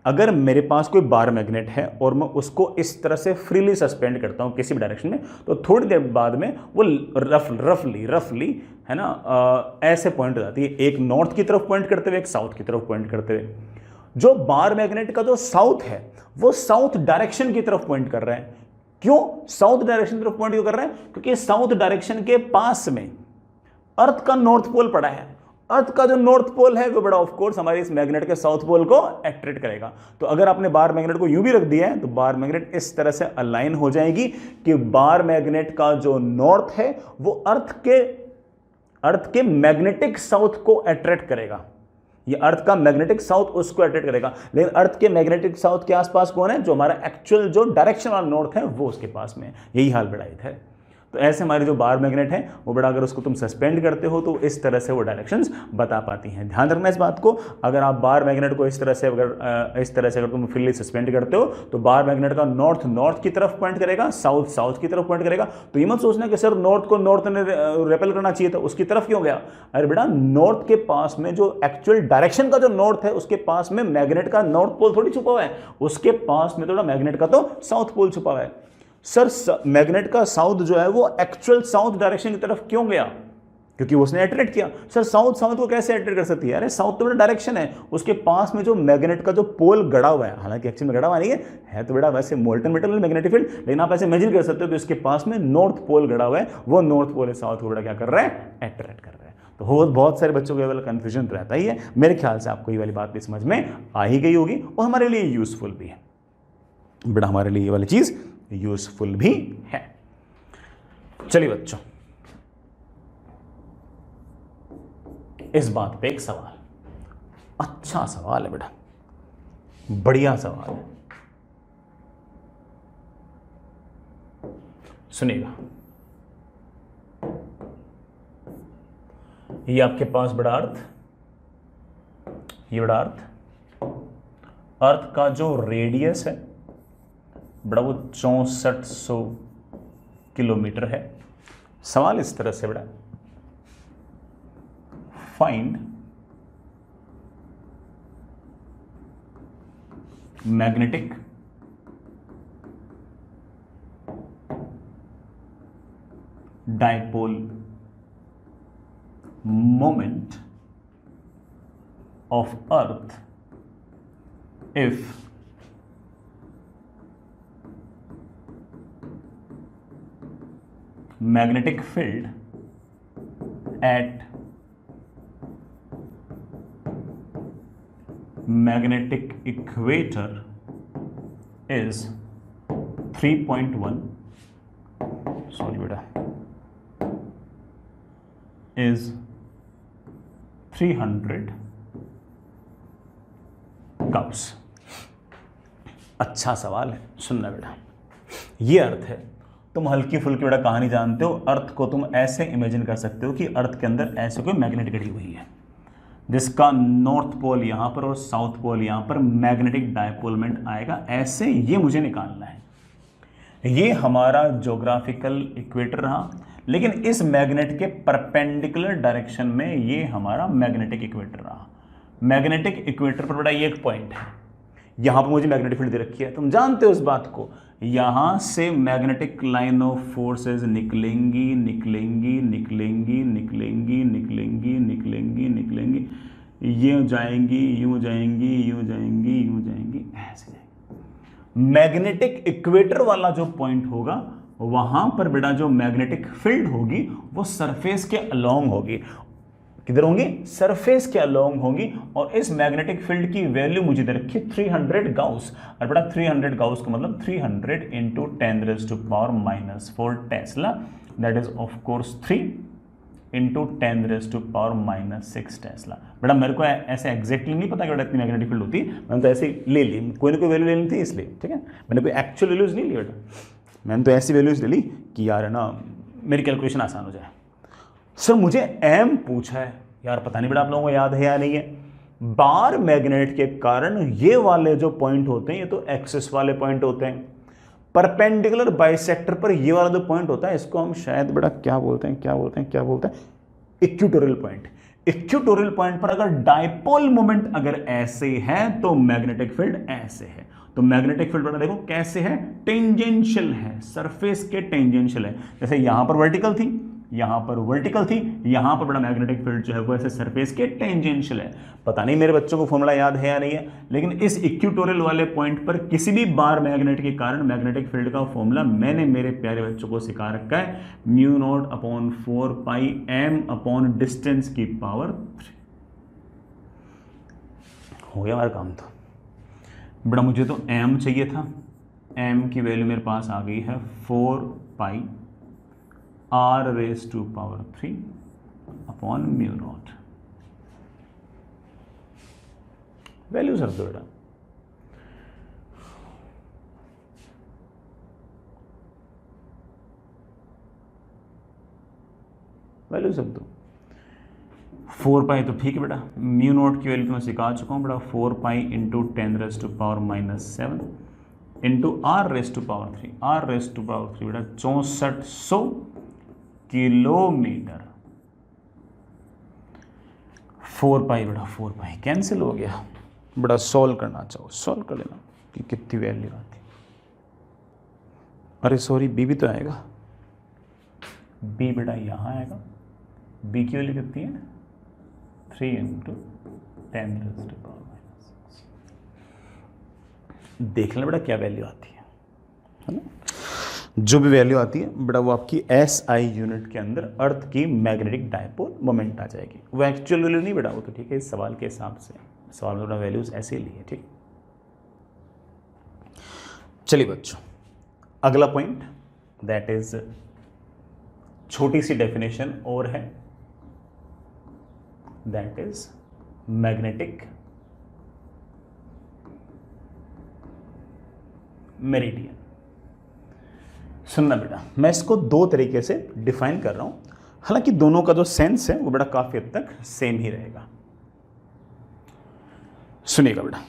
अगर मेरे पास कोई बार मैग्नेट है और मैं उसको इस तरह से फ्रीली सस्पेंड करता हूं किसी भी डायरेक्शन में, तो थोड़ी देर बाद में वो रफली है ना ऐसे पॉइंट हो जाती है, एक नॉर्थ की तरफ पॉइंट करते हुए, एक साउथ की तरफ पॉइंट करते हुए। जो बार मैग्नेट का जो साउथ है वो साउथ डायरेक्शन की तरफ पॉइंट कर रहा है। क्यों साउथ डायरेक्शन की तरफ पॉइंट क्यों कर रहा है? क्योंकि साउथ डायरेक्शन के पास में अर्थ का नॉर्थ पोल पड़ा है। अर्थ का जो नॉर्थ पोल है वो बड़ा ऑफ कोर्स हमारे इस मैग्नेट के साउथ पोल को अट्रैक्ट करेगा। तो अगर आपने बार मैग्नेट को यूं भी रख दिया है तो बार मैग्नेट इस तरह से अलाइन हो जाएगी कि बार मैग्नेट का जो नॉर्थ है वो अर्थ के मैग्नेटिक साउथ को अट्रैक्ट करेगा। ये अर्थ का मैग्नेटिक साउथ उसको अट्रैक्ट करेगा, लेकिन अर्थ के मैग्नेटिक साउथ के आसपास कौन है? जो हमारा एक्चुअल जो डायरेक्शन वाला नॉर्थ है वो उसके पास में। यही हाल बेटा है। तो ऐसे हमारी जो बार मैग्नेट है वो बड़ा, अगर उसको तुम सस्पेंड करते हो तो इस तरह से वो डायरेक्शंस बता पाती हैं। ध्यान रखना इस बात को, अगर आप बार मैग्नेट को इस तरह से अगर तुम फ्रीली सस्पेंड करते हो तो बार मैग्नेट का नॉर्थ नॉर्थ की तरफ पॉइंट करेगा, साउथ साउथ की तरफ पॉइंट करेगा। तो ये मत सोचना कि सर नॉर्थ को नॉर्थ ने रेपेल करना चाहिए था, उसकी तरफ क्यों गया? अरे बेटा, नॉर्थ के पास में जो एक्चुअल डायरेक्शन का जो नॉर्थ है उसके पास में मैग्नेट का नॉर्थ पोल थोड़ी छुपा हुआ है, उसके पास में थोड़ा मैग्नेट का तो साउथ पोल छुपा हुआ है। सर मैग्नेट का साउथ जो है वो एक्चुअल साउथ डायरेक्शन की तरफ क्यों गया? क्योंकि उसने अट्रैक्ट किया। सर साउथ साउथ को कैसे अट्रैक्ट कर सकती है? अरे साउथ तो बड़ा डायरेक्शन है, उसके पास में जो मैग्नेट का जो पोल गड़ा हुआ है, हालांकि एक्चुअल में गड़ा हुआ नहीं है तो बेटा वैसे मोल्टन मेटल मैग्नेटिक फील्ड, लेकिन आप ऐसे इमेजिन कर सकते हो कि उसके पास में नॉर्थ पोल गड़ा हुआ है, वो नॉर्थ पोल साउथ को बड़ा क्या कर रहा है? अट्रैक्ट कर रहा है। तो बहुत सारे बच्चों को ये वाला कंफ्यूजन रहता ही है। मेरे ख्याल से आपको ये वाली बात भी समझ में आ ही गई होगी और हमारे लिए यूजफुल भी है बेटा, हमारे लिए ये वाली चीज यूजफुल भी है। चलिए बच्चों, इस बात पे एक सवाल, अच्छा सवाल है बेटा, बढ़िया सवाल है, सुनिएगा। ये आपके पास बड़ा अर्थ, ये बड़ा अर्थ का जो रेडियस है बड़ा वो 6400 किलोमीटर है। सवाल इस तरह से बड़ा, find magnetic dipole moment of earth if magnetic field at magnetic equator is 3.1, sorry beta, is 300 Gauss. अच्छा सवाल है, सुनना बेटा। ये अर्थ है, तुम हल्की फुल्की बेटा कहानी जानते हो, अर्थ को तुम ऐसे इमेजिन कर सकते हो कि अर्थ के अंदर ऐसे कोई मैग्नेट गड़ी हुई है जिसका नॉर्थ पोल यहां पर और साउथ पोल यहां पर मैग्नेटिक डायपोलमेंट आएगा, ऐसे ये मुझे निकालना है। ये हमारा ज्योग्राफिकल इक्वेटर रहा, लेकिन इस मैग्नेट के परपेंडिकुलर डायरेक्शन में ये हमारा मैग्नेटिक इक्वेटर रहा। मैग्नेटिक इक्वेटर पर बेटा ये एक पॉइंट है, यहां पर मुझे मैग्नेटिक फील्ड दे रखी है, तुम जानते हो इस बात को। यहां से मैग्नेटिक लाइन ऑफ फोर्सेस निकलेंगी निकलेंगी निकलेंगी निकलेंगी निकलेंगी निकलेंगी निकलेंगी, यूं जाएंगी यूं जाएंगी यूं जाएंगी यूं जाएंगी, ऐसे जाएंगी। मैग्नेटिक इक्वेटर वाला जो पॉइंट होगा वहां पर बेटा जो मैग्नेटिक फील्ड होगी वो सरफेस के अलोंग होगी। किधर होंगी? सरफेस के अलोंग होंगी। और इस मैग्नेटिक फील्ड की वैल्यू मुझे दे रखी 300 गाउस। और बेटा 300 गाउस का मतलब 300 into 10⁻⁻⁴ Tesla, that is of course 3 into 10⁻⁻�6 Tesla. बेटा मेरे को ऐसे एग्जैक्टली नहीं पता कि बेटा इतनी मैग्नेटिक फील्ड होती है, मैंने तो ऐसे ले ली, कोई ना कोई वैल्यू लेनी थी इसलिए, ठीक है। मैंने कोई एक्चुअल वैल्यूज नहीं ली बेटा, मैंने तो ऐसी वैल्यूज ले ली कि यार है ना मेरी कैलकुलेशन आसान हो जाए। सर मुझे एम पूछा है, यार पता नहीं बेटा आप लोगों को याद है या नहीं है। बार मैग्नेट के कारण ये वाले जो पॉइंट होते हैं ये तो एक्सिस वाले पॉइंट होते हैं, परपेंडिकुलर बाइसेक्टर पर ये वाला जो पॉइंट होता है इसको हम शायद बेटा क्या बोलते हैं, इक्वेटोरियल पॉइंट। इक्वेटोरियल पॉइंट पर अगर डाइपोल मोमेंट अगर ऐसे है तो मैग्नेटिक फील्ड ऐसे है। तो मैग्नेटिक फील्ड बेटा देखो कैसे है, टेंजेंशियल है, सरफेस के टेंजेंशियल है। जैसे यहां पर वर्टिकल थी, यहां पर वर्टिकल थी, यहां पर बड़ा मैग्नेटिक फील्ड जो है वो ऐसे सरफेस के टेंजेंशियल है। पता नहीं मेरे बच्चों को फॉर्मूला याद है या नहीं है, लेकिन इस इक्वेटोरियल वाले पॉइंट पर किसी भी बार मैग्नेट के कारण मैग्नेटिक फील्ड का फॉर्मूला मैंने मेरे प्यारे बच्चों को सिखा रखा है, μ0/4 पाई m अपॉन डिस्टेंस की पावर 3। हो गया हमारा काम। तो बड़ा मुझे तो m चाहिए था, m की वैल्यू मेरे पास आ गई है 4 पाई r⁻³ अपॉन μ0। वैल्यूज रख दो बेटा। वैल्यू सब दो। 4 पाई तो ठीक है बेटा, म्यू नोट की वैल्यू तो मैं सिखा चुका हूँ बेटा, 4 pi into 10⁻⁻7 into r⁻³ r⁻³ बेटा 6400 किलोमीटर। 4 पाई बेटा 4 पाई कैंसिल हो गया बेटा। सॉल्व करना चाहो सॉल्व कर लेना कि कितनी वैल्यू आती। अरे सॉरी बी भी तो आएगा, बी बेटा यहाँ आएगा। बी की वैल्यू कितनी है 3 इंटू 10⁻⁻6। देख लें बेटा क्या वैल्यू आती है ना। जो भी वैल्यू आती है बेटा वो आपकी SI यूनिट के अंदर अर्थ की मैग्नेटिक डायपोल मोमेंट आ जाएगी। वो एक्चुअल वैल्यू नहीं बेटा, वो तो ठीक है इस सवाल के हिसाब से, सवाल में अपना वैल्यूज ऐसे लिए ठीक। चलिए बच्चों अगला पॉइंट दैट इज छोटी सी डेफिनेशन और है, दैट इज मैग्नेटिक मेरिडियन। सुनना बेटा, मैं इसको दो तरीके से डिफाइन कर रहा हूं, हालांकि दोनों का जो सेंस है वो बेटा काफी हद तक सेम ही रहेगा। सुनिएगा बेटा,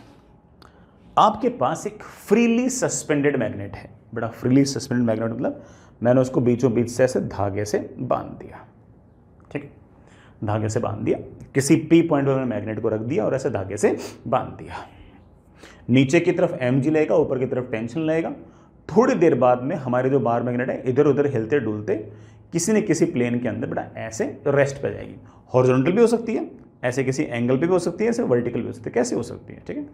आपके पास एक फ्रीली सस्पेंडेड मैग्नेट है बेटा। फ्रीली सस्पेंडेड मैग्नेट मतलब मैंने उसको बीचों बीच से ऐसे धागे से बांध दिया, ठीक है, धागे से बांध दिया, किसी पी पॉइंट पर मैग्नेट को रख दिया और ऐसे धागे से बांध दिया। नीचे की तरफ mg लगेगा, ऊपर की तरफ टेंशन लगेगा। थोड़ी देर बाद में हमारे जो बार मैग्नेट है इधर उधर हिलते डुलते किसी न किसी प्लेन के अंदर बेटा ऐसे रेस्ट पे जाएगी। हॉरिजॉन्टल भी हो सकती है, ऐसे किसी एंगल पे भी हो सकती है, ऐसे वर्टिकल भी हो सकती है। कैसे हो सकती है, ठीक है,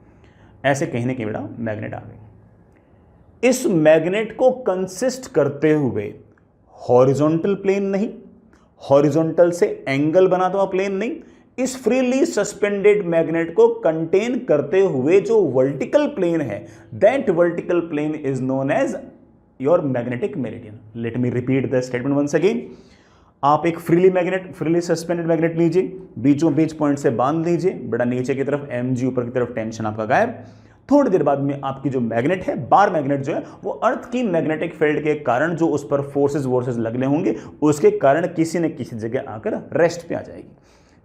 ऐसे कहीं ना कहीं बेटा मैग्नेट आ गई। इस मैग्नेट को कंसिस्ट करते हुए हॉरिजॉन्टल प्लेन नहीं, हॉरिजॉन्टल से एंगल बनाता हुआ प्लेन नहीं, इस फ्रीली सस्पेंडेड मैग्नेट को कंटेन करते हुए जो वर्टिकल प्लेन है, that vertical plane is known as your magnetic meridian. Let me repeat the statement once again. आप एक फ्रीली सस्पेंडेड मैग्नेट लीजिए, बीचों बीच पॉइंट से बांध लीजिए बेटा, नीचे की तरफ mg, ऊपर की तरफ टेंशन आपका गायब। थोड़ी देर बाद में आपकी जो मैग्नेट है, बार मैग्नेट जो है, वो अर्थ की मैग्नेटिक फील्ड के कारण जो उस पर फोर्सेस लगने होंगे उसके कारण किसी न किसी जगह आकर रेस्ट पे आ जाएगी।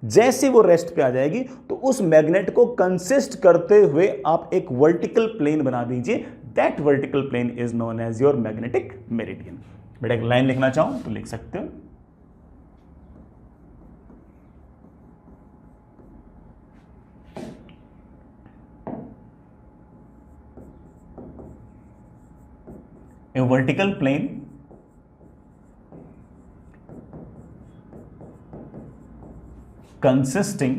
जैसे वो रेस्ट पे आ जाएगी तो उस मैग्नेट को कंसिस्ट करते हुए आप एक वर्टिकल प्लेन बना दीजिए, that vertical plane is known as your magnetic meridian. बेटा एक लाइन लिखना चाहो तो लिख सकते हो, a vertical plane consisting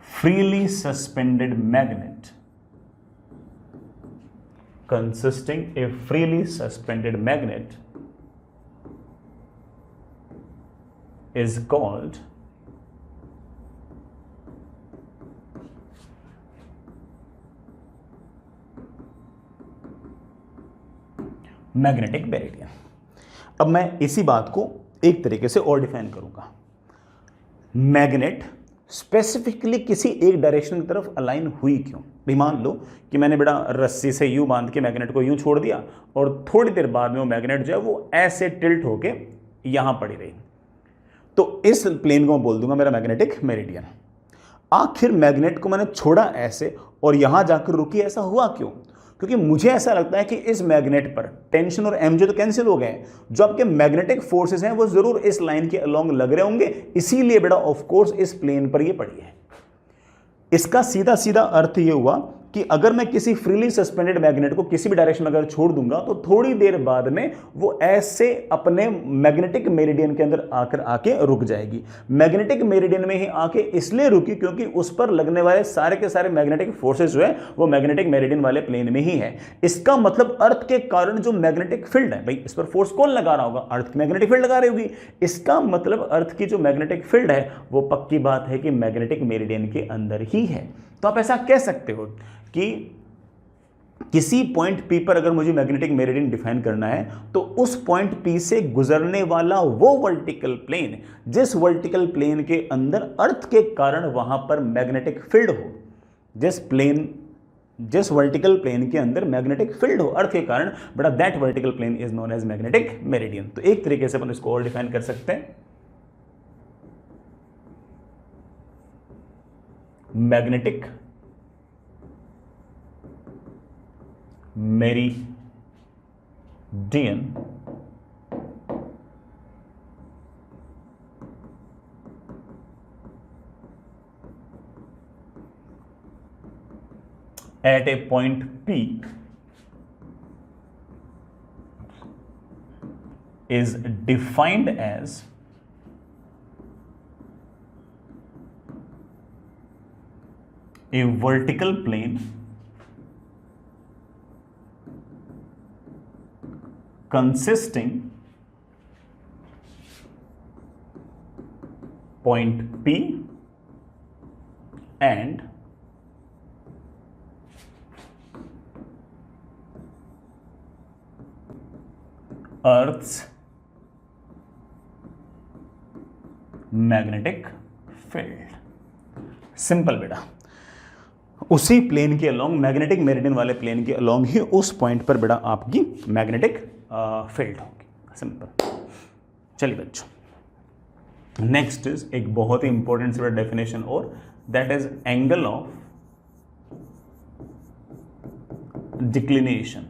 freely suspended magnet, consisting a freely suspended magnet is called magnetic meridian. अब मैं इसी बात को एक तरीके से और डिफाइन करूंगा। मैग्नेट स्पेसिफिकली किसी एक डायरेक्शन की तरफ अलाइन हुई क्यों? भाई मान लो कि मैंने बेटा रस्सी से यूं बांध के मैग्नेट को यूं छोड़ दिया और थोड़ी देर बाद में वो मैग्नेट जो है वो ऐसे टिल्ट होके यहां पड़ी रही, तो इस प्लेन को मैं बोल दूंगा मेरा मैग्नेटिक मेरिडियन। आखिर मैग्नेट को मैंने छोड़ा ऐसे और यहां जाकर रुकी, ऐसा हुआ क्यों? क्योंकि मुझे ऐसा लगता है कि इस मैग्नेट पर टेंशन और mg तो कैंसिल हो गए, जो आपके मैग्नेटिक फोर्सेस हैं वो जरूर इस लाइन के अलोंग लग रहे होंगे, इसीलिए बेटा ऑफ कोर्स इस प्लेन पर ये पड़ी है। इसका सीधा सीधा अर्थ ये हुआ कि अगर मैं किसी फ्रीली सस्पेंडेड मैग्नेट को किसी भी डायरेक्शन में अगर छोड़ दूंगा तो थोड़ी देर बाद में वो ऐसे अपने मैग्नेटिक मेरिडियन के अंदर आकर आके रुक जाएगी। मैग्नेटिक मेरिडियन में ही आके इसलिए रुकी क्योंकि उस पर लगने वाले सारे के सारे मैग्नेटिक फोर्सेस जो है वो मैग्नेटिक मेरिडियन वाले प्लेन में ही है। इसका मतलब अर्थ के कारण जो मैग्नेटिक फील्ड है, भाई इस पर फोर्स कौन लगा रहा होगा? अर्थ की मैग्नेटिक फील्ड लगा रही होगी। इसका मतलब अर्थ की जो मैग्नेटिक फील्ड है वो पक्की बात है कि मैग्नेटिक मेरिडियन के अंदर ही है। तो आप ऐसा कह सकते हो कि किसी पॉइंट P पर अगर मुझे मैग्नेटिक मेरिडियन डिफाइन करना है तो उस पॉइंट P से गुजरने वाला वो वर्टिकल प्लेन, जिस वर्टिकल प्लेन के अंदर अर्थ के कारण वहां पर मैग्नेटिक फील्ड हो, जिस प्लेन जिस वर्टिकल प्लेन के अंदर मैग्नेटिक फील्ड हो अर्थ के कारण, बेटा that vertical plane is known as magnetic meridian. तो एक तरीके से अपन इसको और डिफाइन कर सकते हैं, magnetic meridian at a point P is defined as a vertical plane consisting point P and Earth's magnetic field. Simple बेटा, उसी प्लेन के अलोंग, मैग्नेटिक मेरिडियन वाले प्लेन के अलोंग ही उस पॉइंट पर बेटा आपकी मैग्नेटिक फील्ड होगी। सिंपल। चलिए बच्चों, नेक्स्ट इज एक बहुत ही इंपॉर्टेंट सी डेफिनेशन, और that is angle of declination.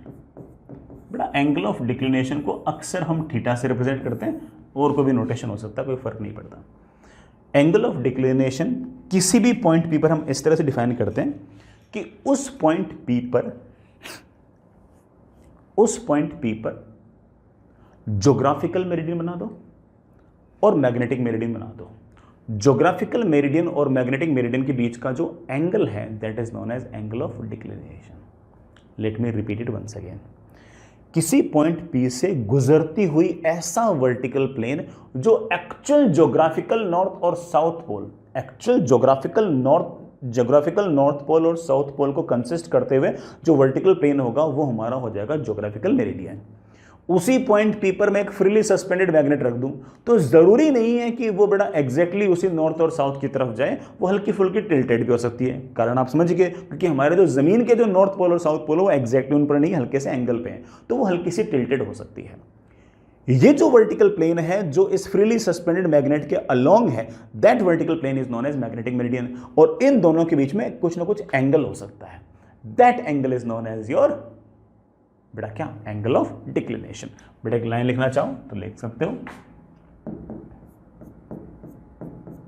बेटा एंगल ऑफ डिक्लिनेशन को अक्सर हम थीटा से रिप्रेजेंट करते हैं, और कोई भी नोटेशन हो सकता है, कोई फर्क नहीं पड़ता। एंगल ऑफ डिक्लिनेशन किसी भी पॉइंट पी पर हम इस तरह से डिफाइन करते हैं कि उस पॉइंट पी पर ज्योग्राफिकल मेरिडियन बना दो और मैग्नेटिक मेरिडियन बना दो। ज्योग्राफिकल मेरिडियन और मैग्नेटिक मेरिडियन के बीच का जो एंगल है that is known as angle of declination. Let me repeat it once again. किसी पॉइंट P से गुजरती हुई ऐसा वर्टिकल प्लेन जो एक्चुअल ज्योग्राफिकल नॉर्थ और south pole, actual geographical north पोल और साउथ पोल को कंसिस्ट करते हुए जो वर्टिकल प्लेन होगा वो हमारा हो जाएगा ज्योग्राफिकल मेरिडियन। उसी पॉइंट P पर मैं एक फ्रीली सस्पेंडेड मैग्नेट रख दूं तो जरूरी नहीं है कि वो बड़ा एग्जैक्टली उसी नॉर्थ और साउथ की तरफ जाए, वो हल्की फुल्की टिल्टेड भी हो सकती है। कारण आप समझ गए, क्योंकि हमारे जो जमीन के जो नॉर्थ पोल और साउथ पोल वो एग्जैक्टली उन पर नहीं, हल्के से एंगल पे है, तो वो हल्की सी टिल्टेड हो सकती है। ये जो वर्टिकल प्लेन है जो इस फ्रीली सस्पेंडेड मैग्नेट के अलोंग है, that vertical plane is known as magnetic meridian, और इन दोनों के बीच में कुछ ना कुछ एंगल हो सकता है। That angle is known as your बेटा क्या, एंगल ऑफ डिक्लिनेशन। बेटा एक लाइन लिखना चाहो तो लिख सकते हो,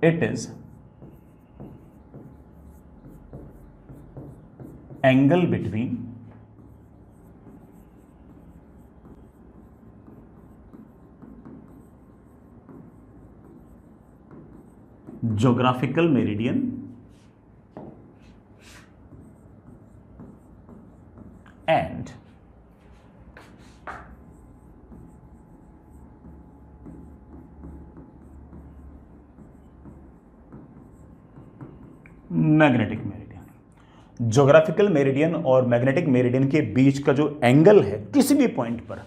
it is angle between geographical meridian and magnetic meridian. Geographical meridian और मैग्नेटिक मेरिडियन के बीच का जो एंगल है किसी भी पॉइंट पर,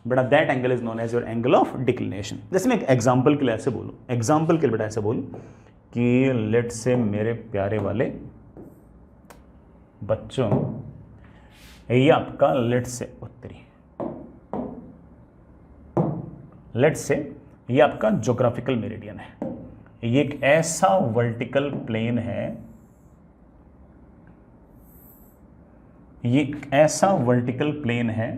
बेटा that angle is known as your angle of declination. जैसे मैं एक एग्जांपल के लिए ऐसे बोलूं, एग्जांपल के लिए बेटा ऐसे बोलूं कि लेट से मेरे प्यारे वाले बच्चों, ये आपका लेट से उत्तरी, लेट से ये आपका ज्योग्राफिकल मेरिडियन है। ये एक ऐसा वर्टिकल प्लेन है, ये एक ऐसा वर्टिकल प्लेन है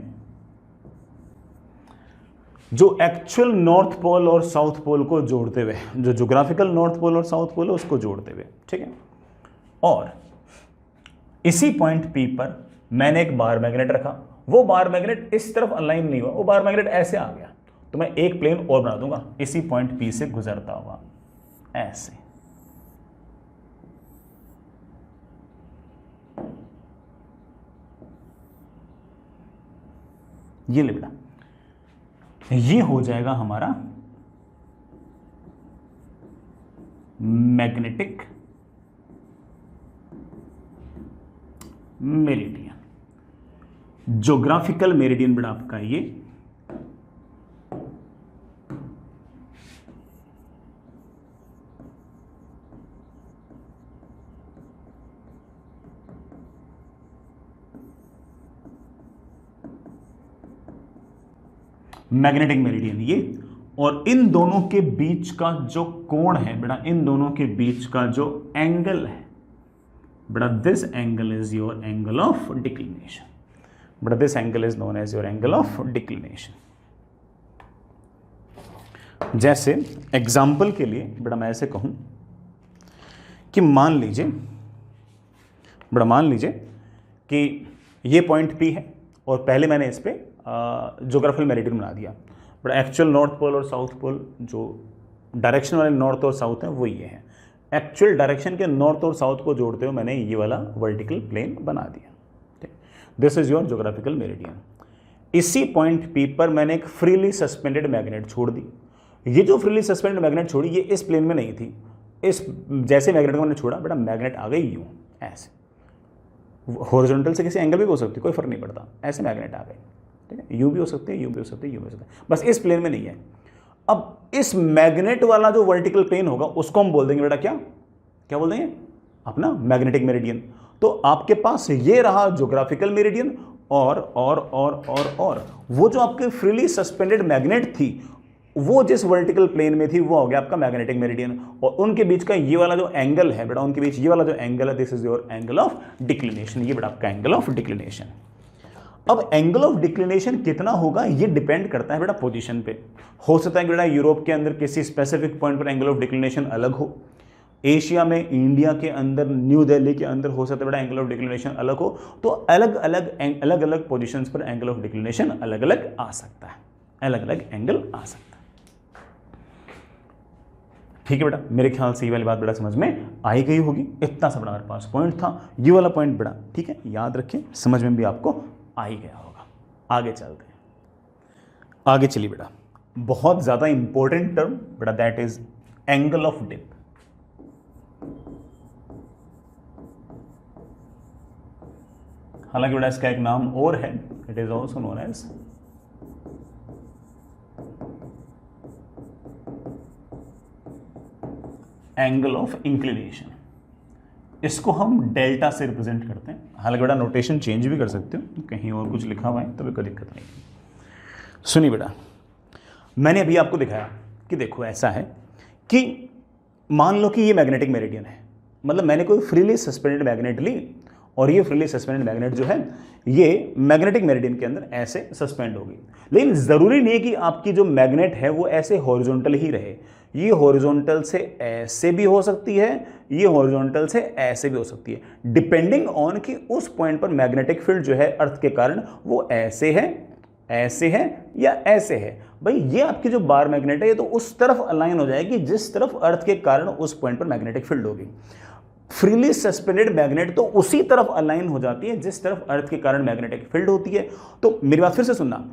जो एक्चुअल नॉर्थ पोल और साउथ पोल को जोड़ते हुए, जो ज्योग्राफिकल नॉर्थ पोल और साउथ पोल है उसको जोड़ते हुए, ठीक है। और इसी पॉइंट P पर मैंने एक बार मैग्नेट रखा, वो बार मैग्नेट इस तरफ अलाइन नहीं हुआ, वो बार मैग्नेट ऐसे आ गया, तो मैं एक प्लेन और बना दूंगा इसी पॉइंट P से गुजरता हुआ, ऐसे। ये ले बेटा, ये हो जाएगा हमारा मैग्नेटिक मेरिडियन। ज्योग्राफिकल मेरिडियन बेटा आपका ये मैग्नेटिक मेरिडियन ये, और इन दोनों के बीच का जो कोण है बेटा, इन दोनों के बीच का जो एंगल है बेटा, this angle is your angle of declination बेटा, this angle is known as your angle of declination. जैसे एग्जाम्पल के लिए बेटा मैं ऐसे कहूं कि मान लीजिए कि ये पॉइंट P है और पहले मैंने इस पे ज्योग्राफिकल मेरिडियन बना दिया, बट एक्चुअल नॉर्थ पोल और साउथ पोल जो डायरेक्शन वाले नॉर्थ और साउथ हैं वो ये है। एक्चुअल डायरेक्शन के नॉर्थ और साउथ को जोड़ते हुए मैंने ये वाला वर्टिकल प्लेन बना दिया। This is your geographical meridian. इसी पॉइंट P पर मैंने एक फ्रीली सस्पेंडेड मैग्नेट छोड़ दी। ये जो फ्रीली सस्पेंडेड मैग्नेट छोड़ी ये इस प्लेन में नहीं थी, इस जैसे मैग्नेट को मैंने छोड़ा बेटा मैग्नेट आ गई यूं, ऐसे हॉरिजॉन्टल से किसी एंगल भी हो सकती है, कोई फर्क नहीं पड़ता, ऐसे मैग्नेट आ गए, ठीक है, यू भी हो सकते हैं, यू भी हो सकते हैं, यू भी हो सकते हैं, बस इस प्लेन में नहीं है। अब इस मैग्नेट वाला जो वर्टिकल प्लेन होगा उसको हम बोल देंगे बेटा क्या बोल देंगे, अपना मैग्नेटिक मेरिडियन। तो आपके पास ये रहा ज्योग्राफिकल मेरिडियन और वो जो आपके फ्रीली सस्पेंडेड मैग्नेट थी वो जिस वर्टिकल प्लेन में थी वो हो गया आपका मैग्नेटिक मेरिडियन, और उनके बीच का ये वाला जो एंगल है बेटा, उनके बीच ये वाला जो एंगल है, this is your angle of declination. ये बेटा आपका एंगल ऑफ डिक्लिनेशन। अब एंगल ऑफ डिक्लिनेशन कितना होगा ये डिपेंड करता है बेटा पोजीशन पे। हो सकता है कि बेटा यूरोप के अंदर किसी स्पेसिफिक पॉइंट पर एंगल ऑफ डिक्लिनेशन अलग हो, एशिया में इंडिया के अंदर न्यू दिल्ली के अंदर हो सकता है बेटा एंगल ऑफ डिक्लिनेशन अलग हो। तो अलग अलग पोजीशंस पर एंगल ऑफ डिक्लिनेशन अलग अलग आ सकता है, अलग अलग एंगल आ सकता है। ठीक है बेटा, मेरे ख्याल से ये वाली बात बेटा समझ में आई गई होगी। इतना सा बड़ा मेरे पास पॉइंट था, ये वाला पॉइंट बेटा ठीक है, याद रखें, समझ में भी आपको आ ही गया होगा। आगे चलते हैं, आगे चलिए बेटा, बहुत ज्यादा इंपॉर्टेंट टर्म बेटा, that is angle of dip. हालांकि बेटा इसका एक नाम और है, it is also known as angle of inclination. इसको हम डेल्टा से रिप्रेजेंट करते हैं। हालांकि बेटा नोटेशन चेंज भी कर सकते हो, कहीं और कुछ लिखा हुआ है तो कोई दिक्कत नहीं। सुनिए बेटा, मैंने अभी आपको दिखाया कि देखो ऐसा है कि मान लो कि ये मैग्नेटिक मेरिडियन है, मतलब मैंने कोई फ्रीली सस्पेंडेड मैग्नेट ली और ये फ्रीली सस्पेंडेड मैग्नेट जो है ये मैग्नेटिक मेरिडियन के अंदर ऐसे सस्पेंड होगी। लेकिन ज़रूरी नहीं है कि आपकी जो मैग्नेट है वो ऐसे हॉरिजॉन्टल ही रहे, ये हॉरिजॉन्टल से ऐसे भी हो सकती है, ये हॉरिजॉन्टल से ऐसे भी हो सकती है, डिपेंडिंग ऑन कि उस पॉइंट पर मैग्नेटिक फील्ड जो है अर्थ के कारण वो ऐसे है या ऐसे है। भाई ये आपकी जो बार मैग्नेट है ये तो उस तरफ अलाइन हो जाएगी जिस तरफ अर्थ के कारण उस पॉइंट पर मैग्नेटिक फील्ड होगी। फ्रीली सस्पेंडेड मैग्नेट तो उसी तरफ अलाइन हो जाती है जिस तरफ अर्थ के कारण मैग्नेटिक फील्ड होती है। तो मेरी बात फिर से सुनना,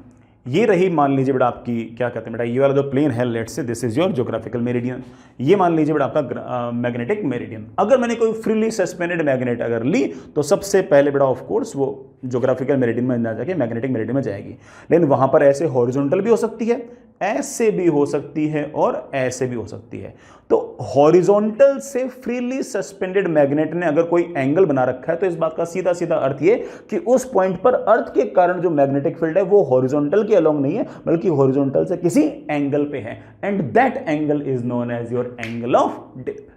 ये रही मान लीजिए बेटा आपकी क्या कहते हैं बेटा, ये वाला जो प्लेन है let's say this is your geographical meridian, ये मान लीजिए बेटा आपका मैग्नेटिक मेरिडियन। अगर मैंने कोई फ्रीली सस्पेंडेड मैग्नेट अगर ली तो सबसे पहले बेटा ऑफ कोर्स वो ज्योग्राफिकल मेरिडियन में ना जाके मैग्नेटिक मेरिडियन में जाएगी। लेकिन वहां पर ऐसे हॉरिजॉन्टल भी हो सकती है, ऐसे भी हो सकती है और ऐसे भी हो सकती है। तो हॉरिजॉन्टल से फ्रीली सस्पेंडेड मैग्नेट ने अगर कोई एंगल बना रखा है तो इस बात का सीधा सीधा अर्थ ये कि उस पॉइंट पर अर्थ के कारण जो मैग्नेटिक फील्ड है वो हॉरिजॉन्टल के अलोंग नहीं है बल्कि हॉरिजॉन्टल से किसी एंगल पे है, and that angle is known as your angle of dip.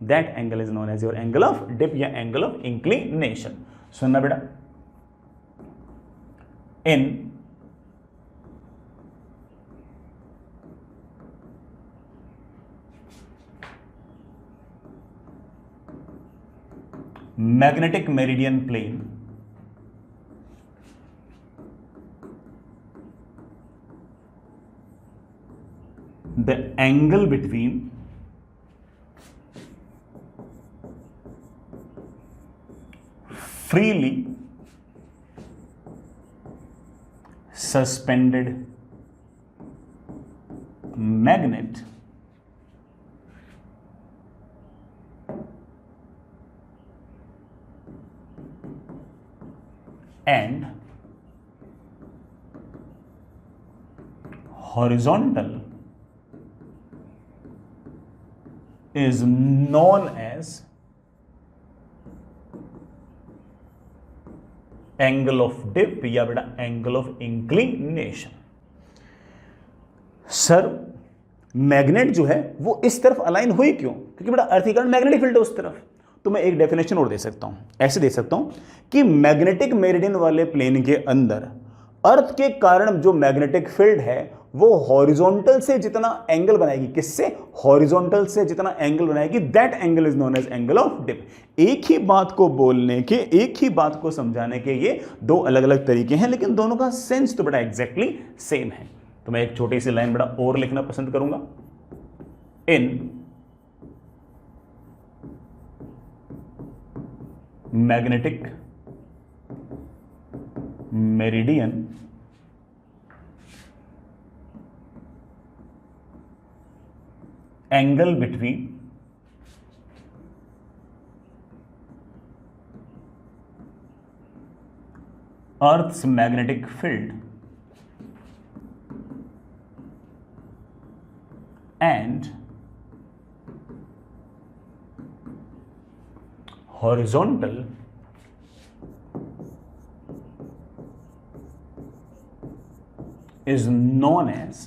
That angle is known as your angle of dip या एंगल ऑफ इंक्लिनेशन। सुनना बेटा, इन magnetic meridian plane the angle between freely suspended magnet and horizontal is known as angle of dip या बेटा angle of inclination। Sir magnet जो है वो इस तरफ अलाइन हुई क्यों? क्योंकि बड़ा अर्थ के कारण मैग्नेटिक फील्ड है उस तरफ। तो मैं एक डेफिनेशन और दे सकता हूं, ऐसे दे सकता हूं कि मैग्नेटिक मेरिडियन वाले प्लेन के अंदर अर्थ के कारण जो मैग्नेटिक फील्ड है वो हॉरिजॉन्टल से जितना एंगल बनाएगी, किससे? हॉरिजॉन्टल से जितना एंगल बनाएगी, that angle is known as angle of dip. एक ही बात को बोलने के, एक ही बात को समझाने के ये दो अलग अलग तरीके हैं, लेकिन दोनों का सेंस तो बड़ा एग्जैक्टली सेम है। तो मैं एक छोटी सी लाइन बड़ा और लिखना पसंद करूंगा। In magnetic meridian angle between Earth's magnetic field and horizontal is known as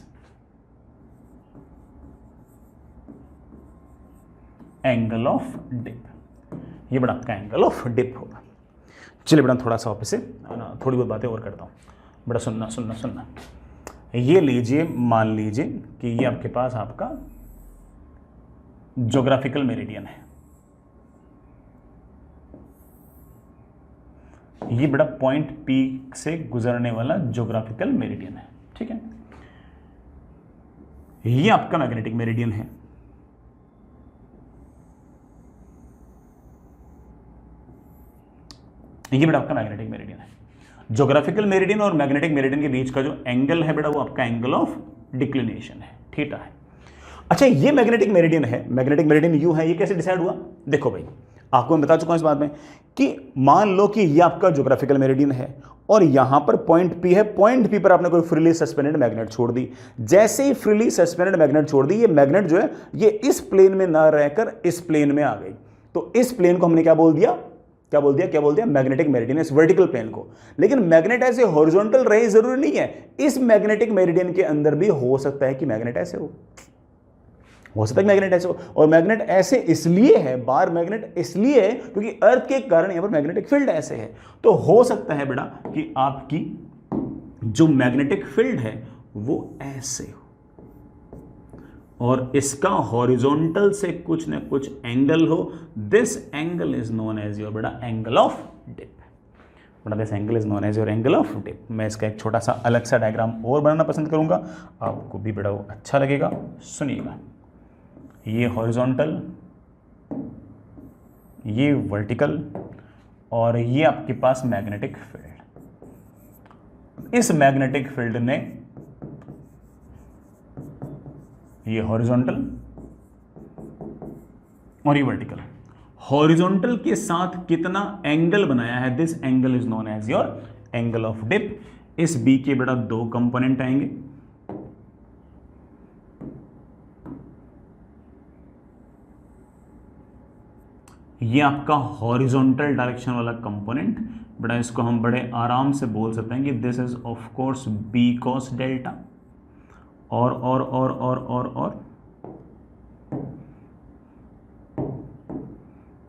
angle of dip. ये बड़ा आपका एंगल ऑफ डिप होगा। चलिए बड़ा थोड़ा सा वापस से थोड़ी बहुत बातें और करता हूँ। बड़ा सुनना सुनना सुनना। ये लीजिए, मान लीजिए कि ये आपके पास आपका ज्योग्राफिकल मेरिडियन है। ये बड़ा पॉइंट पी से गुजरने वाला ज्योग्राफिकल मेरिडियन है, ठीक है। ये आपका मैग्नेटिक मेरिडियन है। ये बेटा आपका मैग्नेटिक मेरिडियन है। ज्योग्राफिकल मेरिडियन और मैग्नेटिक मेरिडियन के बीच का जो एंगल है बेटा वो आपका एंगल ऑफ डिक्लिनेशन है, थीटा है। अच्छा, ये मैग्नेटिक मेरिडियन है, मैग्नेटिक मेरिडियन यू है, ये कैसे डिसाइड हुआ? देखो भाई, आपको मैं बता चुका हूं इस बात में कि मान लो कि ये आपका ज्योग्राफिकल मेरिडियन है और यहां पर पॉइंट पी है। पॉइंट पी पर आपने कोई फ्रीली सस्पेंडेड मैग्नेट छोड़ दी। जैसे ही फ्रीली सस्पेंडेड मैग्नेट छोड़ दी, ये मैग्नेट जो है ये इस प्लेन में ना रहकर इस प्लेन में आ गई। तो इस प्लेन को हमने क्या बोल दिया? क्या बोल दिया? मैग्नेटिक मेरिडियन, इस वर्टिकल प्लेन को। लेकिन मैग्नेट ऐसे हॉरिजॉन्टल रहे जरूरी नहीं है। इस मैग्नेटिक मेरिडियन के अंदर भी हो सकता है कि मैग्नेट ऐसे हो सकता है कि मैग्नेट ऐसे हो। और मैग्नेट ऐसे इसलिए है, बार मैग्नेट इसलिए है क्योंकि अर्थ के कारण यहां पर मैग्नेटिक फील्ड ऐसे है। तो हो सकता है बेटा कि आपकी जो मैग्नेटिक फील्ड है वो ऐसे हो और इसका हॉरिजॉन्टल से कुछ ना कुछ एंगल हो। This angle is known as your बेटा एंगल ऑफ डिप। बेटा this angle is known as your angle of dip. मैं इसका एक छोटा सा अलग सा डायग्राम और बनाना पसंद करूंगा, आपको भी बेटा वो अच्छा लगेगा। सुनिएगा, ये हॉरिजॉन्टल, ये वर्टिकल और ये आपके पास मैग्नेटिक फील्ड। इस मैग्नेटिक फील्ड ने ये हॉरिजॉन्टल और ये वर्टिकल, हॉरिजॉन्टल के साथ कितना एंगल बनाया है? This angle is known as your angle of dip. इस बी के बेटा दो कंपोनेंट आएंगे, ये आपका हॉरिजॉन्टल डायरेक्शन वाला कंपोनेंट बेटा, इसको हम बड़े आराम से बोल सकते हैं कि this is of course B cos delta. और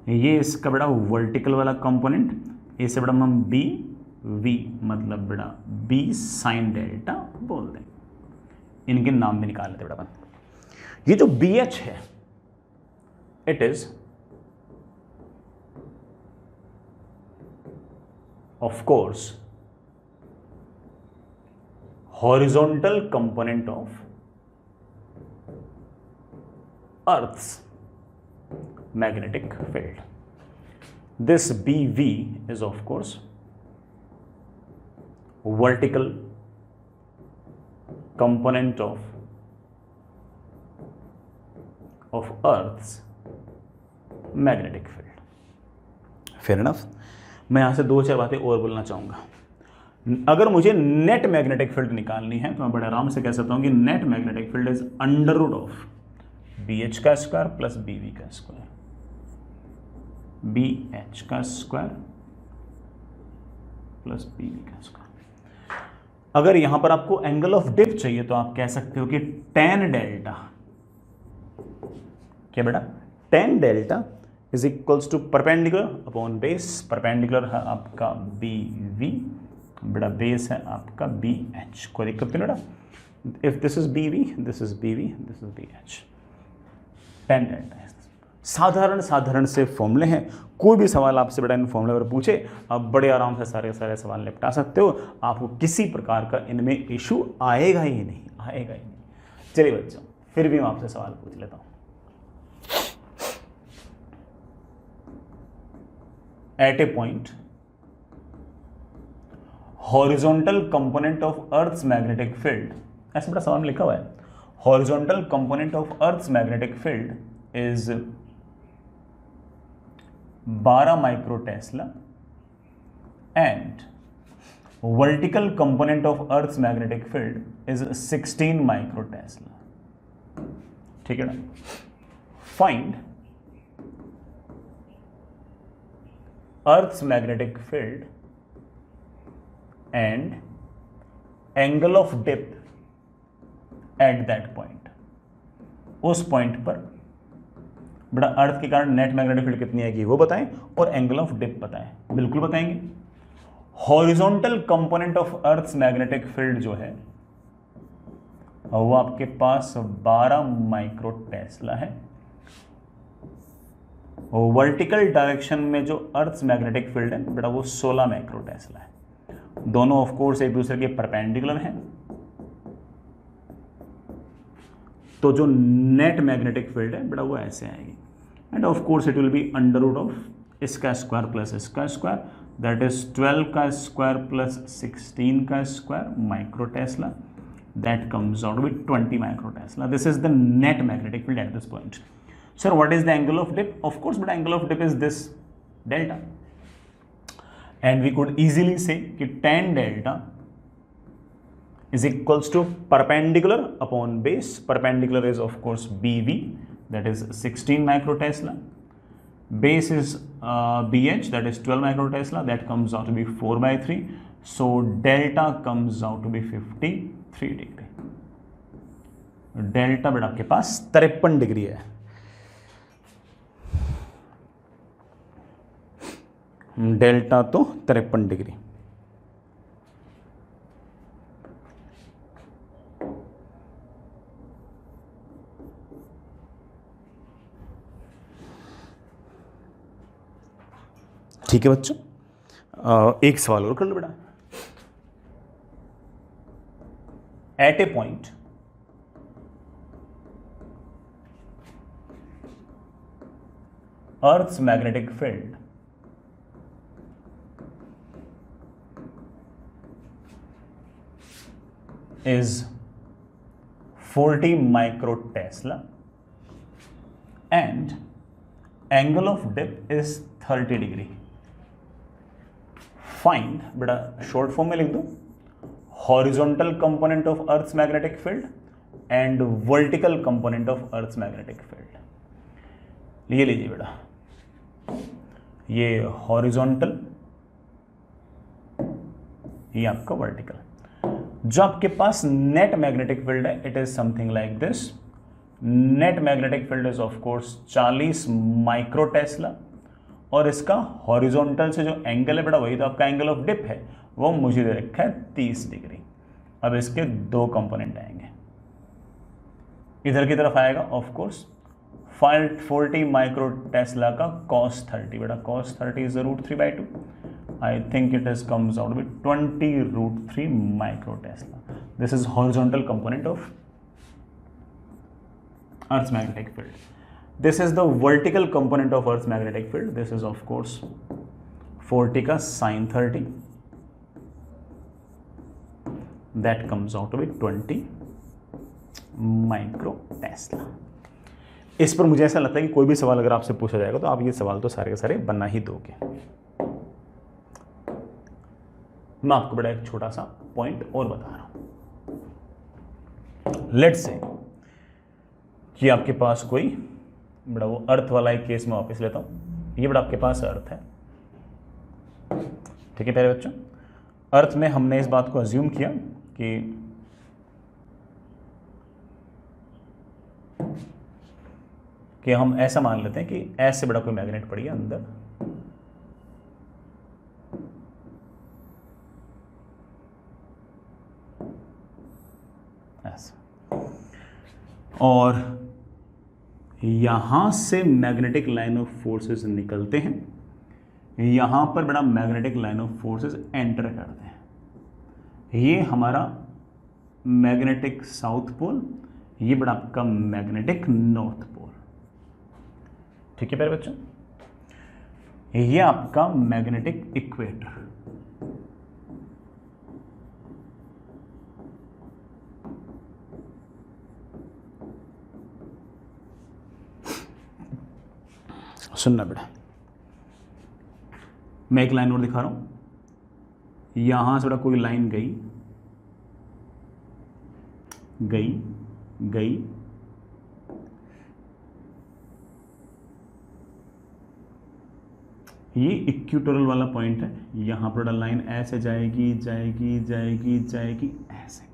ये इसका बड़ा वर्टिकल वाला कंपोनेंट, इसे बड़ा हम बी वी मतलब बड़ा बी साइन डेल्टा बोल दें। इनके नाम भी निकाल लेते बड़ा। ये जो बी एच है, it is of course horizontal component of Earth's magnetic field. This BV is of course vertical component of Earth's magnetic field. Fair enough. मैं यहां से दो चार बातें और बोलना चाहूंगा। अगर मुझे नेट मैग्नेटिक फील्ड निकालनी है तो मैं बड़े आराम से कह सकता हूं कि net magnetic field is under root of B H का स्क्वायर प्लस बी वी का स्क्वायर, बी एच का स्क्वायर प्लस बी वी का स्क्वायर। अगर यहां पर आपको एंगल ऑफ डिप चाहिए तो आप कह सकते हो कि tan डेल्टा, क्या बेटा, tan delta is equals to perpendicular upon base, perpendicular है आपका BV, बेटा बेस है आपका BH, कोई दिक्कत नहीं बेटा, if this is BV, this is BV, this is BH, tan delta है। साधारण से फॉर्मूले हैं, कोई भी सवाल आपसे बेटा इन फॉर्मूले पर पूछे आप बड़े आराम से सारे सवाल निपटा सकते हो, आपको किसी प्रकार का इनमें इशू आएगा ही नहीं, आएगा ही नहीं। चलिए बच्चों, फिर भी मैं आपसे सवाल पूछ लेता हूं। At a point horizontal component of earth's magnetic field, ऐसा बड़ा सवाल में लिखा हुआ है, horizontal component of earth's magnetic field is 12 micro tesla and vertical component of earth's magnetic field is 16 micro tesla. ठीक है ना, find earth's magnetic field and angle of dip at that point, उस पॉइंट पर बड़ा अर्थ के कारण net magnetic field कितनी आएगी वो बताएं और एंगल ऑफ डिप बताएं। बिल्कुल बताएंगे। Horizontal component of earth's magnetic field जो है वो आपके पास 12 माइक्रो टेस्ला है, वर्टिकल डायरेक्शन में जो अर्थ्स मैग्नेटिक फील्ड है बेटा वो 16 माइक्रो टेस्ला है। दोनों ऑफ कोर्स एक दूसरे के परपेंडिकुलर हैं, तो जो नेट मैग्नेटिक फील्ड है बेटा वो ऐसे आएगी, and of course it will be under root of इसका स्क्वायर प्लस इसका स्क्वायर, दैट इज 12 का स्क्वायर प्लस 16 का square micro tesla, that comes out with 20 micro tesla. This is the net magnetic field at this point. Sir what is the angle of dip? Of course बेटा angle of dip is this delta, and we could easily say that tan delta is equals to perpendicular upon base, perpendicular is of course BV, that is 16 microtesla, base is BH, that is 12 microtesla, that comes out to be 4 by 3, so delta comes out to be 53 degree। Delta बेटा आपके पास 53 degree है। Delta तो 53 degree. ठीक है बच्चों, एक सवाल और कर लो बेटा। At a point earth's magnetic field is 40 micro Tesla and angle of dip is 30 degree। Find, बेटा शॉर्ट फॉर्म में लिख दो, horizontal component of earth's magnetic field and vertical component of earth's magnetic field. ये लीजिए बेटा, ये horizontal, ये आपका वर्टिकल। जो आपके पास नेट मैग्नेटिक फील्ड है it is something like this. Net magnetic field is of course 40 micro Tesla, और इसका हॉरिजॉन्टल से जो एंगल है बेटा वही तो आपका एंगल ऑफ डिप है, वो मुझे दे रखा है 30 डिग्री। अब इसके दो कंपोनेंट आएंगे, इधर की तरफ आएगा ऑफ कोर्स 40 माइक्रो टेस्ला का cos 30, बेटा cos 30 is √3/2। I think it is comes out with 20√3 micro Tesla. This is horizontal component of Earth's magnetic field. This is the vertical component of Earth's magnetic field. This is of course 40 का sin 30. That comes out with 20 micro Tesla. इस पर मुझे ऐसा लगता है कि कोई भी सवाल अगर आपसे पूछा जाएगा तो आप ये सवाल तो सारे के सारे बना ही दोगे। मैं आपको बड़ा एक छोटा सा पॉइंट और बता रहा हूं। लेट्स से कि आपके पास कोई बड़ा वो अर्थ वाला एक केस में वापस लेता हूं। ये बड़ा आपके पास अर्थ है, ठीक है प्यारे बच्चों। अर्थ में हमने इस बात को अज्यूम किया कि हम ऐसा मान लेते हैं कि ऐसे बड़ा कोई मैग्नेट पड़ी है अंदर, ऐसा, और यहां से मैग्नेटिक लाइन ऑफ फोर्सेस निकलते हैं, यहां पर बड़ा magnetic line of forces enter करते हैं। ये हमारा मैग्नेटिक साउथ पोल, ये बड़ा आपका मैग्नेटिक नॉर्थ पोल। ठीक है प्यारे बच्चों, ये आपका मैग्नेटिक इक्वेटर। सुनना बेटा, मैं एक लाइन और दिखा रहा हूं। यहां से बड़ा कोई लाइन गई गई गई, ये इक्वेटोरियल वाला पॉइंट है। यहां पर लाइन ऐसे जाएगी जाएगी जाएगी जाएगी, ऐसे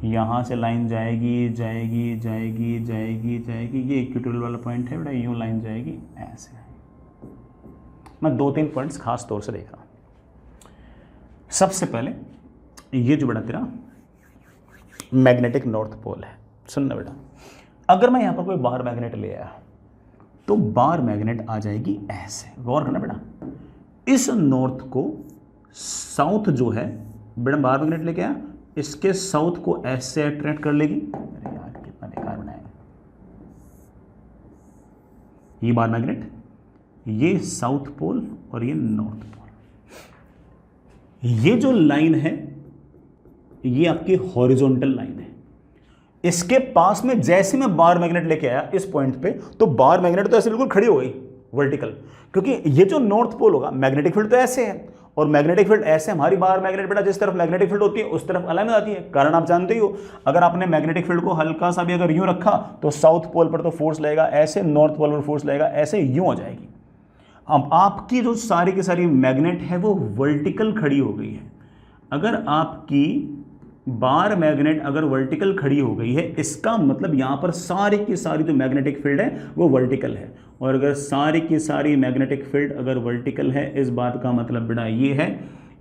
यहां से लाइन जाएगी जाएगी जाएगी जाएगी जाएगी, ये इक्वेटोरियल वाला पॉइंट है बेटा, यूं लाइन जाएगी ऐसे। मैं 2-3 पॉइंट्स खास तौर से देख रहा हूं। सबसे पहले ये जो बेटा तेरा मैग्नेटिक नॉर्थ पोल है, सुनना बेटा, अगर मैं यहां पर कोई बाहर मैग्नेट ले आया तो बार मैग्नेट आ जाएगी ऐसे, गौर करना बेटा। इस नॉर्थ को साउथ जो है बेटा, बार मैग्नेट लेके आया, इसके साउथ को ऐसे अट्रैक्ट कर लेगी। अरे यार कितना बेकार बनाया, ये बार मैग्नेट, ये साउथ पोल और ये नॉर्थ पोल। ये जो लाइन है ये आपकी हॉरिजॉन्टल लाइन है। इसके पास में जैसे मैं बार मैग्नेट लेके आया इस पॉइंट पे, तो बार मैग्नेट तो ऐसे बिल्कुल खड़ी हो गई वर्टिकल, क्योंकि ये जो नॉर्थ पोल होगा, मैग्नेटिक फील्ड तो ऐसे है और मैग्नेटिक फील्ड ऐसे, हमारी बार मैग्नेट बेटा जिस तरफ मैग्नेटिक फील्ड होती है उस तरफ अलाइन हो जाती है। कारण आप जानते ही हो, अगर आपने मैग्नेटिक फील्ड को हल्का सा भी अगर यूं रखा तो साउथ पोल पर तो फोर्स लगेगा ऐसे, नॉर्थ पोल पर फोर्स लगेगा ऐसे, यूं हो जाएगी। अब आपकी जो सारी की सारी मैग्नेट है वो वर्टिकल खड़ी हो गई है। अगर आपकी बार मैग्नेट अगर वर्टिकल खड़ी हो गई है, इसका मतलब यहां पर सारी की सारी जो मैग्नेटिक फील्ड है वो वर्टिकल है। और अगर सारी की सारी मैग्नेटिक फील्ड अगर वर्टिकल है, इस बात का मतलब बेटा ये है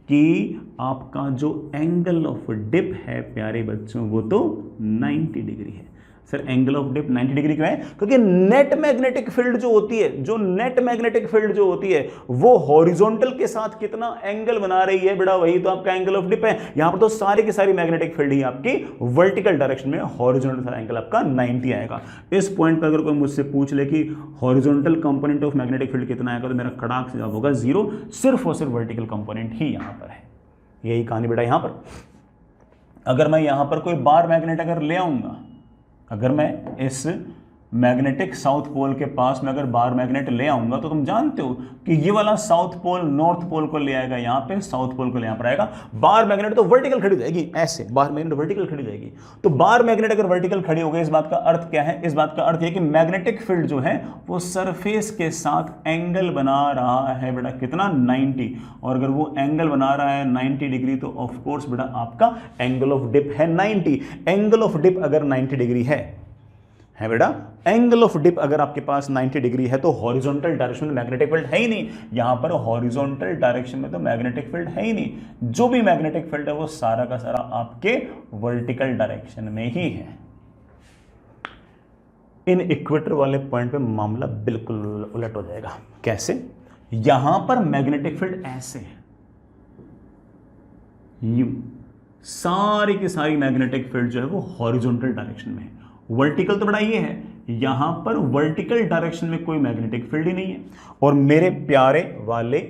कि आपका जो एंगल ऑफ डिप है प्यारे बच्चों वो तो 90 डिग्री है। Sir angle of dip 90 degree क्यों है? क्योंकि नेट मैग्नेटिक फील्ड जो होती है, जो नेट मैग्नेटिक फील्ड जो होती है वो हॉरिजॉन्टल के साथ कितना एंगल बना रही है बेटा, वही तो आपका एंगल ऑफ डिप है। यहां पर तो सारी की सारी मैग्नेटिक फील्ड ही आपकी वर्टिकल डायरेक्शन में, हॉरिजॉन्टल एंगल आपका 90 आएगा। इस पॉइंट पर अगर कोई मुझसे पूछ ले कि horizontal component of magnetic field कितना आएगा, तो मेरा कड़ाक से जवाब होगा 0। सिर्फ और सिर्फ वर्टिकल कंपोनेंट ही यहां पर है। यही कहानी बेटा यहां पर। अगर मैं यहां पर कोई बार मैग्नेट अगर ले आऊंगा, अगर मैं इस मैग्नेटिक साउथ पोल के पास में अगर बार मैग्नेट ले आऊंगा, तो तुम जानते हो कि ये वाला साउथ पोल नॉर्थ पोल को ले आएगा यहाँ पे, साउथ पोल को ले यहाँ पर आएगा। बार मैग्नेट तो वर्टिकल खड़ी जाएगी ऐसे, बार मैग्नेट वर्टिकल खड़ी जाएगी। तो बार मैग्नेट अगर वर्टिकल खड़ी हो गई, इस बात का अर्थ क्या है? इस बात का अर्थ है कि मैग्नेटिक फील्ड जो है वो सरफेस के साथ एंगल बना रहा है बेटा, कितना? 90। और अगर वो एंगल बना रहा है 90 डिग्री, तो ऑफकोर्स बेटा आपका एंगल ऑफ डिप है 90। एंगल ऑफ डिप अगर 90 डिग्री है बेटा, एंगल ऑफ डिप अगर आपके पास 90 डिग्री है, तो हॉरिजॉन्टल डायरेक्शन में मैग्नेटिक फील्ड है ही नहीं। यहां पर हॉरिजॉन्टल डायरेक्शन में तो मैग्नेटिक फील्ड है ही नहीं। जो भी मैग्नेटिक फील्ड है वो सारा का सारा आपके वर्टिकल डायरेक्शन में ही है। इन इक्वेटर वाले पॉइंट पे मामला बिल्कुल उलट हो जाएगा। कैसे? यहां पर मैग्नेटिक फील्ड ऐसे है, यूं सारी की सारी मैग्नेटिक फील्ड जो है वो हॉरिजॉन्टल डायरेक्शन में है। वर्टिकल तो बड़ा ये है, यहां पर वर्टिकल डायरेक्शन में कोई मैग्नेटिक फील्ड ही नहीं है। और मेरे प्यारे वाले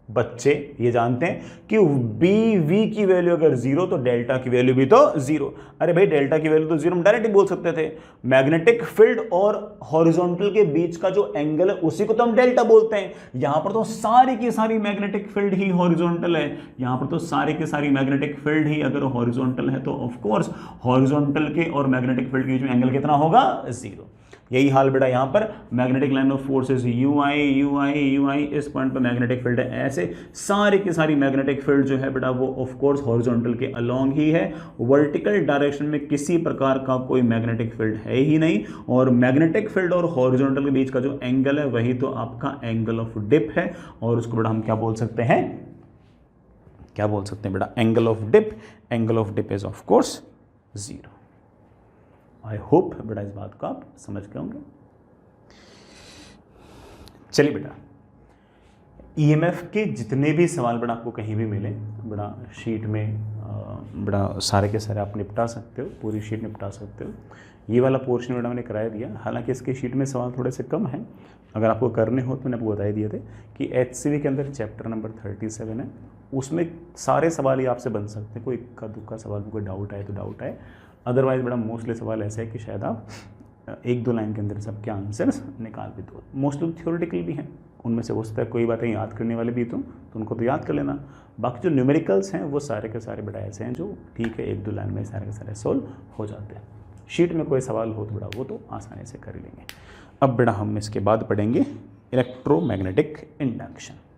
बच्चे ये जानते हैं कि बी वी की वैल्यू अगर 0 तो डेल्टा की वैल्यू भी तो 0। अरे भाई डेल्टा की वैल्यू तो 0 हम डायरेक्ट बोल सकते थे। मैग्नेटिक फील्ड और हॉरिजॉन्टल के बीच का जो एंगल है उसी को तो हम डेल्टा बोलते हैं। यहां पर तो सारी की सारी मैग्नेटिक फील्ड ही हॉरिजॉन्टल है। यहां पर तो सारी की सारी मैग्नेटिक फील्ड ही अगर हॉरिजॉन्टल है, तो ऑफकोर्स हॉरिजॉन्टल के और मैग्नेटिक फील्ड के बीच में एंगल कितना होगा? 0। यही हाल बेटा यहाँ पर मैग्नेटिक लाइन ऑफ फोर्सेस यू आई इस पॉइंट पर मैग्नेटिक फील्ड है ऐसे, सारी की सारी मैग्नेटिक फील्ड जो है बेटा वो ऑफ कोर्स हॉरिजॉन्टल के अलोंग ही है, वर्टिकल डायरेक्शन में किसी प्रकार का कोई मैग्नेटिक फील्ड है ही नहीं, और मैग्नेटिक फील्ड और हॉरिजॉन्टल के बीच का जो एंगल है वही तो आपका एंगल ऑफ डिप है, और उसको बेटा हम क्या बोल सकते हैं, क्या बोल सकते हैं बेटा, angle of dip. Angle of dip is of course 0। I hope बेटा इस बात को आप समझ गए होंगे। चलिए बेटा, ईएमएफ के जितने भी सवाल बेटा आपको कहीं भी मिले बेटा शीट में बेटा सारे के सारे आप निपटा सकते हो, पूरी शीट निपटा सकते हो। ये वाला पोर्शन बेटा मैंने कराया दिया, हालांकि इसके शीट में सवाल थोड़े से कम हैं, अगर आपको करने हो तो मैंने आपको बता ही दिए थे कि एचसीवी के अंदर चैप्टर नंबर 37 है, उसमें सारे सवाल ही आपसे बन सकते हैं, कोई इक्का दुक्का सवाल में कोई डाउट आए तो डाउट आए, अदरवाइज बड़ा मोस्टली सवाल ऐसा है कि शायद आप 1-2 लाइन के अंदर सबके आंसर्स निकाल भी दो। मोस्टली थ्योरेटिकल भी हैं, उनमें से हो सकता है कोई बातें याद करने वाले भी तो उनको तो याद कर लेना। बाकी जो न्यूमेरिकल्स हैं वो सारे के सारे बेटा ऐसे हैं जो ठीक है 1-2 लाइन में सारे के सारे सोल्व हो जाते हैं। शीट में कोई सवाल हो तो बेटा वो तो आसानी से कर लेंगे। अब बेटा हम इसके बाद पढ़ेंगे इलेक्ट्रोमैग्नेटिक इंडक्शन।